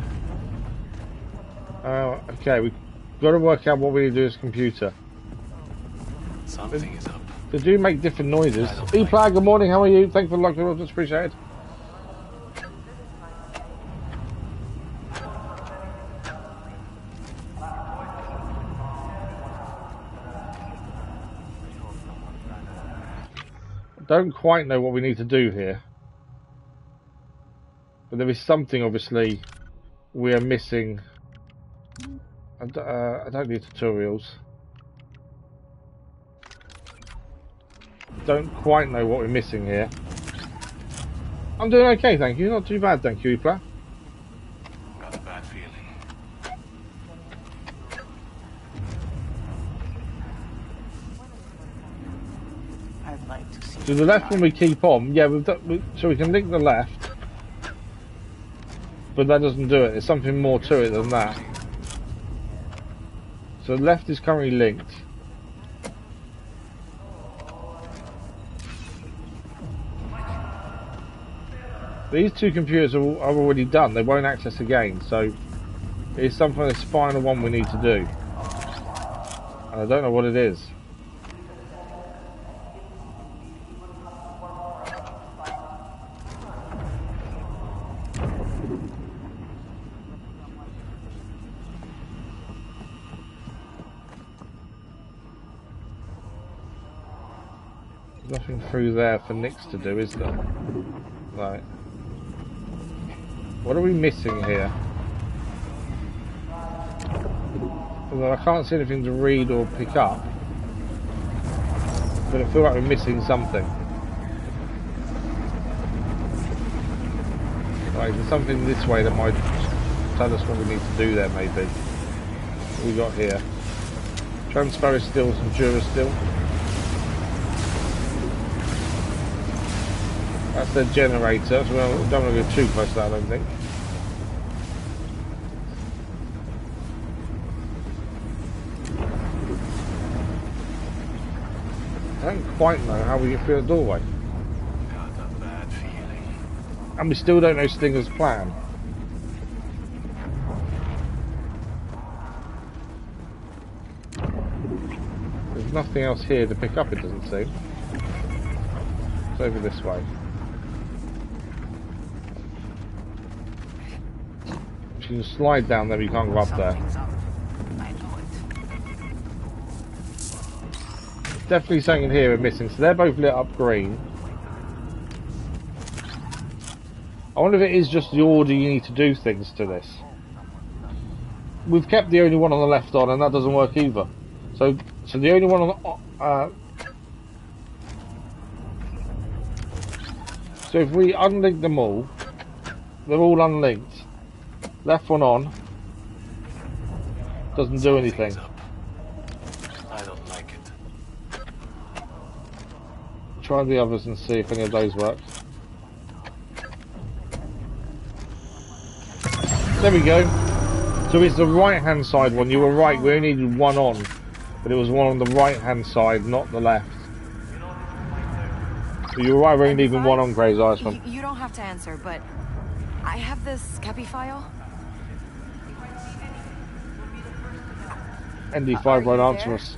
Okay, we've got to work out what we need to do as a computer. Something is up. They do make different noises. E-Plag, good morning, how are you? Thank you for the lucky orders, appreciate it. Don't quite know what we need to do here, but there is something obviously we are missing. I don't need tutorials. Don't quite know what we're missing here. I'm doing okay, thank you. Not too bad, thank you, Epla. Got a bad feeling. I'd like to see. So the left one we keep on, yeah, so we can link the left, but that doesn't do it. There's something more to it than that. So the left is currently linked. These two computers are already done. They won't access again, so it's something this final one we need to do, and I don't know what it is. Nothing through there for Nix to do, is there? Right. What are we missing here? Although I can't see anything to read or pick up, but I feel like we're missing something. Right, there's something this way that might tell us what we need to do there, maybe. What we got here? Transfer still, some Jura still. That's the generator, so we don't want to go too close to that, I don't think. I don't quite know how we get through the doorway. Got a bad feeling. And we still don't know Stinger's plan. There's nothing else here to pick up, it doesn't seem. It's over this way. You can slide down there, but you can't go up there. Definitely something in here we're missing. So they're both lit up green. I wonder if it is just the order you need to do things to this. We've kept the only one on the left on, and that doesn't work either. So the only one on the so if we unlink them all, they're all unlinked. Left one on, doesn't do anything. I don't like it. Try the others and see if any of those work. There we go. So it's the right hand side one. You were right, we only needed one on, but it was one on the right hand side, not the left. So you were right, we only needed one on, Grey's Eyes one. You don't have to answer, but I have this Khepi file. ND5 won't answer us.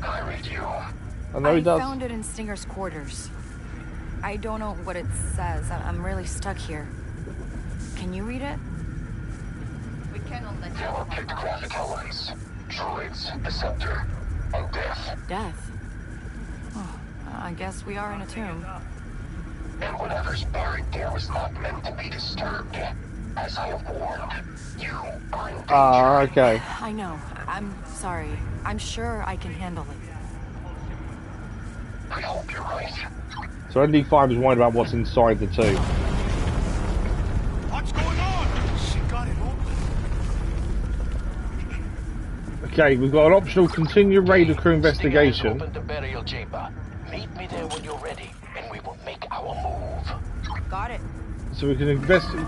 I read you. I know he does. I found it in Stinger's quarters. I don't know what it says. I'm really stuck here. Can you read it? We cannot let There are pictographic elements, droids, the scepter, and death. Death? I guess we are in a tomb. And whatever's buried there was not meant to be disturbed. As I have warned, you are in danger. Ah, okay. I know. I'm sorry. I'm sure I can handle it. I hope you're right. So ND5 is worried about what's inside the tomb. What's going on? She got it open. Okay, we've got an optional continue raider crew investigation. Open the burial chamber. Meet me there when you're ready, and we will make our move. Got it. So we can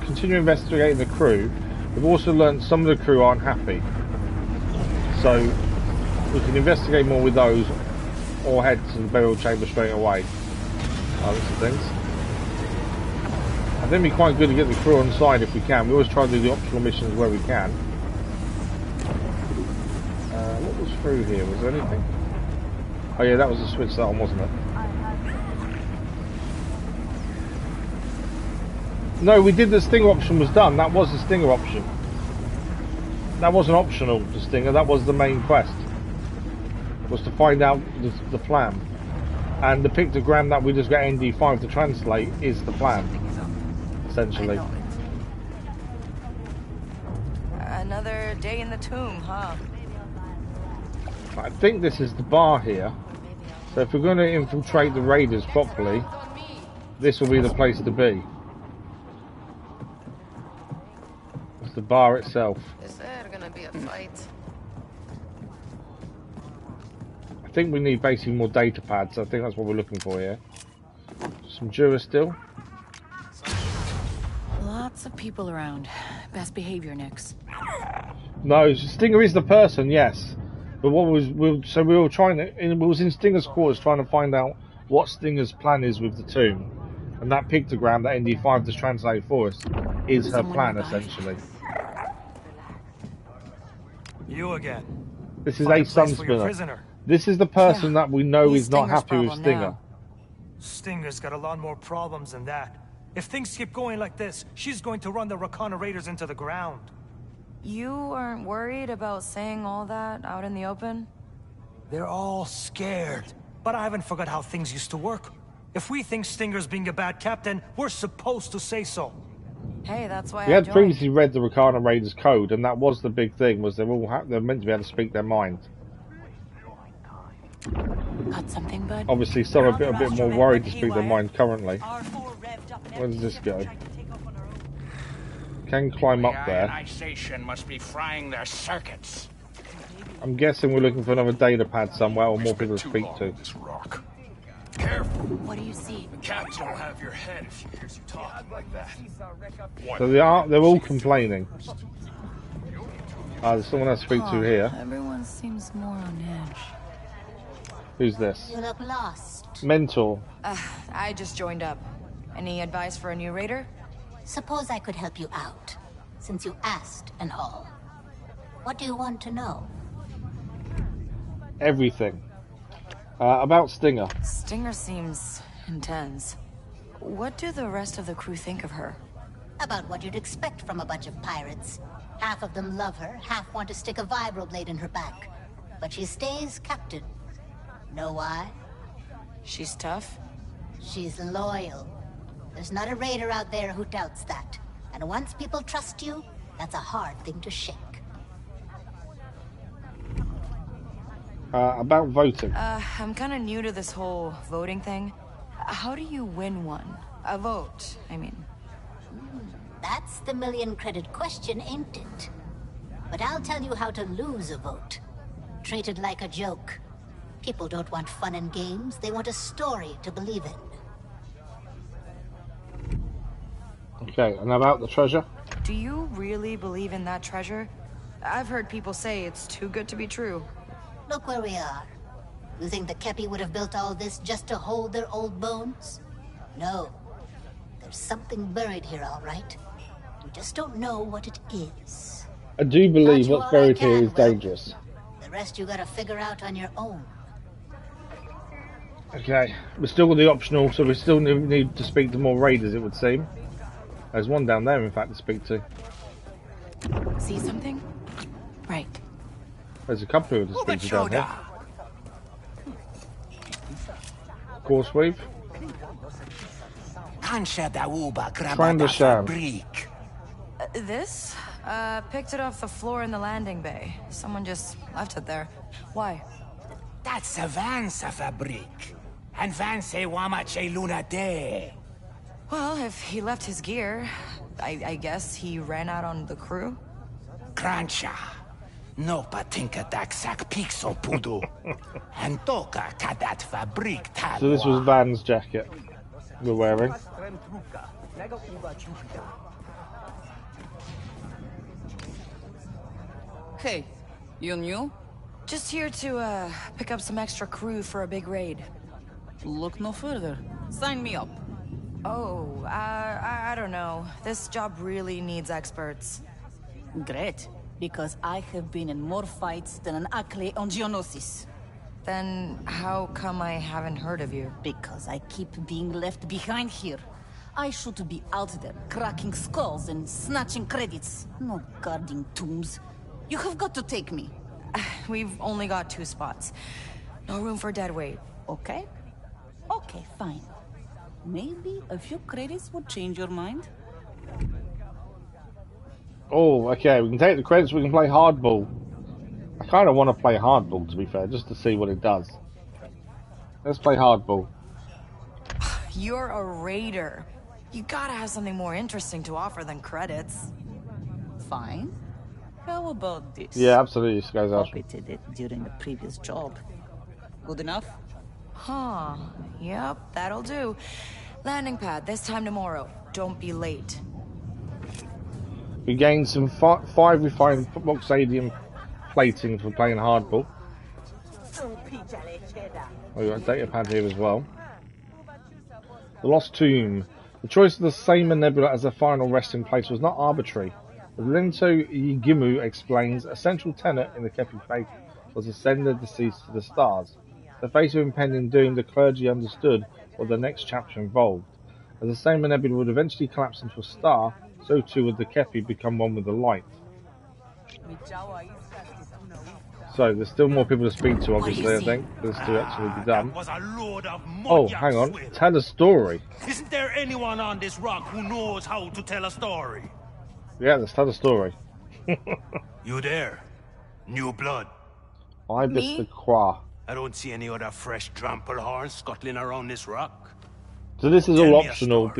continue investigating the crew. We've also learned some of the crew aren't happy. So we can investigate more with those or head to the burial chamber straight away. Lots of things. I think it'd be quite good to get the crew on side if we can. We always try to do the optional missions where we can. What was through here? Was there anything? Oh yeah, that was the switch that one, wasn't it? No, we did the stinger option was done. That was the stinger option. That wasn't optional, the stinger. That was the main quest. Was to find out the plan. And the pictogram that we just got ND5 to translate is the plan, essentially. Another day in the tomb, huh? I think this is the bar here. So if we're going to infiltrate the raiders properly, this will be the place to be. It's the bar itself. Is there gonna be a fight? I think we need basically more data pads. I think that's what we're looking for here. Some Jura still. Lots of people around. Best behavior, Nix. No, Stinger is the person, yes. But what we were trying to, we was in Stinger's quarters trying to find out what Stinger's plan is with the tomb, and that pictogram that ND5 just translated for us is her plan essentially. You again. This is a Sunspinner. This is the person that we know is not happy with Stinger. Now. Stinger's got a lot more problems than that. If things keep going like this, she's going to run the Rakana Raiders into the ground. You aren't worried about saying all that out in the open? They're all scared. But I haven't forgot how things used to work. If we think Stinger's being a bad captain, we're supposed to say so. Hey, that's why we had previously read the Rakana Raiders code, and that was the big thing, was they're meant to be able to speak their mind. Got something, bud? Obviously, some are a bit more worried to speak their mind currently. Where does this go? Can climb up there. Ionization must be frying their circuits. I'm guessing we're looking for another data pad somewhere or more people to speak to. Careful. What do you see? The captain will have your head if he hears you talking like that. So they're all complaining. There's someone else to speak to here. Everyone seems more on edge. Who's this? You look lost. Mentor. I just joined up. Any advice for a new raider? Suppose I could help you out, since you asked and all. What do you want to know? Everything. About Stinger. Stinger seems intense. What do the rest of the crew think of her? About what you'd expect from a bunch of pirates. Half of them love her, half want to stick a vibroblade in her back. But she stays captain. Know why? She's tough? She's loyal. There's not a raider out there who doubts that. And once people trust you, that's a hard thing to shake. About voting. I'm kind of new to this whole voting thing. How do you win one? A vote, I mean. That's the million-credit question, ain't it? But I'll tell you how to lose a vote. Treat it like a joke. People don't want fun and games, they want a story to believe in. Okay, and about the treasure? Do you really believe in that treasure? I've heard people say it's too good to be true. Look where we are. You think the Khepi would have built all this just to hold their old bones? No. There's something buried here, all right. We just don't know what it is. I do believe what's buried here is dangerous. The rest you gotta figure out on your own. Okay, we're still got the optional, so we still need to speak to more raiders, it would seem. There's one down there, in fact, to speak to. See something? Right. There's a couple of to speak to down here. course weave. Find the sham. This? Picked it off the floor in the landing bay. Someone just left it there. Why? That's a Vansa fabric. And Vansa wamache luna de. Well, if he left his gear, I guess he ran out on the crew? Crancha. No patinka daksak pixo pudu. And toka kadat fabric tal. So this was Van's jacket we're wearing. Hey, you new? Just here to, pick up some extra crew for a big raid. Look no further. Sign me up. Oh, I don't know. This job really needs experts. Great, because I have been in more fights than an Akle on Geonosis. Then how come I haven't heard of you? Because I keep being left behind here. I should be out there, cracking skulls and snatching credits, not guarding tombs. You have got to take me. We've only got 2 spots. No room for dead weight. Okay? Okay, fine. Maybe a few credits would change your mind? Oh, okay, we can take the credits, we can play hardball. I kind of want to play hardball, to be fair, just to see what it does. Let's play hardball. You're a raider. You gotta have something more interesting to offer than credits. Fine. How about this? Yeah, absolutely, this guy's awesome. Pocketed it during the previous job. Good enough? Huh. Yep, that'll do. Landing pad, this time tomorrow. Don't be late. We gained some 5 refined Moxadium plating for playing hardball. We got a data pad here as well. The Lost Tomb. The choice of the same nebula as the final resting place was not arbitrary. As Lento Yigimu explains, a central tenet in the Khepi faith was to send the deceased to the stars. The face of impending doom, the clergy understood what the next chapter involved. As the same nebula would eventually collapse into a star, so too would the Khepi become one with the light. So there's still more people to speak to, obviously, I think, for this to actually be done. Oh, hang on. Tell a story. Isn't there anyone on this rock who knows how to tell a story? Yeah, let's tell a story. You there? New blood. Ibis the Qua. I don't see any other fresh trample horns scuttling around this rock. So this is all optional,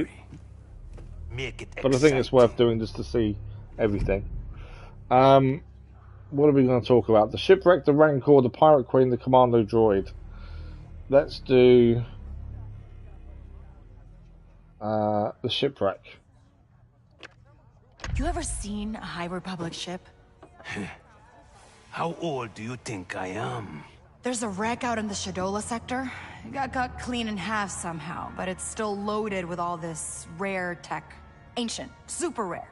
Make it but I think it's worth doing just to see everything. What are we going to talk about? The shipwreck, the Rancor, the Pirate Queen, the Commando Droid. Let's do the shipwreck. You ever seen a High Republic ship? How old do you think I am? There's a wreck out in the Shadola sector. It got cut clean in half somehow, but it's still loaded with all this rare tech. Ancient, super rare.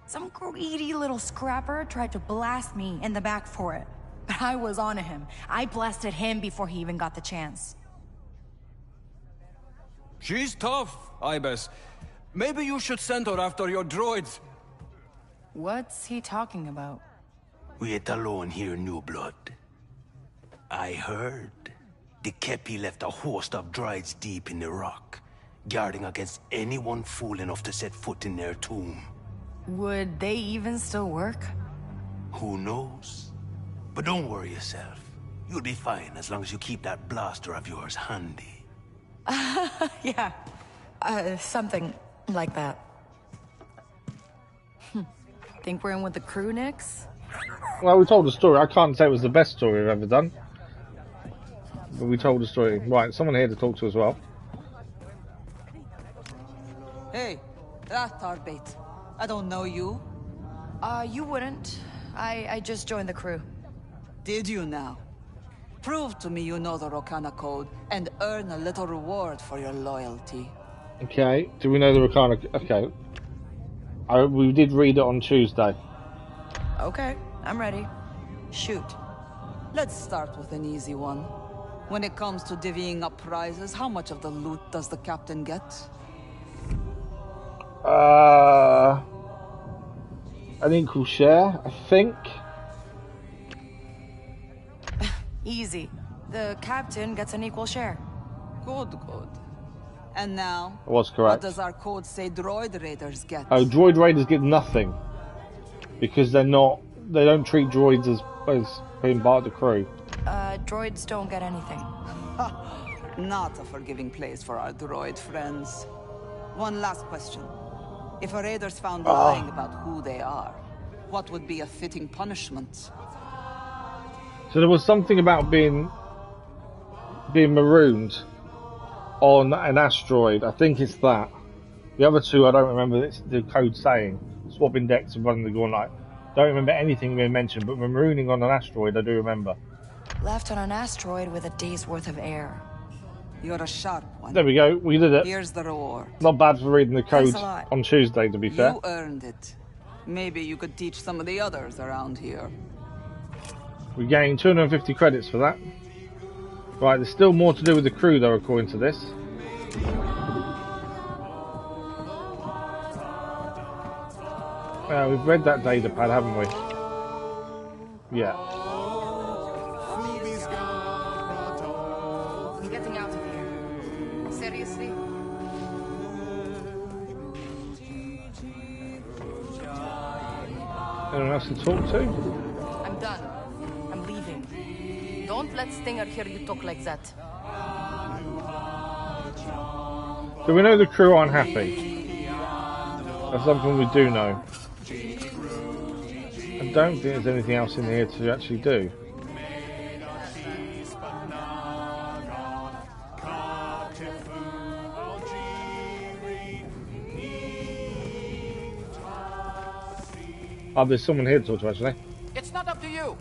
Some greedy little scrapper tried to blast me in the back for it. But I was on him. I blasted him before he even got the chance. She's tough, Ibis. Maybe you should send her after your droids. What's he talking about? We ain't alone here, New Blood. I heard the Khepi left a host of droids deep in the rock, guarding against anyone fool enough to set foot in their tomb. Would they even still work? Who knows? But don't worry yourself. You'll be fine as long as you keep that blaster of yours handy. Yeah. Something like that. Think we're in with the crew, Nix? Well, we told a story. I can't say it was the best story we've ever done. But we told a story. Right, someone here to talk to as well. Hey, Ratarbait. I don't know you. You wouldn't. I just joined the crew. Did you now? Prove to me you know the Rokana code and earn a little reward for your loyalty. Okay, do we know the Rokana? Okay. We did read it on Tuesday. Okay, I'm ready. Shoot. Let's start with an easy one. When it comes to divvying up prizes, how much of the loot does the captain get? An equal share, I think. Easy. The captain gets an equal share. Good, good. And now, I was what correct. does our code say droid raiders get? Oh, droid raiders get nothing. Because they don't treat droids as being part of the crew. Droids don't get anything. Not a forgiving place for our droid friends. One last question. If a raider's found lying about who they are, what would be a fitting punishment? So there was something about being marooned on an asteroid. I think it's that. The other two, I don't remember the code saying. Swapping decks and running the gauntlet. Don't remember anything being mentioned, but marooning on an asteroid, I do remember. Left on an asteroid with a day's worth of air. You're a sharp one. There we go, we did it. Here's the reward. Not bad for reading the code on Tuesday, to be fair. You earned it. Maybe you could teach some of the others around here. We gained 250 credits for that. Right, there's still more to do with the crew, though, according to this. We've read that data pad, haven't we? Yeah. I'm getting out of here. Seriously? Anyone else to talk to? I'm done. I'm leaving. Don't let Stinger hear you talk like that. So we know the crew aren't happy. That's something we do know. I don't think there's anything else in here to actually do. Oh, there's someone here to talk to, actually. It's not up to you.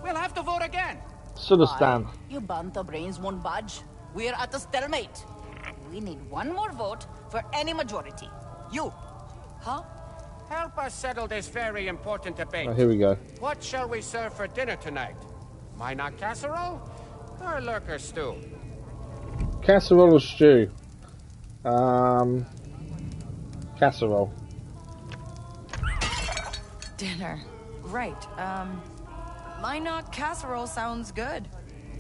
We'll have to vote again. Sudistan. You banta brains won't budge. We're at a stalemate. We need one more vote for any majority. You. Huh? Help us settle this very important debate. Oh, here we go. What shall we serve for dinner tonight? Minot casserole or lurker stew? Casserole or stew? Casserole. Dinner. Right. Minot casserole sounds good.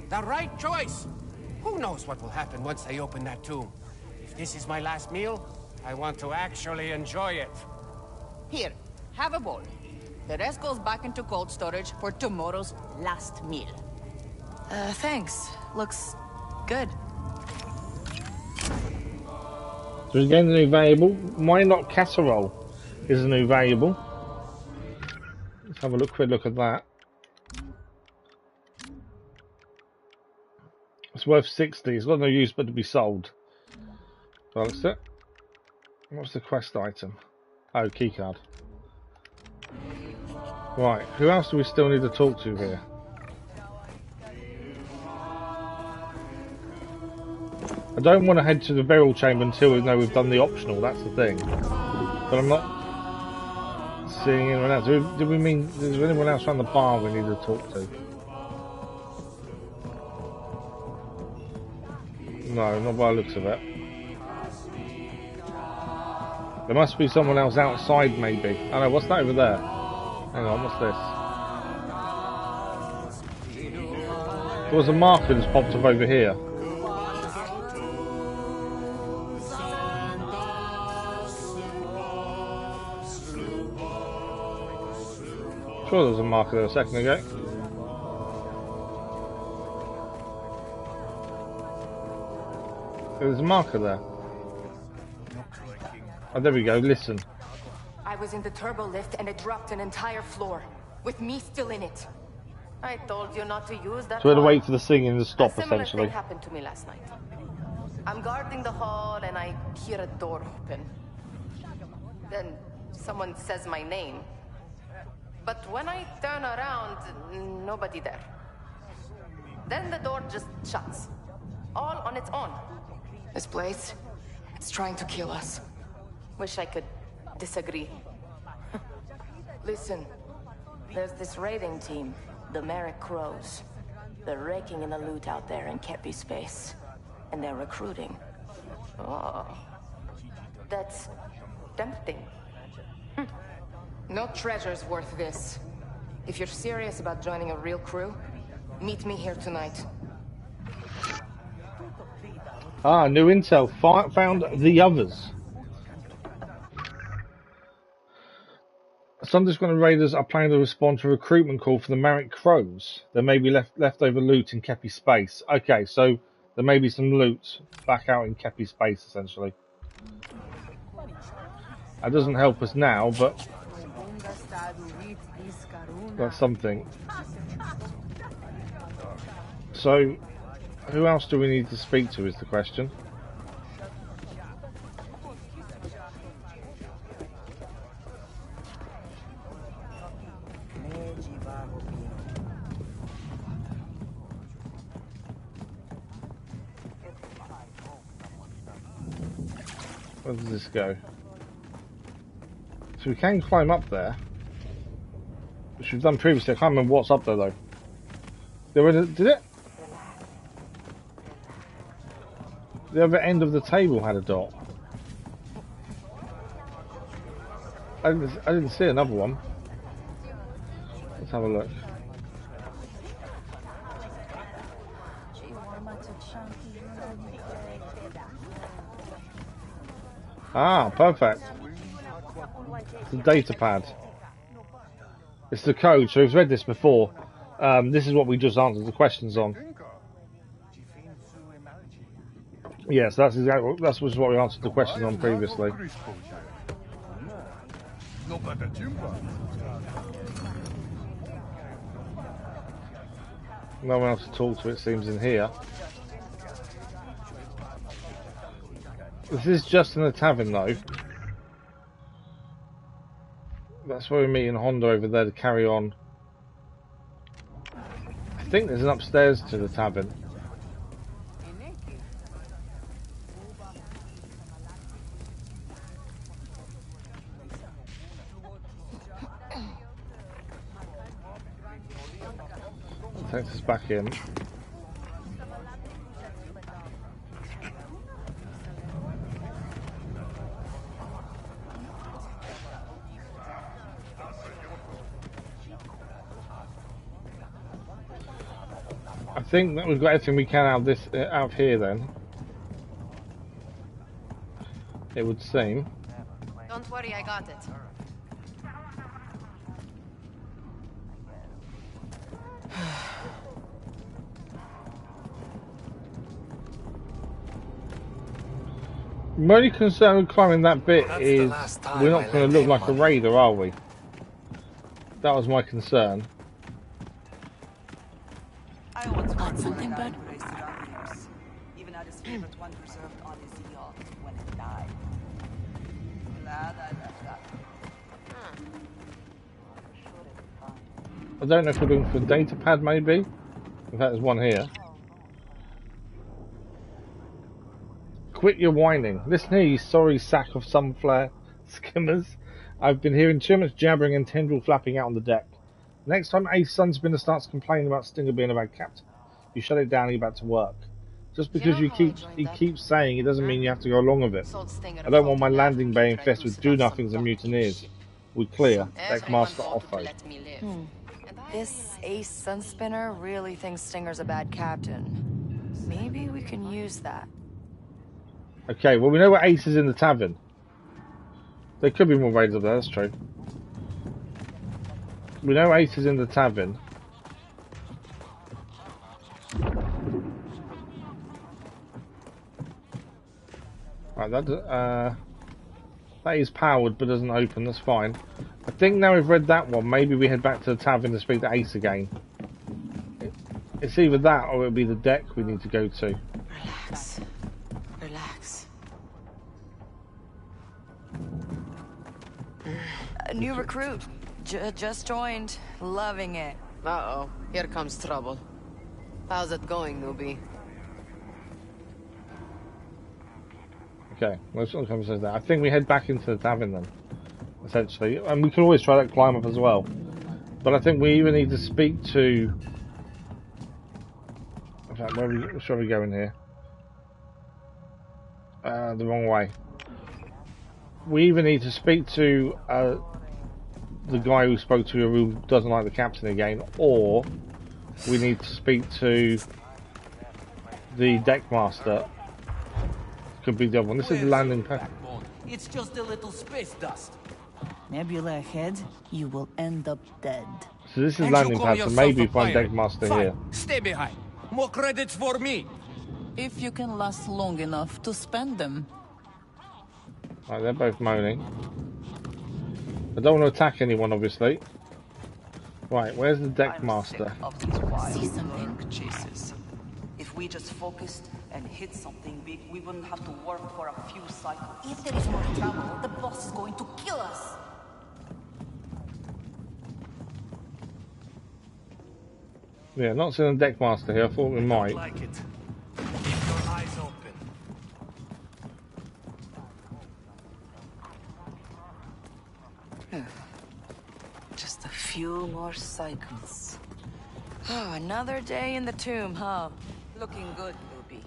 The right choice. Who knows what will happen once they open that tomb? If this is my last meal, I want to actually enjoy it. Here, have a bowl. The rest goes back into cold storage for tomorrow's last meal. Thanks. Looks good. So we gained a new variable. Minot casserole is a new variable. Let's have a quick look at that. It's worth 60. It's got no use but to be sold. So that's it. What's the quest item? Oh, keycard. Right, who else do we still need to talk to here? I don't want to head to the burial chamber until we know we've done the optional, that's the thing. But I'm not seeing anyone else. Did we mean, is there anyone else around the bar we need to talk to? No, not by the looks of it. There must be someone else outside, maybe. Oh no, what's that over there? Hang on, what's this? There was a marker that's popped up over here. Sure, there was a marker there a second ago. There's a marker there. Oh, there we go, listen. I was in the turbo lift and it dropped an entire floor, with me still in it. I told you not to use that. So we had to hall. wait for the singing to stop, A similar essentially. thing happened to me last night. I'm guarding the hall and I hear a door open. Then someone says my name. But when I turn around, nobody there. Then the door just shuts. All on its own. This place, it's trying to kill us. Wish I could disagree. Listen, there's this raiding team, the Merrick Crows. They're raking in the loot out there in Khepi space. And they're recruiting. Oh, that's tempting. No treasure's worth this. If you're serious about joining a real crew, meet me here tonight. Ah, new intel. Found the others. Some disgruntled raiders are planning to respond to a recruitment call for the Marek Crows. There may be leftover loot in Khepi space. Okay, so there may be some loot back out in Khepi space, essentially. That doesn't help us now, but that's something. So, who else do we need to speak to is the question. Where does this go? So we can climb up there, which we've done previously. I can't remember what's up there though. Did it? The other end of the table had a dot. I didn't see another one. Let's have a look. Ah, perfect. It's the data pad. It's the code, so we've read this before. This is what we just answered the questions on. Yes, that's what we answered the questions on previously. No one else to talk to, it seems, in here. This is just in the tavern, though. That's where we're meeting Hondo over there to carry on. I think there's an upstairs to the tavern. Takes us back in. I think that we've got everything we can out of this out of here then. It would seem. Don't worry, I got it. My only concern with climbing that bit is we're not going to look like a raider, are we? That was my concern. I once got something bad. Even had his favorite one preserved on his yacht when it died. Glad I left that. I don't know if we're looking for a data pad, maybe. In fact, there's one here. Quit your whining. Listen here, you sorry sack of sunflower skimmers. I've been hearing too much jabbering and tendril flapping out on the deck. Next time Ace Sunspinner starts complaining about Stinger being a bad captain, you shut it down and you're back to work. Just because he keeps saying it doesn't mean you have to go along with it. I don't want my landing bay infested with do-nothings and mutineers. We clear. Deckmaster off-road. This Ace Sunspinner really thinks Stinger's a bad captain. Maybe we can use that. Okay, well we know where Ace is in the tavern. There could be more raiders up there, that's true. We know Ace is in the tavern. Right, that is powered but doesn't open, that's fine. I think now we've read that one, maybe we head back to the tavern to speak to Ace again. It's either that or it'll be the deck we need to go to. Relax. Relax. A new recruit. Just joined. Loving it. Uh-oh. Here comes trouble. How's it going, newbie? Okay, let's not conversation that. I think we head back into the tavern then, essentially. And we can always try that climb up as well. But I think we even need to speak to... In fact, where shall we go in here? The wrong way. We even need to speak to the guy who spoke to you who doesn't like the captain again, or we need to speak to the deckmaster could be the other one. This is the landing pad. It's just a little space dust. Nebula ahead, you will end up dead. So this is And landing you call pad, so yourself maybe a find pirate? Deckmaster Fine. here. Stay behind. More credits for me. If you can last long enough to spend them. Right, they're both moaning. I don't want to attack anyone, obviously. Right, where's the Deckmaster? See something? Chases. If we just focused and hit something big, we wouldn't have to work for a few cycles. If there is more trouble, the boss is going to kill us. Yeah, not seeing the Deckmaster here. I thought we might. Like it. Keep your eyes open. Just a few more cycles. Oh, another day in the tomb, huh? Looking good, Ruby.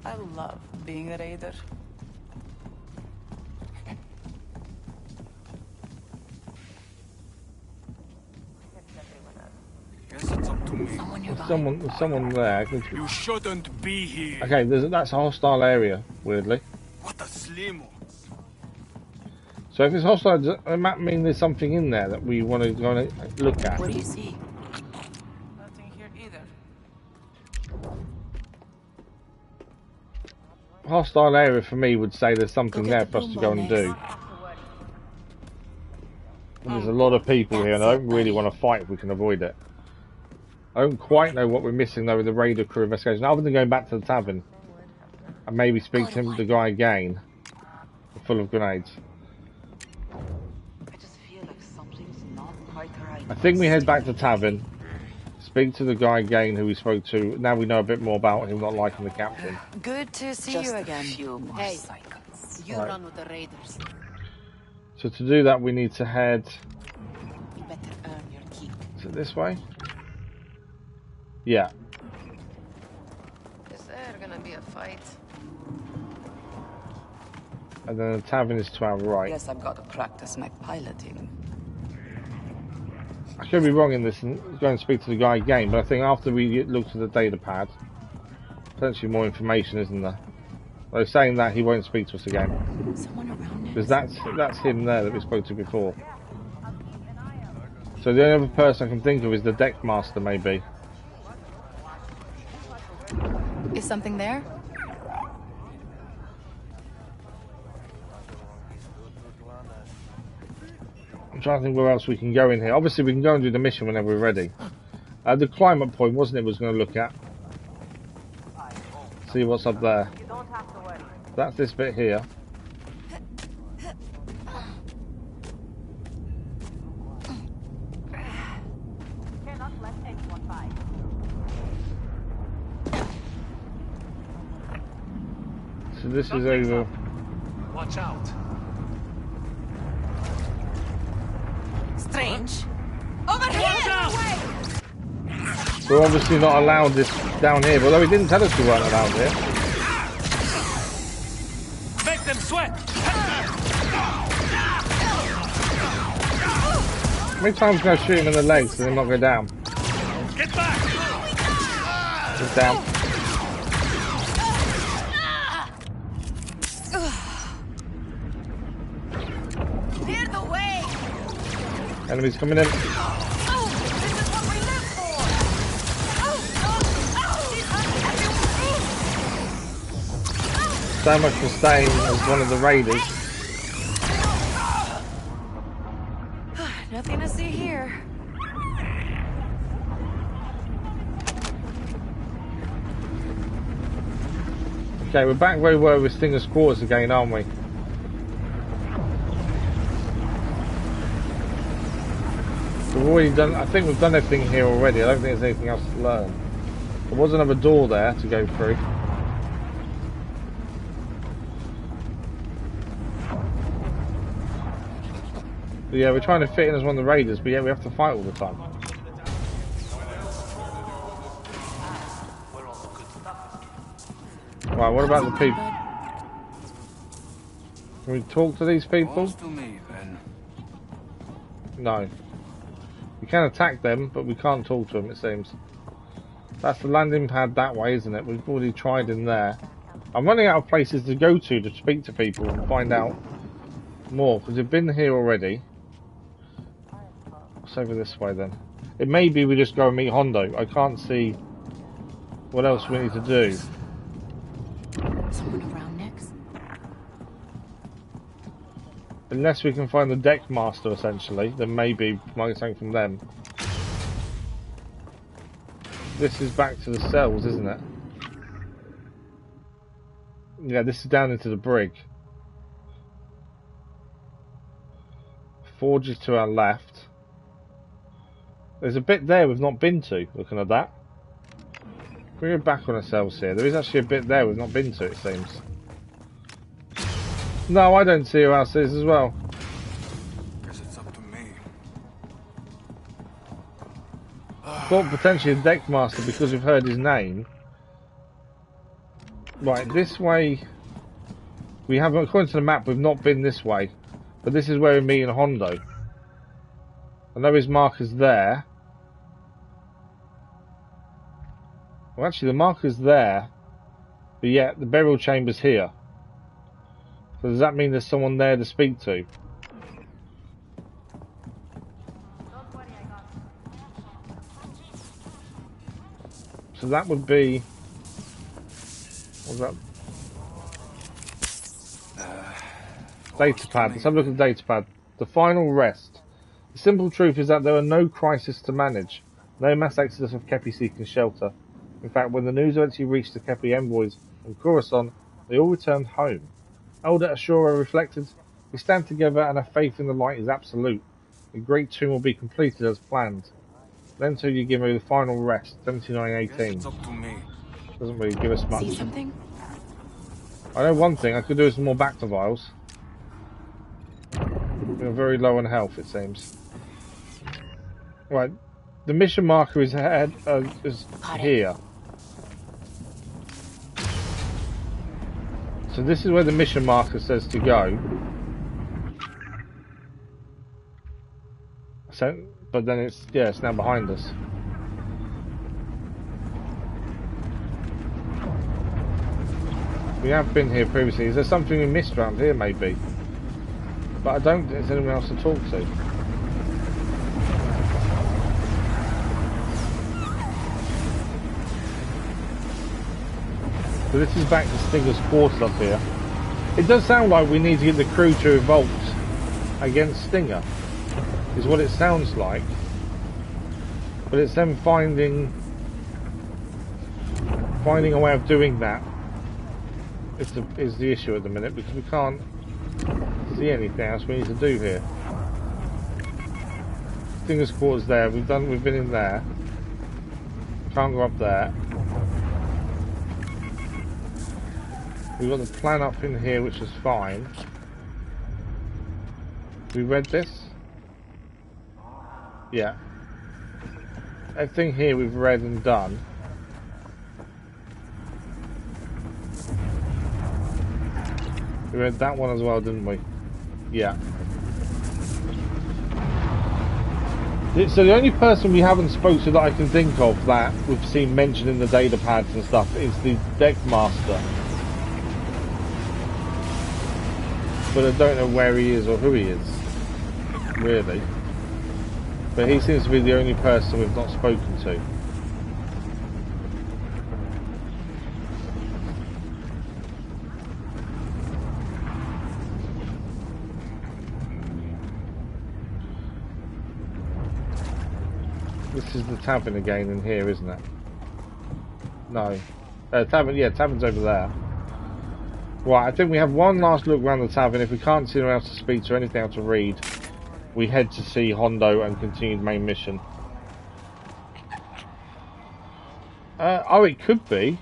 I love being a raider. Guess it's up to me. There's someone there. You shouldn't be here. Okay, that's a hostile area, weirdly. What a slim. So if it's hostile, does that mean there's something in there that we want to go and look at? What do you see? Nothing here either. Hostile area for me would say there's something there for us to go and do. And there's a lot of people here and I don't really want to fight if we can avoid it. I don't quite know what we're missing though with the raider crew investigation, other than going back to the tavern and maybe speak to him, the guy again, full of grenades. I just feel like something's not quite right. I think we head back to tavern, speak to the guy again who we spoke to. Now we know a bit more about him not liking the captain. Good to see Just you again. A few more Hey, cycles. you Right. run with the raiders. So to do that we need to head... You better earn your keep. Is it this way? Yeah. Is there gonna be a fight? And then the tavern is to our right. Guess I've got to practice my piloting. I could be wrong in this and go and speak to the guy again, but I think after we look at the data pad, potentially more information, isn't there? Though saying that, he won't speak to us again. Someone around Because that's him there that we spoke to before. So the only other person I can think of is the Deckmaster, maybe. Is something there? I'm trying to think where else we can go in here. Obviously we can go and do the mission whenever we're ready. The climate point, wasn't it, was going to look at. See what's up there. That's this bit here. So this is over. Watch out. Strange. Over here! We're obviously not allowed this down here, although he didn't tell us we weren't allowed here. Make them sweat. How many times can I shoot him in the legs and then not go down? Get back! Just down. Clear the way! Enemies coming in. So much for staying as one of the raiders. Nothing to see here. Okay, we're back where we were with Stinger's quarters again, aren't we? We've already done, I think we've done everything here already. I don't think there's anything else to learn. There was another door there to go through. But yeah, we're trying to fit in as one of the raiders, but yeah, we have to fight all the time. Right, what about the people? Can we talk to these people? To me, then. No. We can attack them, but we can't talk to them, it seems. That's the landing pad that way, isn't it? We've already tried in there. I'm running out of places to go to speak to people and find out more, because we've been here already. What's over this way then? It may be we just go and meet Hondo. I can't see what else we need to do. Someone around next? Unless we can find the deck master, essentially, then maybe might get something from them. This is back to the cells, isn't it? Yeah, this is down into the brig. Forge is to our left. There's a bit there we've not been to, looking at that. If we go back on ourselves here, there is actually a bit there we've not been to, it seems. No, I don't see who else is as well. Guess it's up to me. Thought potentially a deck master because we've heard his name. Right, this way. We haven't, according to the map, we've not been this way. But this is where we're meeting Hondo. I know his marker's there. Well, actually, the marker's there. But yet, the burial chamber's here. So does that mean there's someone there to speak to? So that would be... What's that? Datapad. Let's have a look at the datapad. The final rest. The simple truth is that there are no crises to manage. No mass exodus of Khepi seeking shelter. In fact, when the news eventually reached the Khepi envoys on Coruscant, they all returned home. Elder Ashura reflected, "We stand together and our faith in the light is absolute. The great tomb will be completed as planned." Then to Kijimi, the final rest, 7918. It's up to me. Doesn't really give us much. See something? I know one thing, I could do with some more Bacta vials. We're very low on health, it seems. Right, the mission marker is here. So this is where the mission marker says to go. So, but then it's now behind us. We have been here previously. Is there something we missed around here, maybe? But I don't think there's anyone else to talk to. So this is back to Stinger's quarters up here. It does sound like we need to get the crew to revolt against Stinger, is what it sounds like. But it's them finding a way of doing that is the issue at the minute, because we can't see anything else we need to do here. Stinger's quarters there. We've been in there. Can't go up there. We've got the plan up in here, which is fine. We read this? Yeah. Everything here we've read and done. We read that one as well, didn't we? Yeah. So the only person we haven't spoke to that I can think of that we've seen mentioned in the data pads and stuff is the deck master. But I don't know where he is or who he is, really. But he seems to be the only person we've not spoken to. This is the tavern again in here, isn't it? No. Tavern, yeah, tavern's over there. Right, I think we have one last look around the tavern. If we can't see anyone else to speak to or anything else to read, we head to see Hondo and continue the main mission. Oh, it could be.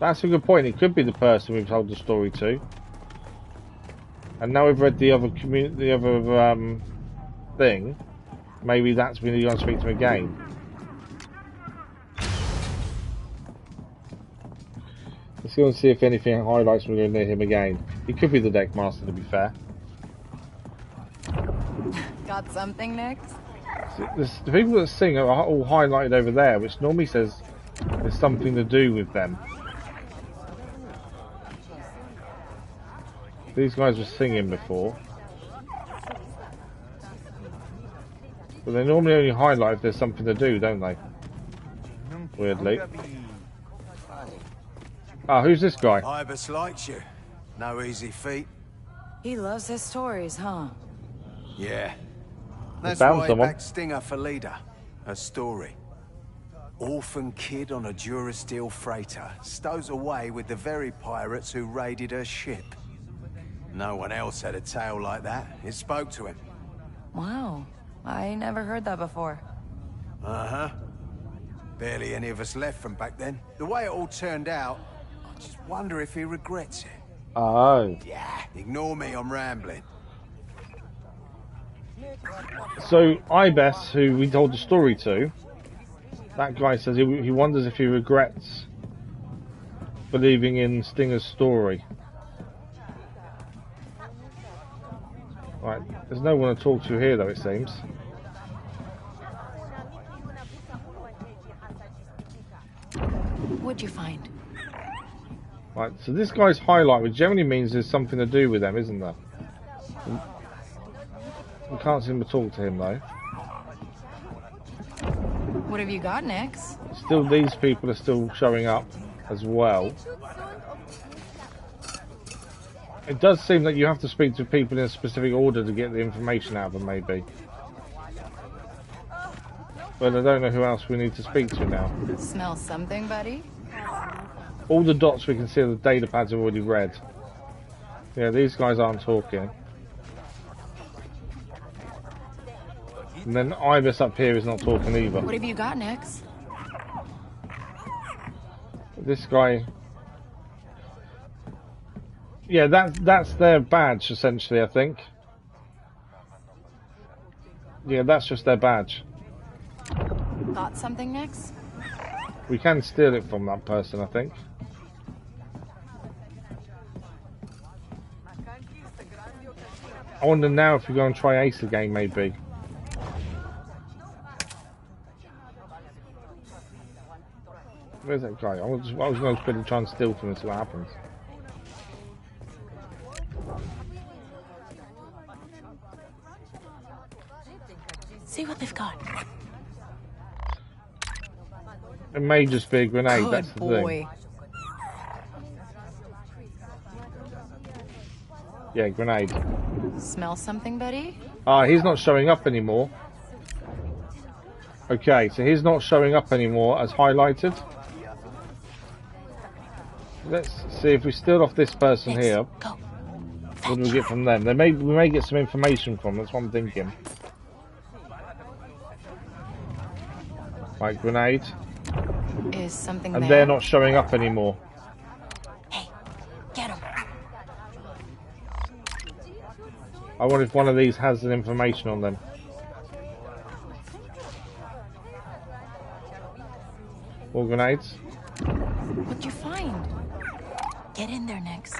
That's a good point. It could be the person we've told the story to. And now we've read the other thing. Maybe that's when you're going to speak to him again. Let's go and see if anything highlights when we go near him again. He could be the deck master, to be fair. Got something, Nix? The people that sing are all highlighted over there, which normally says there's something to do with them. These guys were singing before. But they normally only highlight if there's something to do, don't they? Weirdly. Ah, who's this guy? Ibis likes you. No easy feat. He loves his stories, huh? Yeah. That's found why he someone. backed Stinger for leader. Her story. Orphan kid on a Durasteel freighter stows away with the very pirates who raided her ship. No one else had a tale like that. It spoke to him. Wow. I never heard that before. Uh-huh. Barely any of us left from back then. The way it all turned out, I just wonder if he regrets it. Oh. Yeah, ignore me, I'm rambling. So, Ibis, who we told the story to, that guy says he wonders if he regrets believing in Stinger's story. Right, there's no one to talk to here though, it seems. What'd you find? Right, so this guy's highlight, which generally means there's something to do with them, isn't there? We can't seem to talk to him though. What have you got, Nix? Still, these people are still showing up as well. It does seem that you have to speak to people in a specific order to get the information out of them, maybe. But I don't know who else we need to speak to now. Smell something, buddy? All the dots we can see on the data pads are already red. Yeah, these guys aren't talking. And then Ibis up here is not talking either. What have you got, Nix? This guy... Yeah, that's their badge, essentially, I think. Yeah, that's just their badge. Got something, Nix? We can steal it from that person, I think. I wonder now if we go and try Ace again, maybe. Where's that guy? I was going to try and steal from him and see what happens. See what they've got. It may just be a grenade, Good that's the boy. thing. Yeah, grenade. Smell something, buddy? Ah, he's not showing up anymore. Okay, so he's not showing up anymore as highlighted. Let's see if we steal off this person here. What do we get from them? We may get some information from them, that's what I'm thinking. Right, grenade. Is something And there? they're not showing up anymore. Get him. I wonder if one of these has some information on them. More grenades. What'd you find? Get in there, Nix.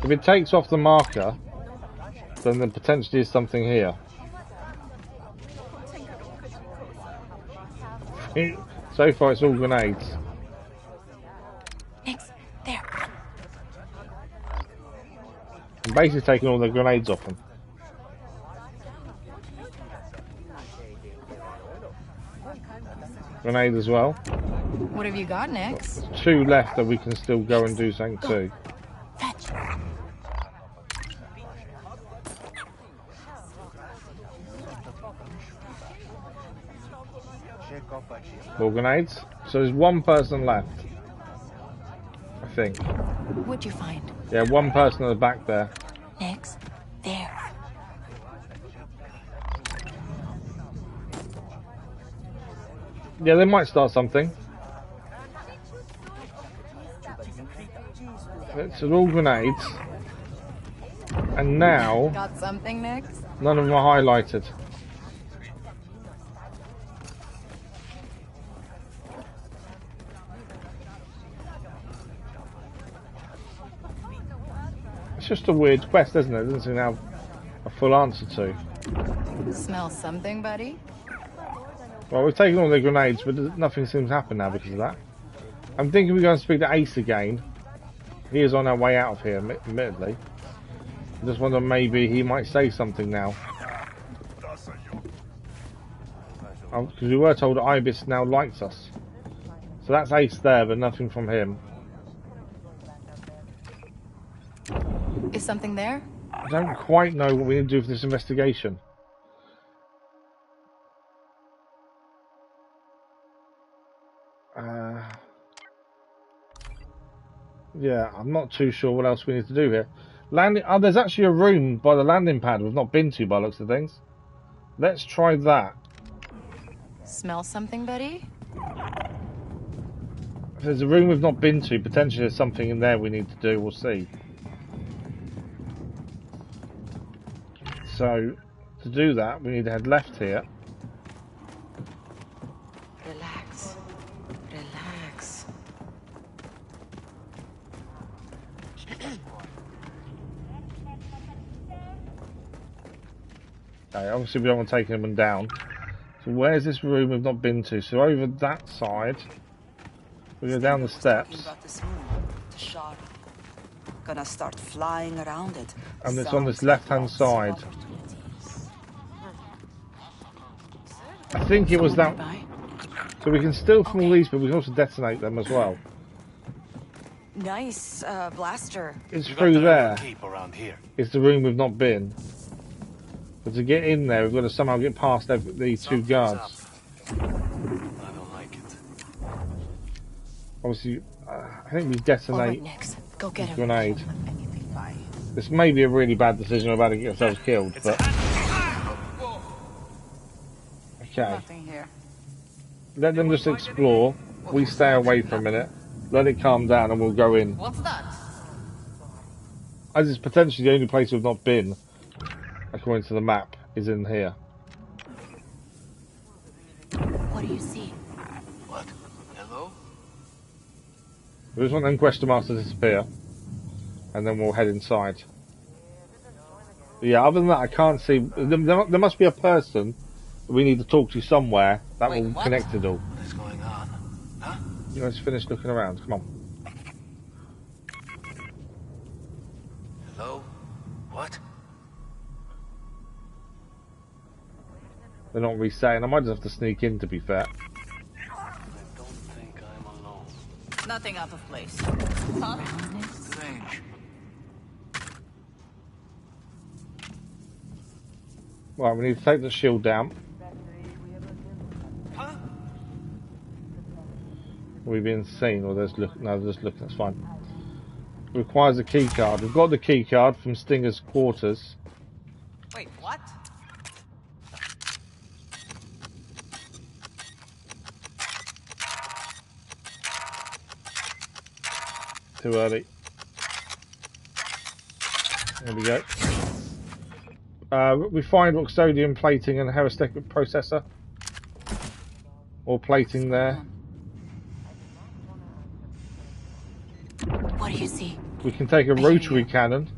If it takes off the marker, then there potentially is something here. So far it's all grenades. Nix, there. I'm basically taking all the grenades off them. Grenade as well. What have you got, Nix? There's 2 left that we can still go and do something to. Fetch. More grenades. So there's 1 person left. I think. What'd you find? Yeah, 1 person at the back there. Nix, there. Yeah, they might start something. It's all grenades. And now, Got something, Nix? none of them are highlighted. It's just a weird quest, isn't it? It doesn't seem to have a full answer to. Smell something, buddy? Well, we've taken all the grenades, but nothing seems to happen now because of that. I'm thinking we're going to speak to Ace again. He is on our way out of here, admittedly. I just wonder maybe he might say something now. Because we were told that Ibis now likes us. So that's Ace there, but nothing from him. Is something there? I don't quite know what we need to do for this investigation. Yeah, I'm not too sure what else we need to do here. Landing. Oh, there's actually a room by the landing pad we've not been to by the looks of things. Let's try that. Smell something, buddy? If there's a room we've not been to, potentially there's something in there we need to do. We'll see. So, to do that, we need to head left here. Relax. Relax. Okay, obviously we don't want to take anyone down. So where's this room we've not been to? So over that side, we go down the steps. Gonna start flying around it. And it's on this left-hand side. I think it was that. So we can steal from all these, but we can also detonate them as well. Nice blaster. It's through there. It's the room we've not been. But to get in there, we've got to somehow get past the two guards. I don't like it. Obviously, I think we detonate Go get the grenade. This may be a really bad decision. We're about to get ourselves killed, but okay. Nothing here. Let them just explore. We stay away for a minute. Let it calm down, and we'll go in. What's that? As it's potentially the only place we've not been, according to the map, is in here. What do you see? What? Hello? We just want them question marks to disappear, and then we'll head inside. But yeah, other than that, I can't see. There must be a person that we need to talk to somewhere that will connect it all. What is going on? Huh? You guys finished looking around. Come on. Hello? What? They're not resetting. I might just have to sneak in, to be fair. I don't think I'm alone. Nothing out of place. Huh? Strange. Right, we need to take the shield down. Huh? Are we being seen, or there's look? No, there's looking. That's fine. Requires a key card. We've got the key card from Stinger's quarters. Wait, what? Too early. There we go. We find Roxodium plating and Herostec processor. Or plating there. What do you see? We can take a rotary cannon.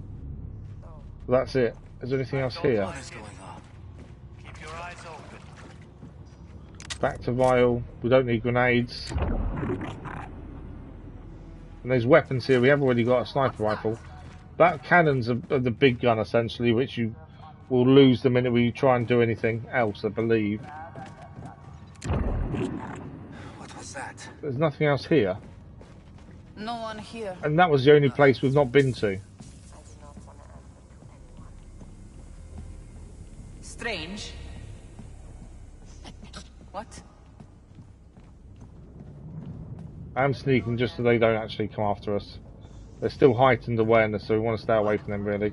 That's it. Is there anything else here? What is going on? Keep your eyes open. Back to vial. We don't need grenades. And there's weapons here. We have already got a sniper rifle. That cannon's the big gun, essentially, which you will lose the minute we try and do anything else, I believe. What was that? There's nothing else here. No one here. And that was the only place we've not been to. Strange. What? I'm sneaking just so they don't actually come after us. There's still heightened awareness, so we want to stay away from them, really.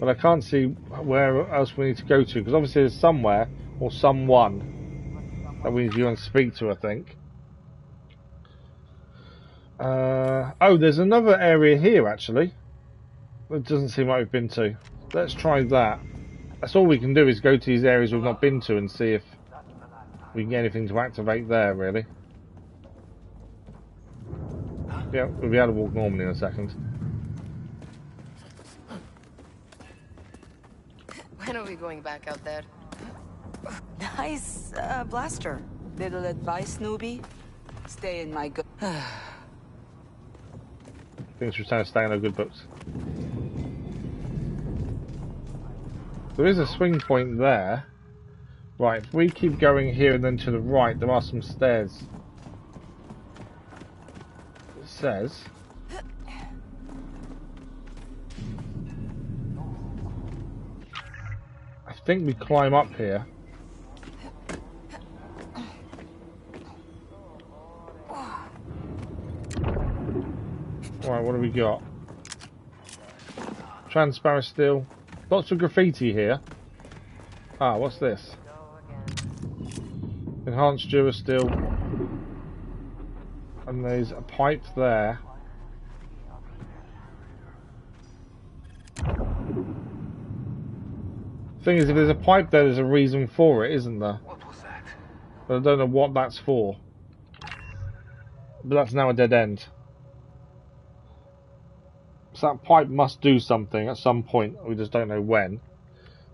But I can't see where else we need to go to, because obviously there's somewhere, or someone, that we need to go and speak to, I think. Oh, there's another area here, actually. It doesn't seem like we've been to. Let's try that. That's all we can do, is go to these areas we've not been to and see if we can get anything to activate there, really. Yeah, we'll be able to walk normally in a second. When are we going back out there? Nice blaster. Little advice, newbie? Stay in my good. Things we're trying to stay in our good books. There is a swing point there. Right, if we keep going here and then to the right, there are some stairs. It says... I think we climb up here. Right, what do we got? Transparent steel. Lots of graffiti here. Ah, what's this? Enhanced Durasteel. And there's a pipe there. Thing is, if there's a pipe there, there's a reason for it, isn't there? What was that? But I don't know what that's for. But that's now a dead end. So that pipe must do something at some point. We just don't know when.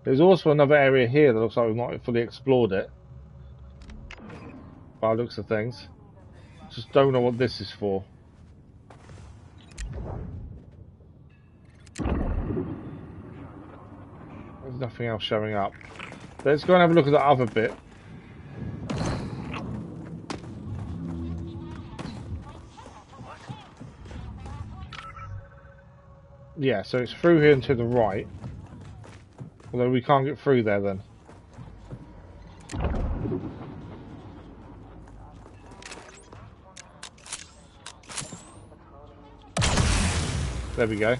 There's also another area here that looks like we've not fully explored it. By the looks of things. Just don't know what this is for. There's nothing else showing up. Let's go and have a look at the other bit. Yeah, so it's through here and to the right. Although we can't get through there then. There we go.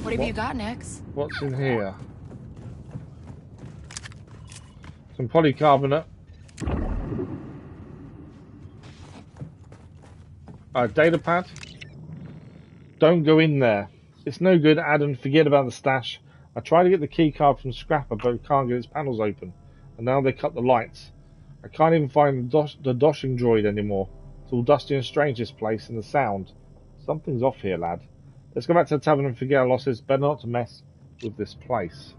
What have you got, Nix? What's in here? Some polycarbonate. Data pad. Don't go in there. It's no good, Adam. Forget about the stash. I tried to get the key card from Scrapper, but can't get its panels open. And now they cut the lights. I can't even find the doshing droid anymore. It's all dusty and strange, this place, and the sound. Something's off here, lad. Let's go back to the tavern and forget our losses. Better not to mess with this place.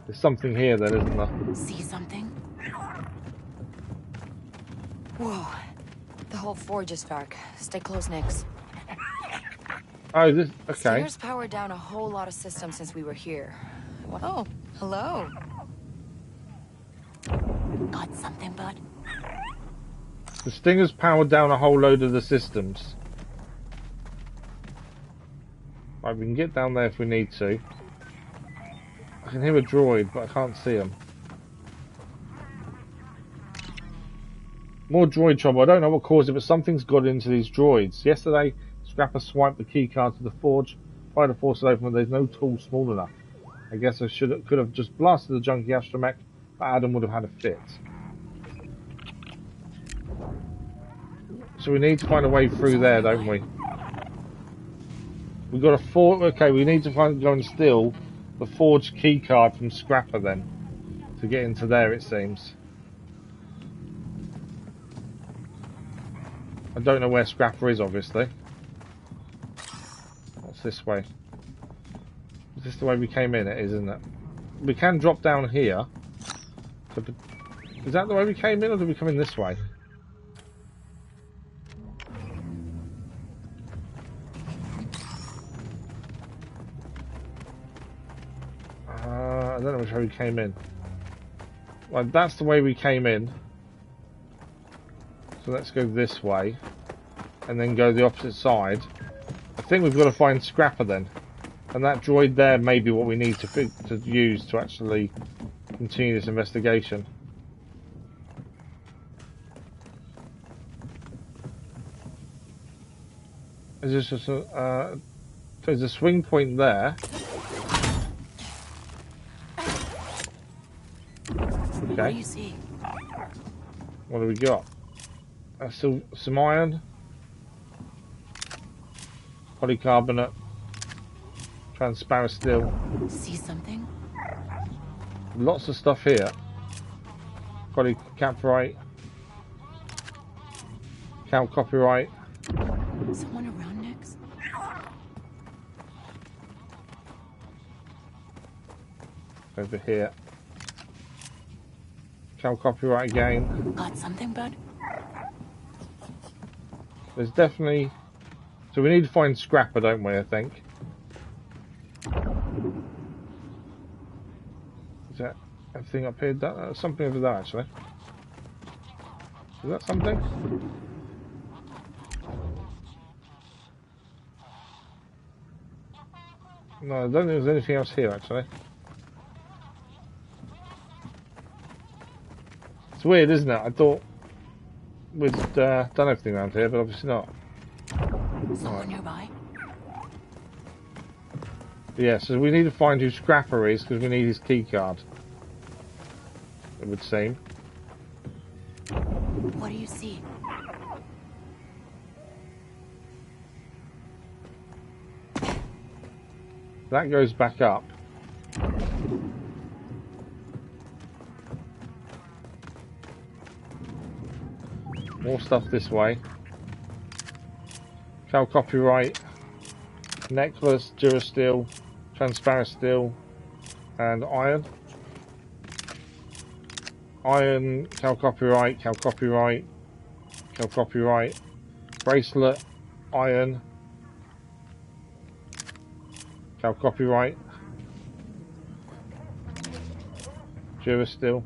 There's something here then, isn't there? See something? Whoa. The whole forge is dark. Stay close, Nix. Oh, this... okay. Stinger's powered down a whole lot of systems since we were here. Oh, hello. Got something, bud? The Stinger's powered down a whole load of the systems. Right, we can get down there if we need to. I can hear a droid, but I can't see him. More droid trouble. I don't know what caused it, but something's got into these droids. Yesterday, Scrapper swiped the key card to the forge. Tried to force it open, but there's no tool small enough. I guess I could have just blasted the junky astromech, but Adam would have had a fit. So we need to find a way through there, don't we? We've got a okay, we need to go and steal the forged key card from Scrapper then. To get into there, it seems. I don't know where Scrapper is, obviously. What's this way? Is this the way we came in? It is, isn't it? We can drop down here. So, is that the way we came in, or did we come in this way? I don't know which way we came in. Well, that's the way we came in. So let's go this way. And then go the opposite side. I think we've got to find Scrapper then. And that droid there may be what we need to use to actually continue this investigation. Is this just a... there's a swing point there. Okay. What do you see? What do we got? Some iron, polycarbonate, transparent steel. See something? Lots of stuff here. Polycaprite, count copyright. Someone around next? Over here. Cal copyright again. Got something, bud? There's definitely... So we need to find Scrapper, don't we, I think? Is that everything up here? Something over there, actually. Is that something? No, I don't think there's anything else here, actually. It's weird, isn't it? I thought we'd done everything around here, but obviously not. Someone nearby? Yeah, so we need to find who Scrapper is, because we need his key card. It would seem. What do you see? That goes back up. More stuff this way. Cal copyright, necklace, durasteel, transparent steel, and iron. Iron, Cal copyright, Cal copyright, Cal copyright, bracelet, iron, Cal copyright, durasteel.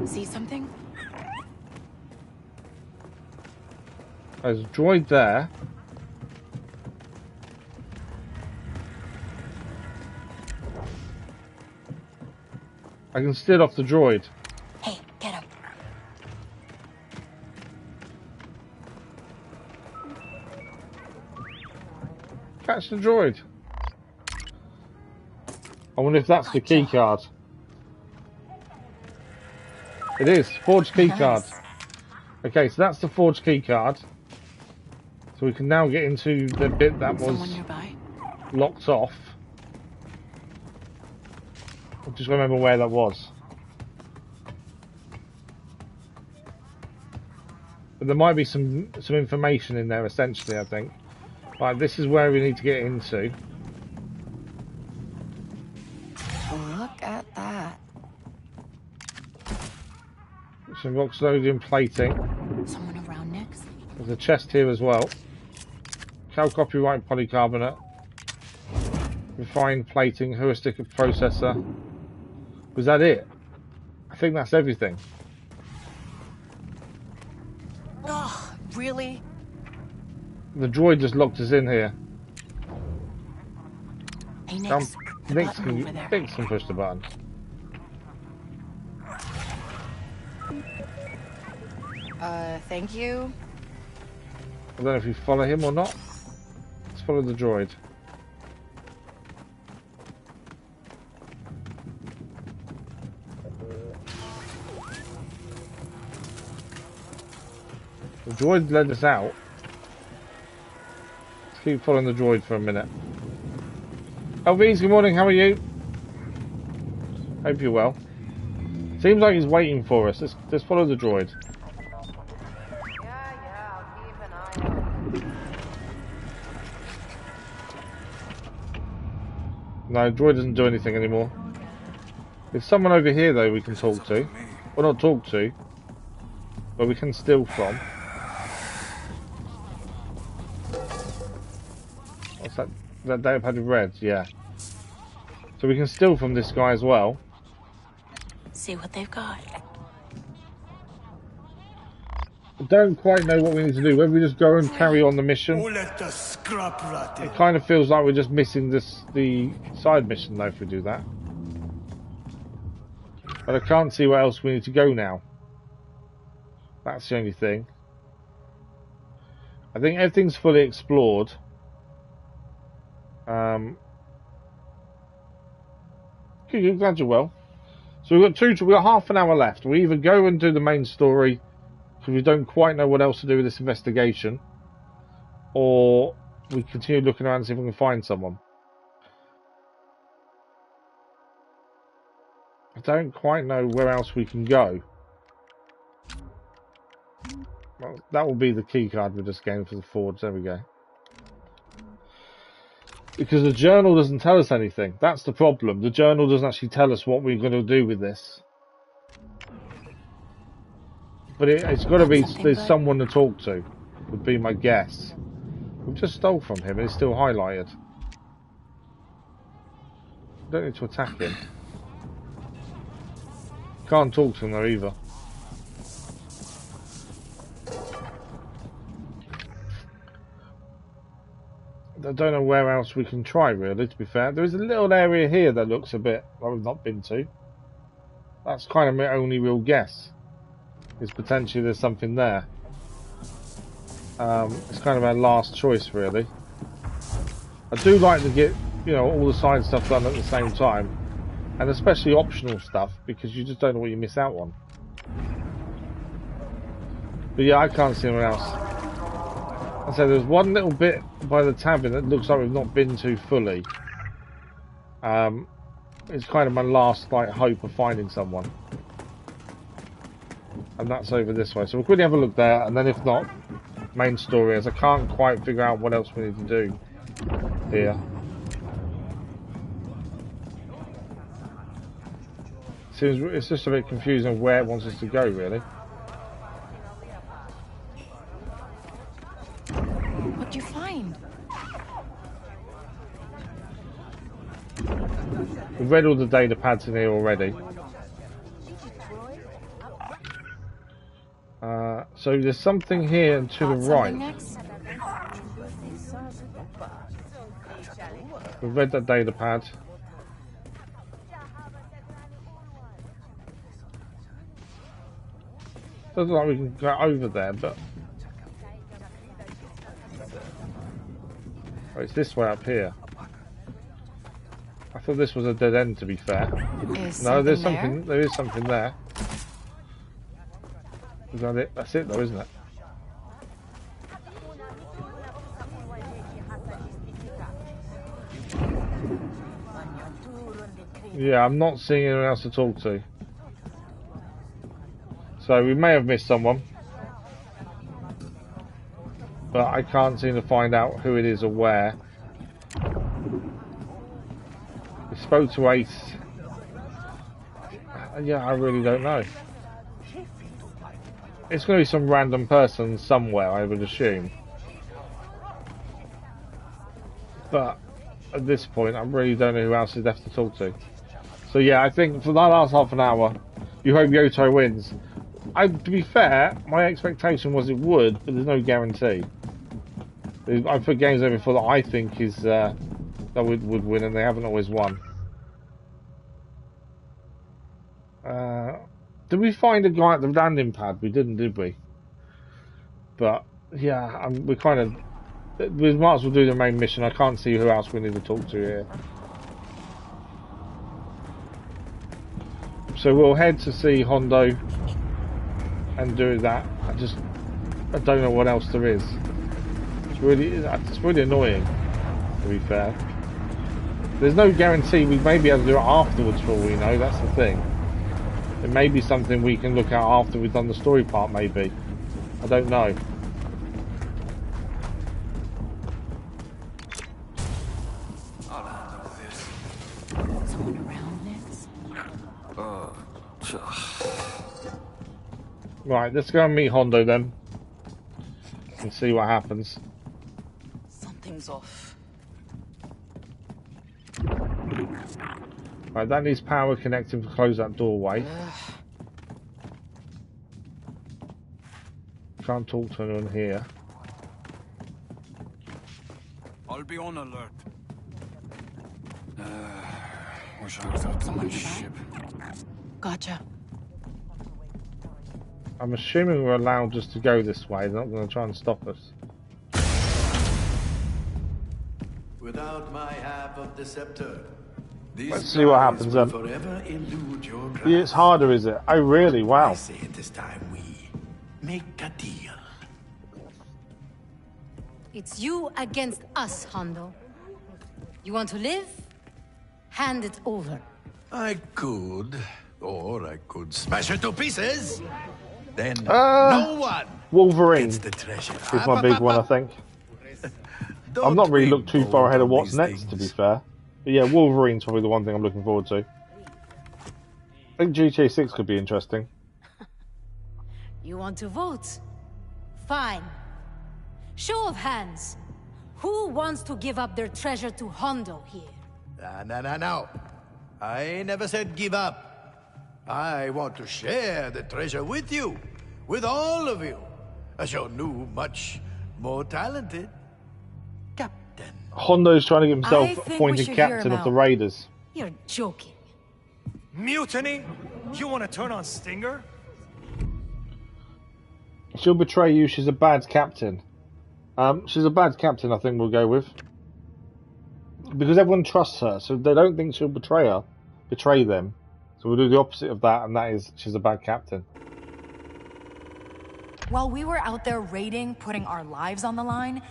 See something? There's a droid there. I can steal off the droid. Hey, get him. Catch the droid. I wonder if that's the key card. It is. Forged key card. Okay, so that's the forged key card. So we can now get into the bit that was locked off. I just remember where that was. But there might be some information in there, essentially, I think. Right, this is where we need to get into. Look at that. Some Roxodium plating. Someone around next? There's a chest here as well. Cal copyright polycarbonate. Refined plating, heuristic processor. Was that it? I think that's everything. Oh, really? The droid just locked us in here. Hey, Nix. Nix can push the button. Thank you. I don't know if you follow him or not. Let's follow the droid. The droid led us out. Let's keep following the droid for a minute. Elvis, good morning, how are you? Hope you're well. Seems like he's waiting for us. Let's follow the droid. No, droid doesn't do anything anymore. There's someone over here though we can talk to. Well, not talk to, but we can steal from. What's that? That data pad of reds, yeah. So we can steal from this guy as well. See what they've got. I don't quite know what we need to do. Whether we just go and carry on the mission. It kind of feels like we're just missing the side mission though if we do that. But I can't see where else we need to go now. That's the only thing. I think everything's fully explored. Good, glad you're well. So we've got half an hour left. We either go and do the main story because we don't quite know what else to do with this investigation, or we continue looking around and see if we can find someone. I don't quite know where else we can go. Well, that will be the key card we just gained for the Forge. There we go. Because the journal doesn't tell us anything. That's the problem. The journal doesn't actually tell us what we're going to do with this. But it's got to be there's someone to talk to, would be my guess. We just stole from him and it's still highlighted. Don't need to attack him. Can't talk to him though either. I don't know where else we can try really, to be fair. There is a little area here that looks a bit like we've not been to. That's kind of my only real guess. Is potentially there's something there. It's kind of our last choice really. I do like to get, you know, all the side stuff done at the same time. And especially optional stuff, because you just don't know what you miss out on. But yeah, I can't see anyone else. I said there's one little bit by the tavern that looks like we've not been to fully. It's kind of my last like hope of finding someone. And that's over this way. So we'll quickly have a look there, and then if not, main story, as I can't quite figure out what else we need to do here. Seems it's just a bit confusing where it wants us to go, really. What'd you find? We've read all the data pads in here already. So there's something here to the right. We've read that data pad. Doesn't look like we can go over there, but oh, it's this way up here. I thought this was a dead end, to be fair. No, there's something. There is something there. Is that it? That's it, though, isn't it? Yeah, I'm not seeing anyone else to talk to. So we may have missed someone, but I can't seem to find out who it is or where. We spoke to Ace. Yeah, I really don't know. It's going to be some random person somewhere, I would assume. But at this point, I really don't know who else is left to talk to. So yeah, I think for that last half an hour, you hope Yoto wins. To be fair, my expectation was it would, but there's no guarantee. I've put games there before that I think is that would win, and they haven't always won. Did we find a guy at the landing pad? We didn't, did we? But yeah, we kind of we might as well do the main mission. I can't see who else we need to talk to here. So we'll head to see Hondo and do that. I don't know what else there is. It's really annoying, to be fair. There's no guarantee we may be able to do it afterwards for all we know, that's the thing. It may be something we can look at after we've done the story part, maybe. I don't know. I'll handle this. Someone around next? Right, let's go and meet Hondo then. And see what happens. Something's off. Right, that needs power connecting to close that doorway. Can't talk to anyone here. I'll be on alert. Wish I was up to my ship. Gotcha. I'm assuming we're allowed just to go this way. They're not going to try and stop us. Without my half of the scepter, let's see what happens then. Yeah, it's harder, is it? Oh, really? Wow. I say it this time we make a deal. It's you against us, Hondo. You want to live? Hand it over. I could, or I could smash it to pieces. Then no one Wolverine gets the treasure. is my big one, I think. I've not really looked too far ahead of what's next, to be fair. But yeah, Wolverine's probably the one thing I'm looking forward to. I think GTA 6 could be interesting. You want to vote? Fine. Show of hands. Who wants to give up their treasure to Hondo here? No. I never said give up. I want to share the treasure with you. With all of you. As you're new, much more talented. Hondo's trying to get himself appointed captain of the Raiders. You're joking. Mutiny? You want to turn on Stinger? She'll betray you. She's a bad captain. She's a bad captain, I think we'll go with. Because everyone trusts her, so they don't think she'll betray them. So we'll do the opposite of that, and that is she's a bad captain. While we were out there raiding, putting our lives on the line,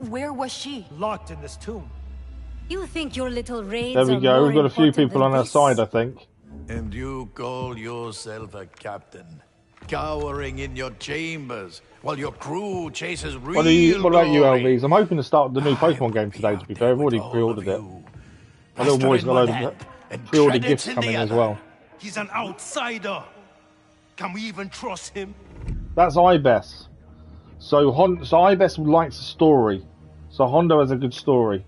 where was she? Locked in this tomb. You think your little raids There we are go. more We've got a few important people on than our this? side, I think. And you call yourself a captain, cowering in your chambers while your crew chases real What about you, glory. LVs? I'm hoping to start the new Pokemon game today, to be fair. I've already pre-ordered it. My little boy's got a load of pre-order gifts coming as well. He's an outsider. Can we even trust him? That's Ibis. So Ibis likes a story. So Hondo has a good story.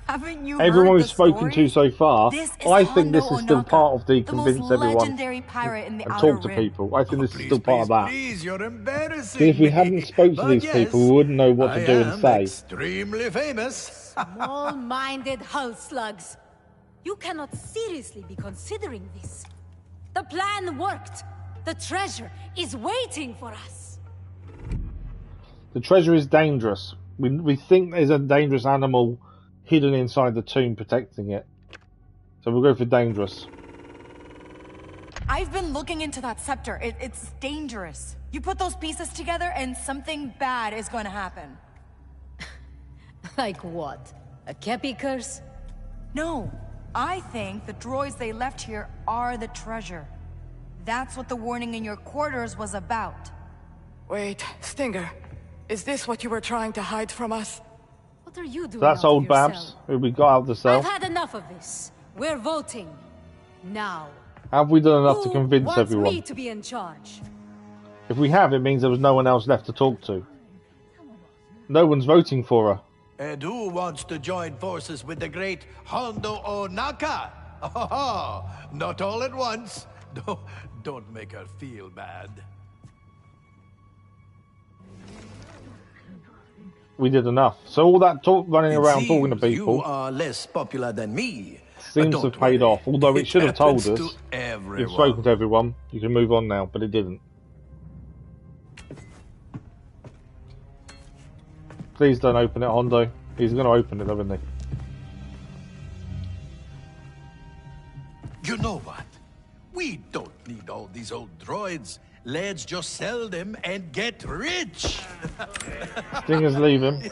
Haven't you Everyone heard we've the spoken to so far, This is I think this Hondo is still Onaka, part of the the convince most everyone legendary pirate in the and Outer talk to Rim. people. I think this is still part of that. Please, you're embarrassing See, if we me. hadn't spoke to But these yes, people, we wouldn't know what to I do and am say. extremely famous. Small-minded hull slugs. You cannot seriously be considering this. The plan worked. The treasure is waiting for us. The treasure is dangerous. We think there's a dangerous animal hidden inside the tomb protecting it. So we'll go for dangerous. I've been looking into that scepter. It's dangerous. You put those pieces together and something bad is going to happen. Like what? A Khepi curse? No. I think the droids they left here are the treasure. That's what the warning in your quarters was about. Wait, Stinger. Is this what you were trying to hide from us? What are you doing? That's out of old your Babs, cell? who we got out of the cell. I've had enough of this. We're voting. Now. Have we done enough to Who convince wants everyone? me to be in charge? If we have, it means there was no one else left to talk to. No one's voting for her. And who wants to join forces with the great Hondo Onaka? Oh, not all at once. Don't make her feel bad. We did enough. So all that talk, running around talking to You people, are less popular than me. seems to have paid off. Although it should have told us. happens to everyone. You've spoken to everyone. You can move on now, but it didn't. Please don't open it, Hondo. He's going to open it, haven't he? You know what? We don't need all these old droids. Let's just sell them and get rich. Stinger's leaving.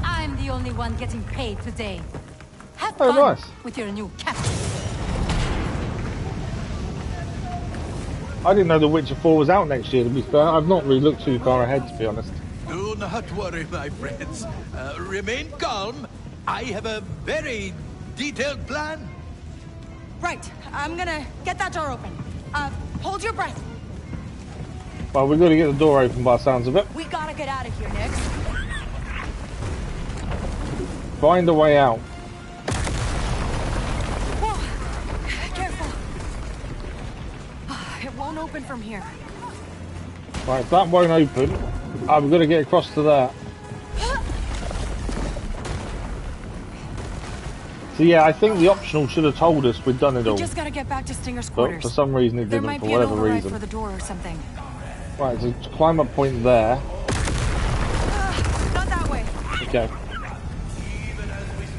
I'm the only one getting paid today. Have Oh, fun nice. with your new captain. I didn't know The Witcher 4 was out next year, to be fair. I've not really looked too far ahead, to be honest. Do not worry, my friends. Remain calm. I have a very detailed plan. Right. I'm gonna get that door open. Hold your breath. Well, we've got to get the door open by the sounds of it. We gotta get out of here, Nix. Find a way out. Whoa. Careful. It won't open from here. Right, if that won't open, I've got to get across to that. So yeah, I think the optional should have told us we'd done it all. We just gotta get back to Stinger's But quarters. for some reason it There didn't, might for be an whatever override reason. for the door or something. Right, so climb up point there. Not that way. Okay.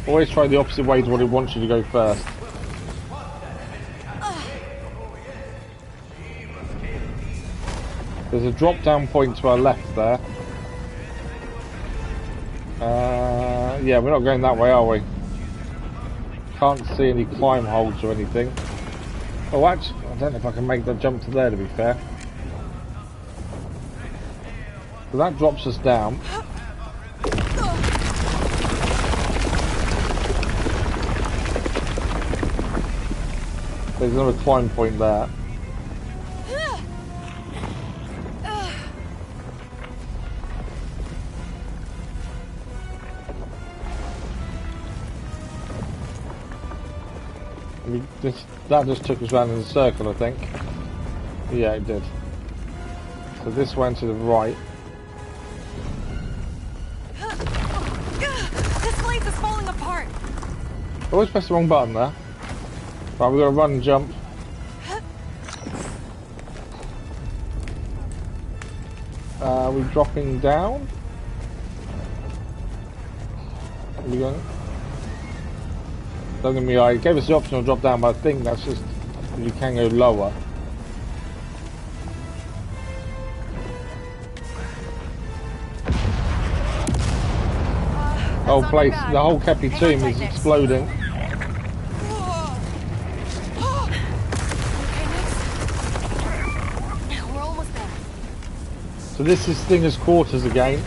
Always try the opposite way to what it wants you to go first. There's a drop down point to our left there. Yeah, we're not going that way, are we? Can't see any climb holds or anything. Oh, actually, I don't know if I can make that jump to there, to be fair. So that drops us down. There's another climb point there. That just took us round in a circle, I think. Yeah, it did. So this went to the right. This place is falling apart. I always pressed the wrong button there. Right, we've got to run and jump. We're dropping down. Are we going? Don't get me wrong, it gave us the option to drop down, but I think that's just you can go lower. The whole place, the whole Khepi tomb is exploding. We're almost there. So this is Stinger's quarters again.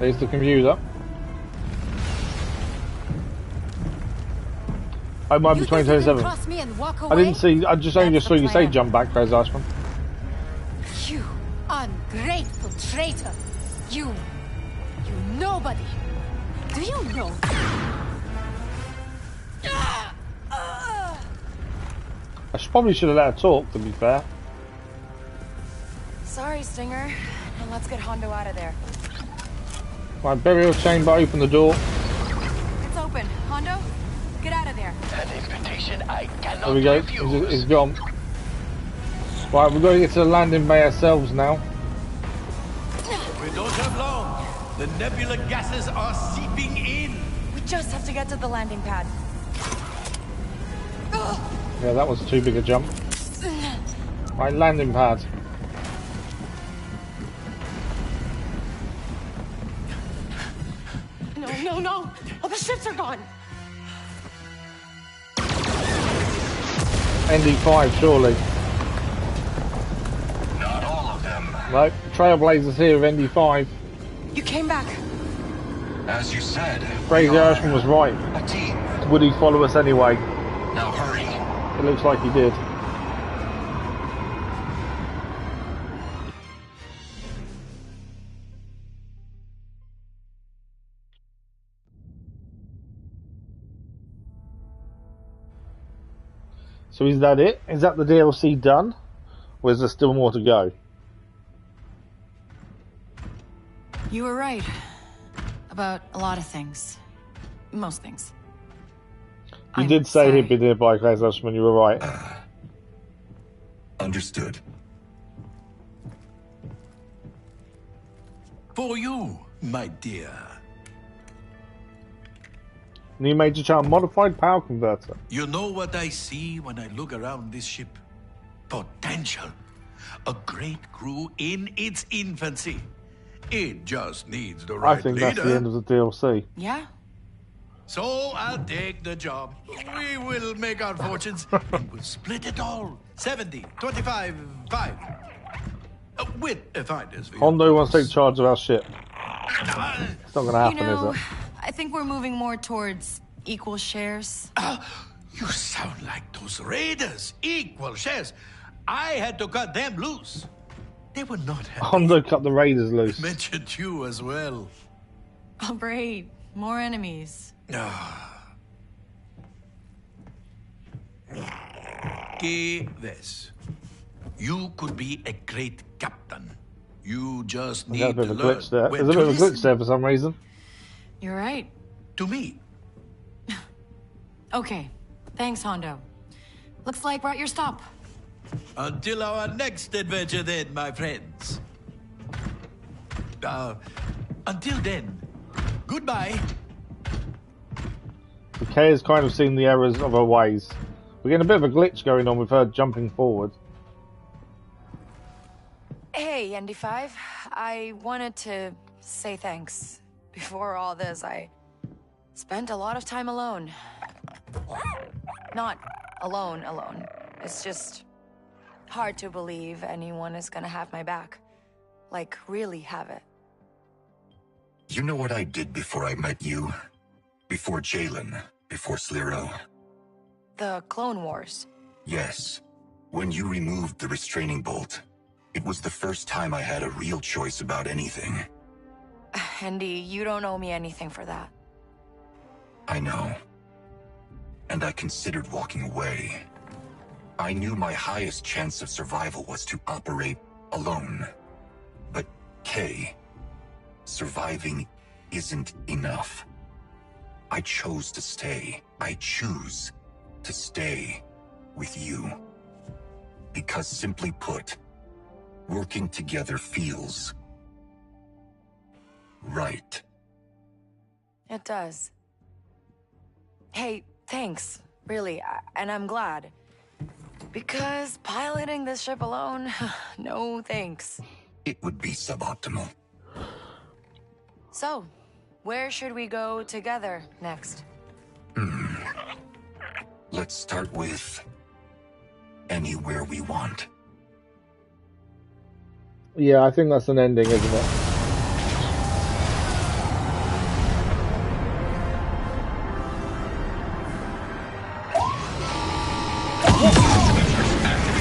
There's the computer. I might be 2027. I didn't see. I just only saw you say jump back, Crazy Ashman. You ungrateful traitor! You nobody! Do you know? I probably should have let her talk, to be fair. Sorry, Stinger. And let's get Hondo out of there. Right, burial chamber, open the door. It's open. Hondo, get out of there. An invitation I cannot There we go. He's gone. Right, we've got to get to the landing bay ourselves now. We don't have long. The nebula gases are seeping in. We just have to get to the landing pad. Yeah, that was too big a jump. Right, landing pad. No! All the ships are gone! ND5, surely. Not all of them. No, Trailblazers here with ND5. You came back. As you said, Crazy Irishman was right. a team. Would he follow us anyway? Now hurry. It looks like he did. So is that it? Is that the DLC done? Or is there still more to go? You were right. About a lot of things. Most things. You did say he'd been nearby, Crazy Irishman, you were right. Understood. For you, my dear. New Major Charm modified power converter. You know what I see when I look around this ship? Potential. A great crew in its infancy. It just needs the right I think leader. that's the end of the DLC. Yeah? So I'll take the job. We will make our fortunes and we'll split it all. 70, 25, 5. With a finder's fee. Hondo wants to take charge of our ship. It's not going to happen, is it? I think we're moving more towards equal shares. You sound like those raiders. Equal shares. I had to cut them loose. They were not happy. Hondo cut the raiders loose. Mentioned you as well. Oh, great. More enemies. Que this. You could be a great captain. You just There's a need bit to of a learn. glitch there. when There's a to bit of a glitch listen. there for some reason. You're right. To me. Okay. Thanks, Hondo. Looks like we're at your stop. Until our next adventure then, my friends. Until then, goodbye. The K has kind of seen the errors of her ways. We're getting a bit of a glitch going on with her jumping forward. Hey, ND5. I wanted to say thanks. Before all this, I spent a lot of time alone. Not alone. It's just hard to believe anyone is gonna have my back. Like, really have it. You know what I did before I met you? Before Jalen? Before Sliro? The Clone Wars. Yes. When you removed the restraining bolt, it was the first time I had a real choice about anything. Andy, you don't owe me anything for that. I know. And I considered walking away. I knew my highest chance of survival was to operate alone. But, Kay, surviving isn't enough. I chose to stay. I choose to stay with you. Because simply put, working together feels right. It does. Hey, thanks. Really, and I'm glad. Because piloting this ship alone, no thanks. It would be suboptimal. So, where should we go together next? Let's start with anywhere we want. Yeah, I think that's an ending, isn't it?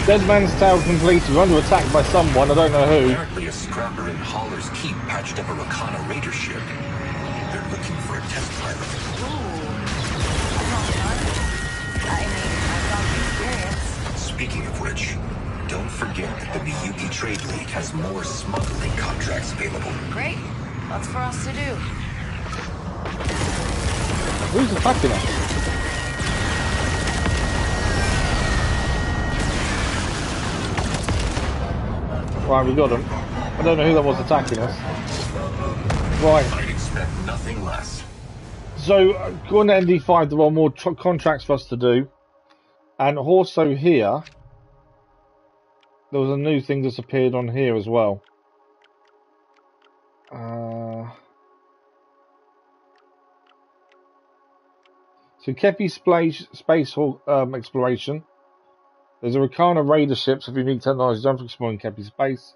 Dead Man's Tale completed. We're under attack by someone, I don't know who. Apparently a scrapper in Haller's Keep patched up a Rakana raider ship. They're looking for a test pilot. I've got experience. Speaking of which, don't forget that the Miyuki Trade League has more smuggling contracts available. Great. Lots for us to do. Who's attacking us? Right, we got him. I don't know who that was attacking us. Right. I'd expect nothing less. So, going to ND5, there are more contracts for us to do. And also here, there was a new thing that's appeared on here as well. So, Khepi space exploration. There's a Rakana raider ship of unique technology done for exploring Khepi space.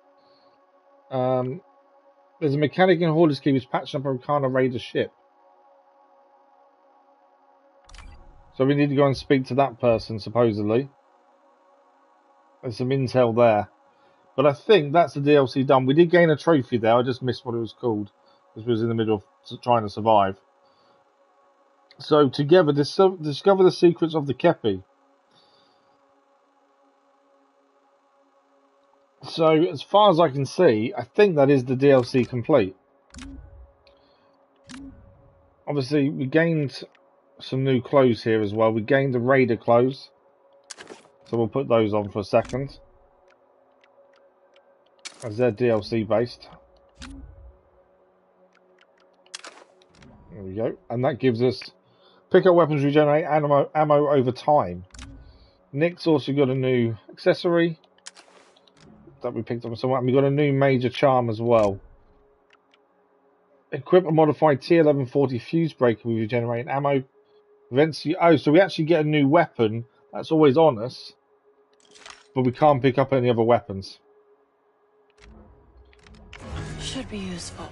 There's a mechanic in Haller's Keep who's patching up a Rakana raider ship. So we need to go and speak to that person, supposedly. There's some intel there. But I think that's the DLC done. We did gain a trophy there. I just missed what it was called, because we was in the middle of trying to survive. So together, discover the secrets of the Khepi. So, as far as I can see, I think that is the DLC complete. Obviously, we gained some new clothes here as well. We gained the Raider clothes. So we'll put those on for a second. As they're DLC based. There we go. And that gives us pick up weapons, regenerate ammo over time. Nick's also got a new accessory that we picked up somewhere, and we got a new major charm as well. Equip a modified T1140 fuse breaker with regenerating ammo. So we actually get a new weapon that's always on us, but we can't pick up any other weapons. Should be useful.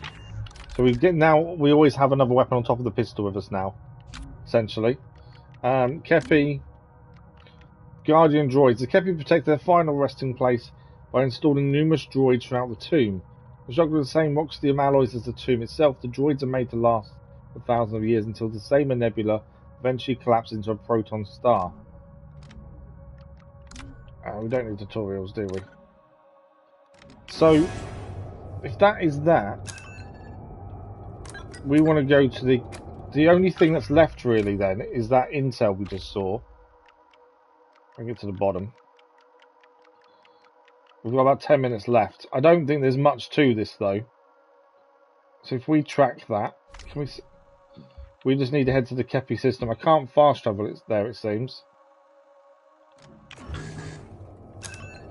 So we always have another weapon on top of the pistol with us now, essentially. Khepi, Guardian droids. The Khepi protect their final resting place by installing numerous droids throughout the tomb. Constructed with the same Roxtium alloys as the tomb itself, the droids are made to last for thousands of years until the Sema Nebula eventually collapses into a proton star. We don't need tutorials, do we? So, if that is that, we want to go to the only thing that's left really then is that intel we just saw. I'll get to the bottom. We've got about 10 minutes left. I don't think there's much to this though. So if we track that, we just need to head to the Khepi system. I can't fast travel it there, it seems.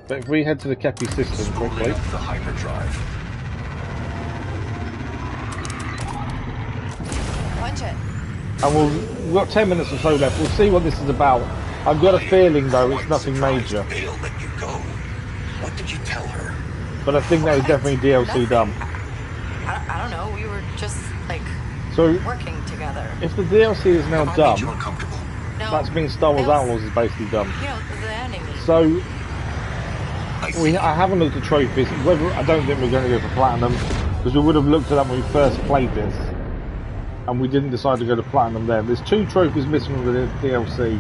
But if we head to the Khepi system quickly. The hyperdrive. Punch it. And we've got 10 minutes or so left. We'll see what this is about. I've got a feeling though it's nothing major. Let you go. What did you tell her? But I think that was definitely DLC dumb. I don't know, we were just, like, working together. If the DLC is now dumb, No, that means Star Wars Outlaws is basically dumb. You know, the enemy. So, I haven't looked at trophies. I don't think we're going to go for Platinum, because we would have looked at that when we first played this, and we didn't decide to go to Platinum there. There's 2 trophies missing from the DLC.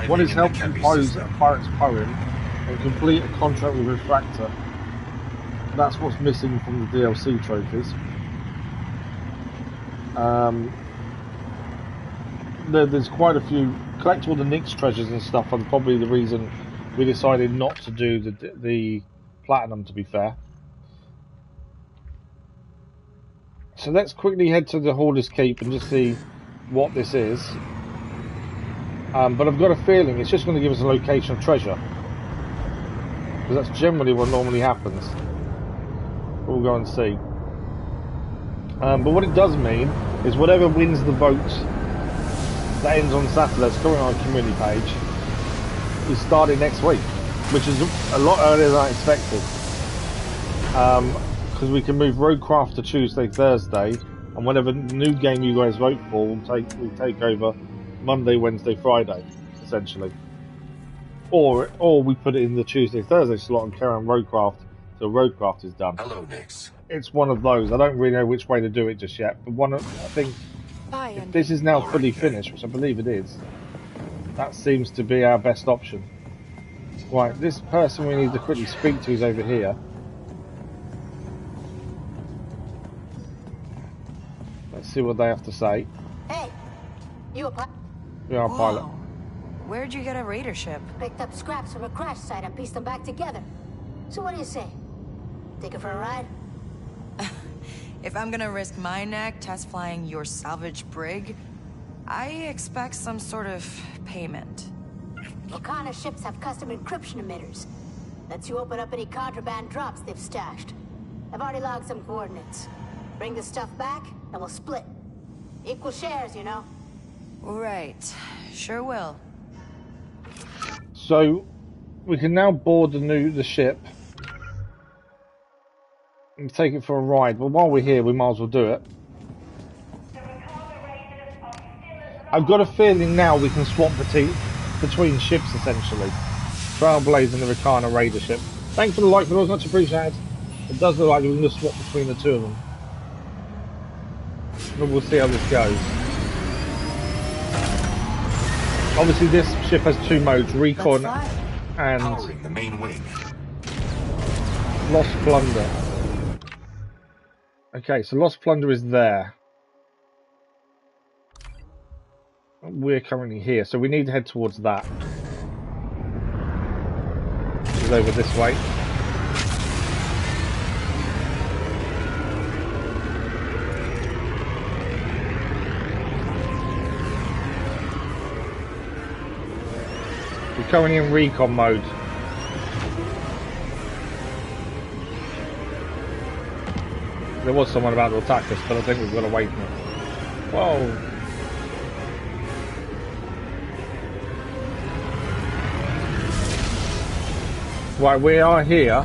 One is help compose a pirate's poem, and complete a contract with Refractor. That's what's missing from the DLC trophies. There's quite a few. Collect all the Nyx treasures and stuff, and probably the reason we decided not to do the Platinum, to be fair. So let's quickly head to the Hoarder's Keep and just see what this is. But I've got a feeling it's just going to give us a location of treasure, because that's generally what normally happens. We'll go and see. But what it does mean is whatever wins the vote that ends on Saturday, it's coming on our community page, is starting next week, which is a lot earlier than I expected. Because we can move Roadcraft to Tuesday, Thursday, and whatever new game you guys vote for, we take over Monday, Wednesday, Friday, essentially. Or we put it in the Tuesday, Thursday slot and carry on Roadcraft till Roadcraft is done. Hello, Nyx. It's one of those. I don't really know which way to do it just yet, but I think if this is now fully finished, which I believe it is, that seems to be our best option. Right, this person we need to quickly speak to is over here. Let's see what they have to say. Hey, you a pilot? We are a pilot. Where'd you get a raider ship? Picked up scraps from a crash site and pieced them back together. So what do you say? Take it for a ride? If I'm gonna risk my neck test flying your salvage brig, I expect some sort of payment. What kind of ships have custom encryption emitters? Lets you open up any contraband drops they've stashed. I've already logged some coordinates. Bring the stuff back, and we'll split. Equal shares, you know? Right. Sure will. So, we can now board the ship and take it for a ride. But while we're here, we might as well do it. I've got a feeling now we can swap between ships, essentially. Trailblaze and the Rakana Raider ship. Thanks for the like, but it was much appreciated. It does look like we can just swap between the 2 of them. But we'll see how this goes. Obviously this ship has 2 modes, Recon and the main wing. Lost Plunder. Okay, so Lost Plunder is there. We're currently here, so we need to head towards that. Which is over this way. We're currently in recon mode. There was someone about to attack us, but I think we've got to wait for it. Whoa! Right, we are here.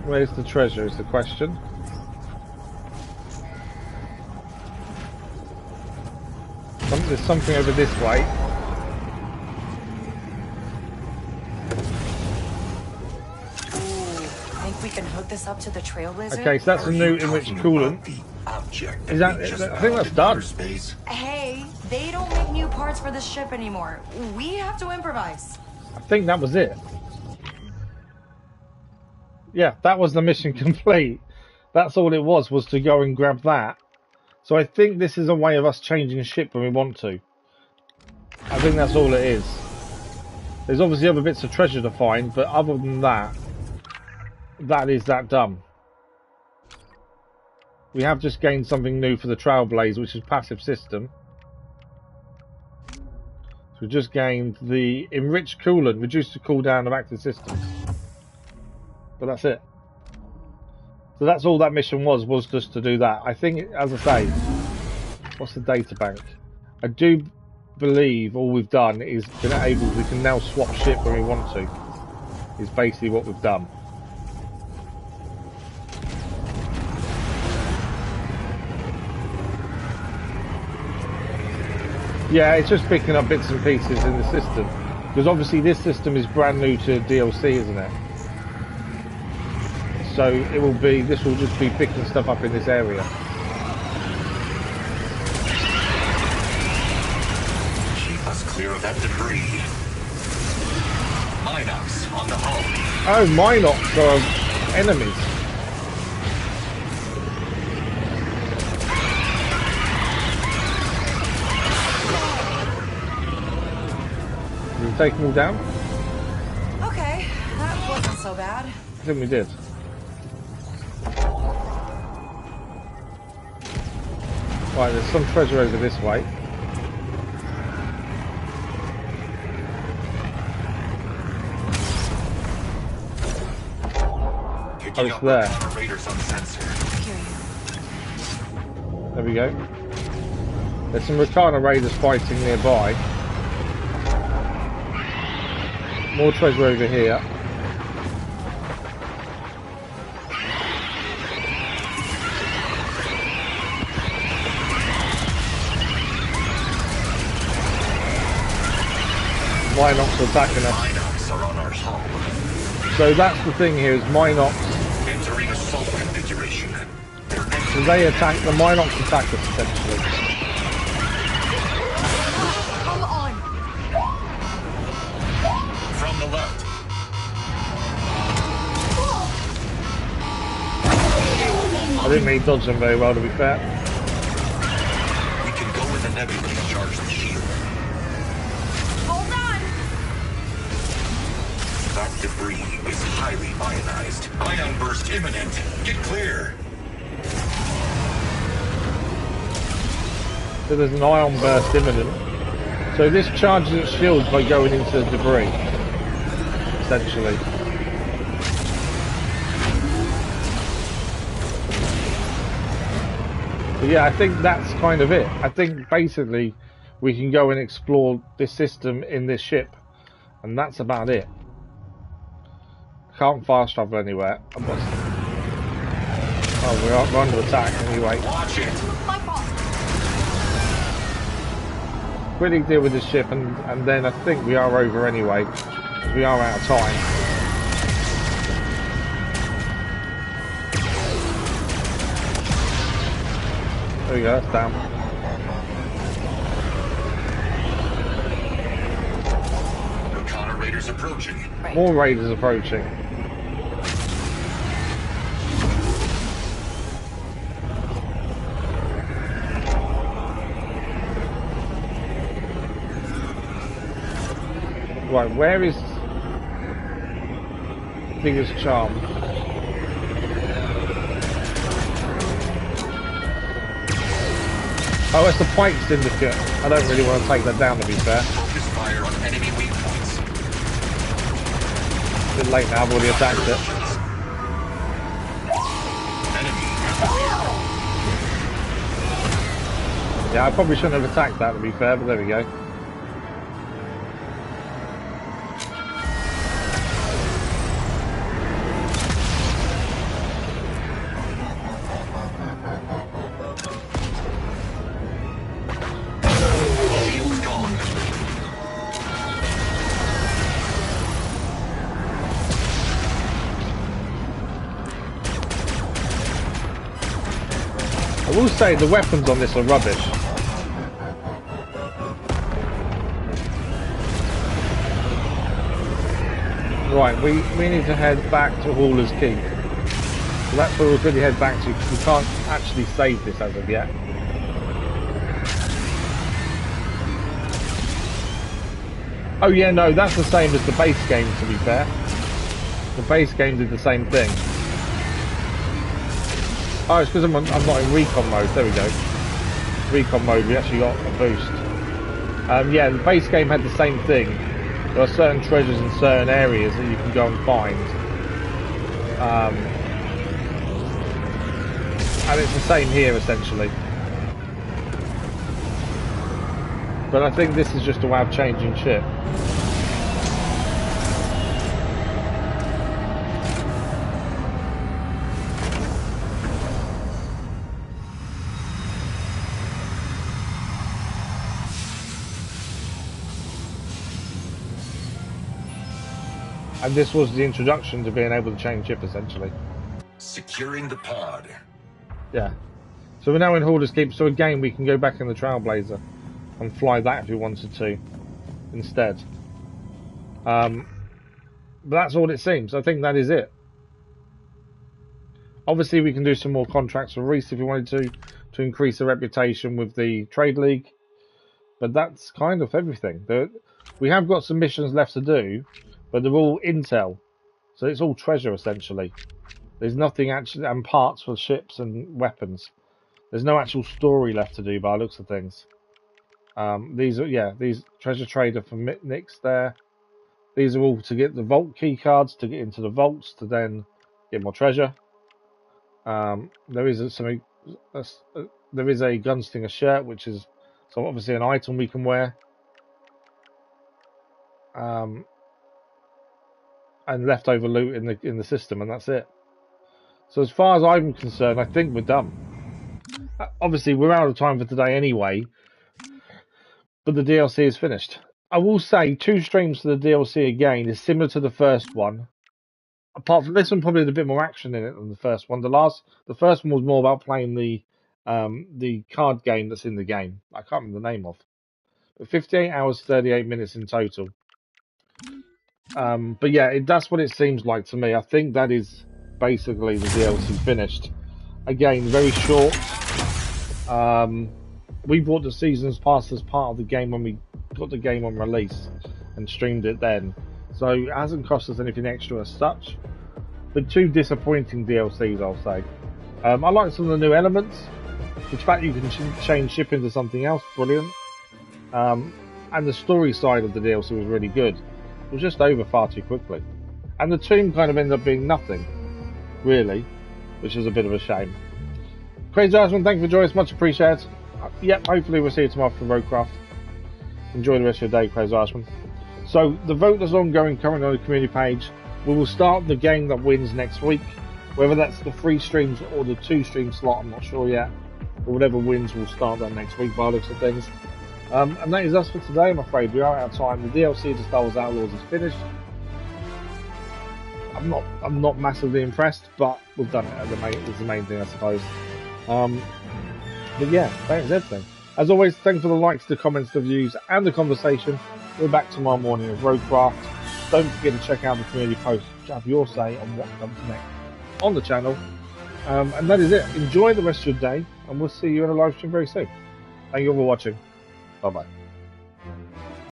Where's the treasure is the question. There's something over this way. Think we can hook this up to the Trailblazer? Okay, so that's a new enriched coolant. Is that? I think that's done. Hey, they don't make new parts for this ship anymore. We have to improvise. I think that was it. Yeah, that was the mission complete. That's all it was to go and grab that. So I think this is a way of us changing ship when we want to. I think that's all it is. There's obviously other bits of treasure to find, but other than that, that is that dumb. We have just gained something new for the Trailblaze, which is passive system. So we just gained the enriched coolant, reduced the cooldown of active systems. But that's it. So that's all that mission was just to do that. I think, as I say, what's the data bank? I do believe all we've done is we can now swap ship when we want to. Is basically what we've done. Yeah, it's just picking up bits and pieces in the system. Because obviously this system is brand new to DLC, isn't it? So this will just be picking stuff up in this area. Keep us clear of that debris. Minox on the hull. Oh, Minox are enemies. Did we take them all down? Okay, that wasn't so bad. I think we did. Right, there's some treasure over this way. Oh, it's there. There we go. There's some Rakana raiders fighting nearby. More treasure over here. Minox are attacking us. Minox are on our hull. So that's the thing here, is Minox. Entering assault configuration. So they attack, the Minox attack us essentially. Come on! From the left. I didn't really dodge them very well, to be fair. We can go with the nebula to charge the shield. Hold on! That debris is highly ionized. Ion burst imminent. Get clear. So there's an ion burst imminent. So this charges its shield by going into the debris, essentially. But yeah, I think that's kind of it. I think basically we can go and explore this system in this ship, and that's about it. Can't fast travel anywhere. Oh, we're under attack anyway. Watch it. My fault. Quickly deal with this ship, and then I think we are over anyway. We are out of time. There we go, that's down. Rakana raiders approaching. More raiders approaching. Right, where is biggest charm? Oh, it's the Pike Syndicate. I don't really want to take that down, to be fair. Focus fire on enemy weak points. A bit late now, I've already attacked it. Yeah, I probably shouldn't have attacked that, to be fair, but there we go. I will say the weapons on this are rubbish. Right, we need to head back to Hauler's Keep. So that's where we'll really head back to, because we can't actually save this as of yet. Oh yeah, no, that's the same as the base game, to be fair. The base game did the same thing. Oh, it's because I'm not in recon mode. There we go. Recon mode, we actually got a boost. Yeah, the base game had the same thing. There are certain treasures in certain areas that you can go and find. And it's the same here, essentially. But I think this is just a way of changing ship. And this was the introduction to being able to change ship, essentially. Securing the pod. Yeah. So we're now in Hoarder's Keep, so again we can go back in the Trailblazer and fly that if we wanted to instead. But that's all it seems. I think that is it. Obviously we can do some more contracts for Reese if we wanted to increase the reputation with the Trade League. But that's kind of everything. We have got some missions left to do, but they're all intel. So it's all treasure, essentially. There's nothing actually, and parts for ships and weapons. There's no actual story left to do by the looks of things. These treasure trader for Nix there. These are all to get the vault key cards, to get into the vaults, to then get more treasure. There is a gunslinger shirt, which is so obviously an item we can wear. And leftover loot in the system, and that's it. So as far as I'm concerned, I think we're done. Obviously, we're out of time for today anyway, but the DLC is finished. I will say 2 streams for the DLC again is similar to the first one. Apart from this one, probably had a bit more action in it than the first one. The first one was more about playing the card game that's in the game. I can't remember the name of. But 58 hours, 38 minutes in total. But yeah, that's what it seems like to me. I think that is basically the DLC finished. Again, very short. We bought the Seasons Pass as part of the game when we got the game on release and streamed it then. So it hasn't cost us anything extra as such. But 2 disappointing DLCs, I'll say. I like some of the new elements. The fact you can change ship into something else, brilliant. And the story side of the DLC was really good. It was just over far too quickly. And the tomb kind of ended up being nothing, really, which is a bit of a shame. Crazy Irishman, thank you for joining us, much appreciated. Yep, hopefully we'll see you tomorrow from Roadcraft. Enjoy the rest of your day, Crazy Irishman. So, the vote is ongoing currently on the community page. We will start the game that wins next week. Whether that's the 3 streams or the 2 stream slot, I'm not sure yet. But whatever wins, we'll start that next week by the looks of things. And that is us for today, I'm afraid. We are out of time. The DLC to Star Wars Outlaws is finished. I'm not massively impressed, but we've done it. Is the main thing, I suppose. But yeah, that is everything. As always, thanks for the likes, the comments, the views, and the conversation. We're back tomorrow morning with Roadcraft. Don't forget to check out the community post to have your say on what comes next on the channel. And that is it. Enjoy the rest of your day, and we'll see you in a live stream very soon. Thank you all for watching. Bye bye.